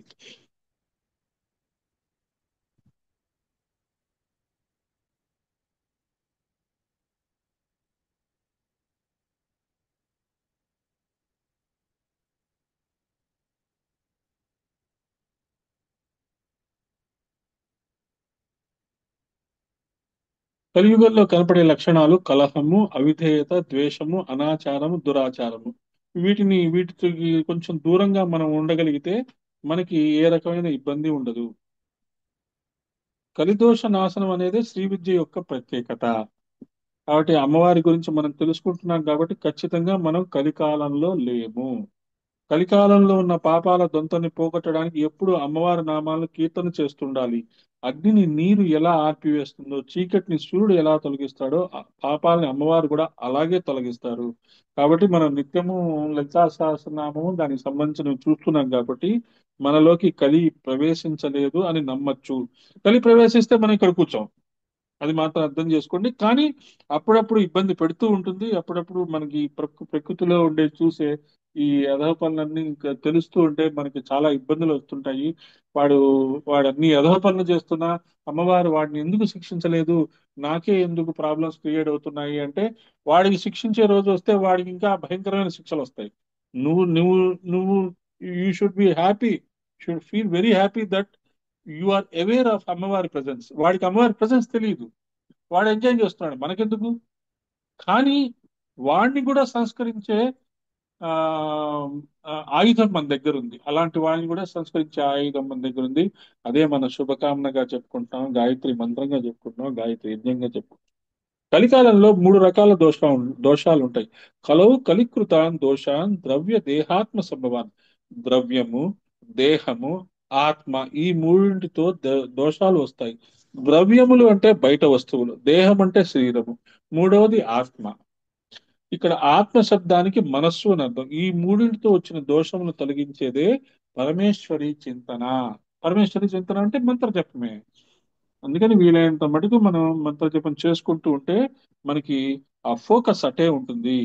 కలియుగంలో కనపడే లక్షణాలు కలహము, అవిధేయత, ద్వేషము, అనాచారము, దురాచారము. వీటికి కొంచెం దూరంగా మనం ఉండగలిగితే మనకి ఏ రకమైన ఇబ్బంది ఉండదు. కలిదోష నాశనం అనేది శ్రీ విద్య యొక్క ప్రత్యేకత. కాబట్టి అమ్మవారి గురించి మనం తెలుసుకుంటున్నాం కాబట్టి ఖచ్చితంగా మనం కలికాలంలో లేము. కలికాలంలో ఉన్న పాపాల దొంతని పోగొట్టడానికి ఎప్పుడు అమ్మవారి నామాలను కీర్తన చేస్తుండాలి. అగ్నిని నీరు ఎలా ఆర్పివేస్తుందో, చీకటిని సూర్యుడు ఎలా తొలగిస్తాడో ఆ పాపాలని అమ్మవారు కూడా అలాగే తొలగిస్తారు. కాబట్టి మనం నిత్యము లలితా సహస్రనామము దానికి సంబంధించినవి చూస్తున్నాం కాబట్టి మనలోకి కలి ప్రవేశించలేదు అని నమ్మచ్చు. కలి ప్రవేశిస్తే మనం ఇక్కడ కూర్చోం. అది మాత్రం అర్థం చేసుకోండి. కానీ అప్పుడప్పుడు ఇబ్బంది పెడుతూ ఉంటుంది. అప్పుడప్పుడు మనకి ప్రకృతిలో ఉండే చూసే ఈ అధవ పనులన్నీ ఇంకా తెలుస్తూ ఉంటే మనకి చాలా ఇబ్బందులు వస్తుంటాయి. వాడు వాడు అన్ని అధవ పనులు చేస్తున్నా అమ్మవారు వాడిని ఎందుకు శిక్షించలేదు, నాకే ఎందుకు ప్రాబ్లమ్స్ క్రియేట్ అవుతున్నాయి అంటే వాడికి శిక్షించే రోజు వస్తే వాడికి ఇంకా భయంకరమైన శిక్షలు వస్తాయి. నువ్వు నువ్వు నువ్వు you should be happy, should feel very happy that you are aware of అమ్మవారి ప్రజెన్స్. వాడికి అమ్మవారి ప్రజెన్స్ తెలియదు, వాడు ఎంజాయ్ చేస్తున్నాడు, మనకెందుకు. కానీ వాడిని కూడా సంస్కరించే ఆ ఆయుధం మన దగ్గర ఉంది. అలాంటి వాడిని కూడా సంస్కరించే ఆయుధం మన దగ్గర ఉంది. అదే మన శుభకామనగా చెప్పుకుంటాం, గాయత్రి మంత్రంగా చెప్పుకుంటాం, గాయత్రి యజ్ఞంగా చెప్పుకుంటాం. కలికాలంలో మూడు రకాల దోషాలు ఉంటాయి. కలవు కలికృతాన్ దోషాన్ ద్రవ్య దేహాత్మ సంభవాన్. ద్రవ్యము, దేహము, ఆత్మ ఈ మూడింటితో దోషాలు వస్తాయి. ద్రవ్యములు అంటే బయట వస్తువులు, దేహం అంటే శరీరము, మూడవది ఆత్మ. ఇక్కడ ఆత్మ శబ్దానికి మనస్సు అని అర్థం. ఈ మూడింటితో వచ్చిన దోషములు తొలగించేదే పరమేశ్వరి చింతన. పరమేశ్వరి చింతన అంటే మంత్ర జపమే. అందుకని వీలైనంత మటుకు మనం మంత్ర జపం చేసుకుంటూ ఉంటే మనకి ఆ ఫోకస్ అటే ఉంటుంది.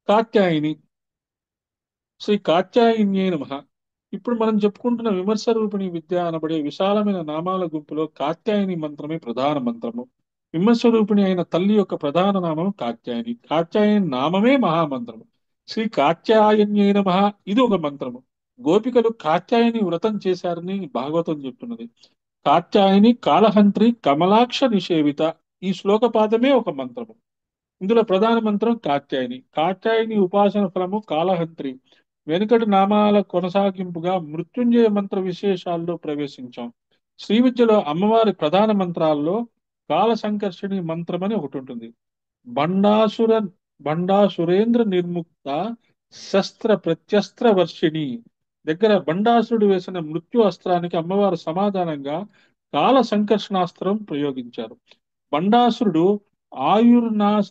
కాత్యాయని, శ్రీ కాత్యాయన్యే నమః. ఇప్పుడు మనం చెప్పుకుంటున్న విమర్శ రూపిణి విద్య అనబడే విశాలమైన నామాల గుంపులో కాత్యాయని మంత్రమే ప్రధాన మంత్రము. విమర్శ రూపిణి అయిన తల్లి యొక్క ప్రధాన నామం కాత్యాయని. కాత్యాయని నామమే మహామంత్రము. శ్రీ కాత్యాయన్యే నమః ఇది ఒక మంత్రము. గోపికలు కాత్యాయని వ్రతం చేశారని భాగవతం చెప్తున్నది. కాత్యాయని కాళహంత్రి కమలాక్ష నిషేవిత ఈ శ్లోక పాదమే ఒక మంత్రము. ఇందులో ప్రధాన మంత్రం కాత్యాయని. కాత్యాయని ఉపాసన ఫలము కాళహంత్రి. వెనుకటి నామాల కొనసాగింపుగా మృత్యుంజయ మంత్ర విశేషాల్లో ప్రవేశించాం. శ్రీ విద్యలో అమ్మవారి ప్రధాన మంత్రాల్లో కాల సంకర్షణి మంత్రం అని ఒకటి ఉంటుంది. బండాసుర బండాసురేంద్ర నిర్ముక్త శస్త్ర ప్రత్యస్త్ర వర్షిణి దగ్గర బండాసురుడు వేసిన మృత్యు అస్త్రానికి అమ్మవారు సమాధానంగా కాల సంకర్షణాస్త్రం ప్రయోగించారు. బండాసురుడు ఆయుర్నాశ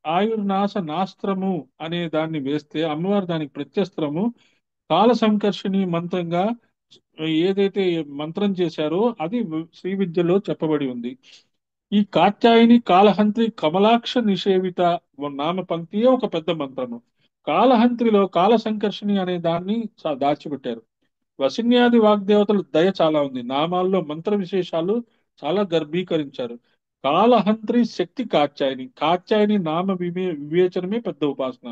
ఆయుర్నాశ నాస్త్రము అనే దాన్ని వేస్తే అమ్మవారు దానికి ప్రత్యస్త్రము కాల సంకర్షణి మంత్రంగా ఏదైతే మంత్రం చేశారో అది శ్రీ విద్యలో చెప్పబడి ఉంది. ఈ కాత్యాయని కాళహంత్రి కమలాక్ష నిషేవిత నామ పంక్తియే ఒక పెద్ద మంత్రము. కాళహంత్రిలో కాల సంకర్షణి అనే దాన్ని దాచిపెట్టారు. వసిన్యాది వాగ్దేవతల దయ చాలా ఉంది. నామాల్లో మంత్ర విశేషాలు చాలా గర్భీకరించారు. కాళహంత్రి శక్తి కాత్యాయని. కాత్యాయని నామ వివేచనమే పెద్ద ఉపాసన.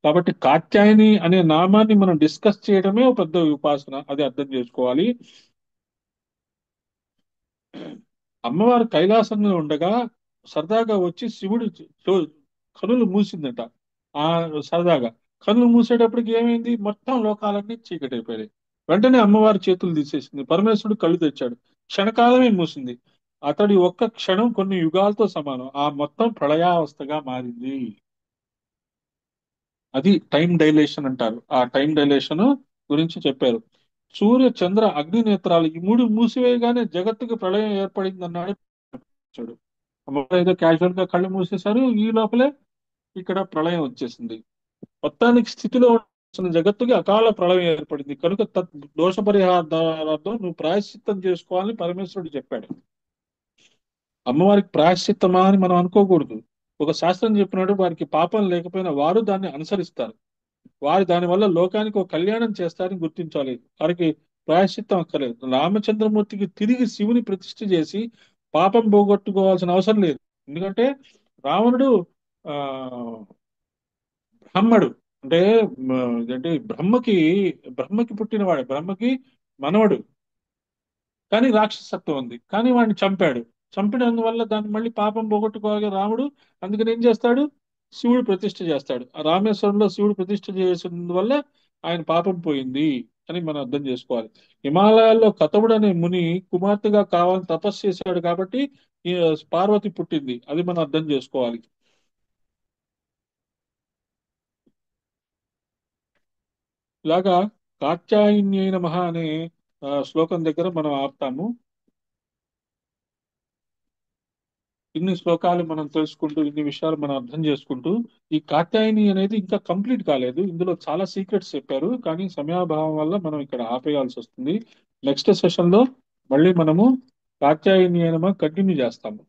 కాబట్టి కాత్యాయని అనే నామాన్ని మనం డిస్కస్ చేయడమే ఒక పెద్ద ఉపాసన. అది అర్థం చేసుకోవాలి. అమ్మవారు కైలాసంలో ఉండగా సరదాగా వచ్చి శివుడు కనులు మూసిందట. ఆ సరదాగా కనులు మూసేటప్పటికి ఏమైంది, మొత్తం లోకాలన్నీ చీకటైపోయాయి. వెంటనే అమ్మవారి చేతులు తీసేసింది. పరమేశ్వరుడు కళ్ళు తెచ్చాడు. క్షణకాలమే మూసింది. అతడి ఒక్క క్షణం కొన్ని యుగాలతో సమానం. ఆ మొత్తం ప్రళయావస్థగా మారింది. అది టైం డైలేషన్ అంటారు. ఆ టైం డైలేషన్ గురించి చెప్పారు. సూర్య చంద్ర అగ్ని నేత్రాలు ఈ మూడు మూసివేయగానే జగత్తుకు ప్రళయం ఏర్పడింది అన్నాడు చూడు. అమ్మవారు ఏదో క్యాజువల్ గా కళ్ళు మూసేశారు, ఈ లోపలే ఇక్కడ ప్రళయం వచ్చేసింది. మొత్తానికి స్థితిలో ఉన్న జగత్తుకి అకాల ప్రళయం ఏర్పడింది కనుక దోష పరిహారార్థం నువ్వు ప్రాయశ్చిత్తం చేసుకోవాలని పరమేశ్వరుడు చెప్పాడు. అమ్మవారికి ప్రాయశ్చిత్తమా అని మనం అనుకోకూడదు. ఒక శాస్త్రం చెప్పినాడు, వారికి పాపం లేకపోయినా వారు దాన్ని అనుసరిస్తారు. వారు దానివల్ల లోకానికి ఒక కళ్యాణం చేస్తారని గుర్తించాలి. వారికి ప్రాయశ్చిత్తం అక్కర్లేదు. రామచంద్రమూర్తికి తిరిగి శివుని ప్రతిష్ఠ చేసి పాపం పోగొట్టుకోవాల్సిన అవసరం లేదు. ఎందుకంటే రావణుడు ఆ బ్రహ్మడు, అంటే ఏంటి బ్రహ్మకి పుట్టినవాడు, బ్రహ్మకి మనవడు. కానీ రాక్షసత్వం ఉంది, కానీ వాడిని చంపాడు. చంపినందువల్ల దాన్ని మళ్ళీ పాపం పోగొట్టుకోవాలి రాముడు. అందుకని ఏం చేస్తాడు, శివుడు ప్రతిష్ఠ చేస్తాడు. ఆ రామేశ్వరంలో శివుడు ప్రతిష్ఠ చేసినందువల్ల ఆయన పాపం పోయింది అని మనం అర్థం చేసుకోవాలి. హిమాలయాల్లో కతవుడు అనే ముని కుమార్తెగా కావాలని తపస్సు చేశాడు కాబట్టి ఈ పార్వతి పుట్టింది. అది మనం అర్థం చేసుకోవాలి. ఇలాగా కాత్యాయన్యై నమః అనే శ్లోకం దగ్గర మనం ఆపుతాము. ఇన్ని శ్లోకాలు మనం తెలుసుకుంటూ, ఇన్ని విషయాలు మనం అర్థం చేసుకుంటూ, ఈ కాత్యాయని అనేది ఇంకా కంప్లీట్ కాలేదు. ఇందులో చాలా సీక్రెట్స్ చెప్పారు, కానీ సమయాభావం వల్ల మనం ఇక్కడ ఆపేయాల్సి వస్తుంది. నెక్స్ట్ సెషన్ లో మళ్ళీ మనము కాత్యాయని అయిన కంటిన్యూ చేస్తాము.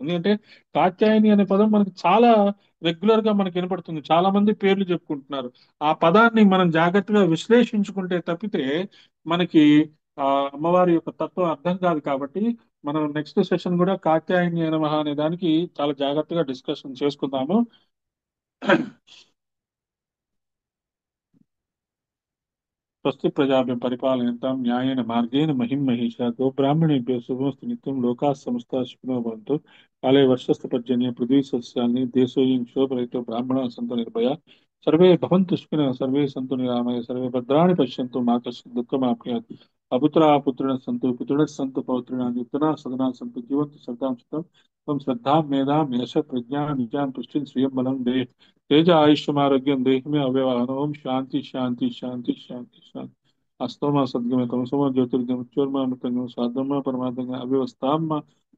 ఎందుకంటే కాత్యాయని అనే పదం మనకి చాలా రెగ్యులర్ గా మనకి వినపడుతుంది. చాలా మంది పేర్లు చెప్పుకుంటున్నారు. ఆ పదాన్ని మనం జాగ్రత్తగా విశ్లేషించుకుంటే తప్పితే మనకి ఆ అమ్మవారి యొక్క తత్వం అర్థం కాదు. కాబట్టి మనం నెక్స్ట్ సెషన్ కూడా కాత్యాయని నమః అనే దానికి చాలా జాగ్రత్తగా డిస్కషన్ చేసుకుందాము. స్వస్తి ప్రజాభ్యం పరిపాలయంతాం న్యాయేన మార్గేణ మహిం మహిషా గోబ్రాహ్మణేభ్యో శుభమస్తు నిత్యం లోకాः సమస్తాः సుఖినో భవంతు కాలే వర్షస్తు పర్జన్య పృథివీ సస్యాన్ని దేశోయం క్షోభరహితో బ్రాహ్మణాः సంతు నిర్భయాः సర్వే భవంతు సుఖినः సర్వే సంతు నిరామయ సర్వే భద్రాణి పశ్యంతు మా కశ్చిత్ దుఃఖమాప్నుయాత్ అపుత్రాः పుత్రిణः సంతు పితృణः సంతు పౌత్రిణः నిర్ధనాः సదనాः సంతు జీవంతు శ్రద్ధాం సుతం త్వం శ్రద్ధాం మేధాం యశ ప్రజ్ఞాం విద్యాం పుష్టిం శ్రియం బలం तेज आयुष्यम आरोग्यम देह में अव्यवहान ओम शांति शांति शांति शांति शांति अस्तोमा सद्गमे तमसोमा ज्योतिर्गम चोरमा मृतंगम साधमा परमात्मा अव्यवस्थाम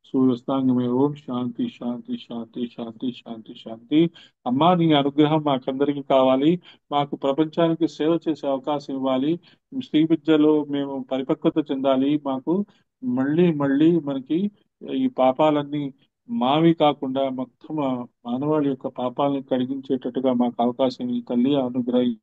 సువ్యవస్థాంగమే ఓం శాంతి శాంతి శాంతి శాంతి శాంతి శాంతి. అమ్మా నీ అనుగ్రహం మాకందరికి కావాలి. మాకు ప్రపంచానికి సేవ చేసే అవకాశం ఇవ్వాలి. శ్రీ విద్యలో మేము పరిపక్వత చెందాలి. మాకు మళ్ళీ మళ్ళీ మనకి ఈ పాపాలన్నీ మావి కాకుండా మొత్తం మానవాళి యొక్క పాపాలను కడిగించేటట్టుగా మాకు అవకాశం ఈ తల్లి అనుగ్రహం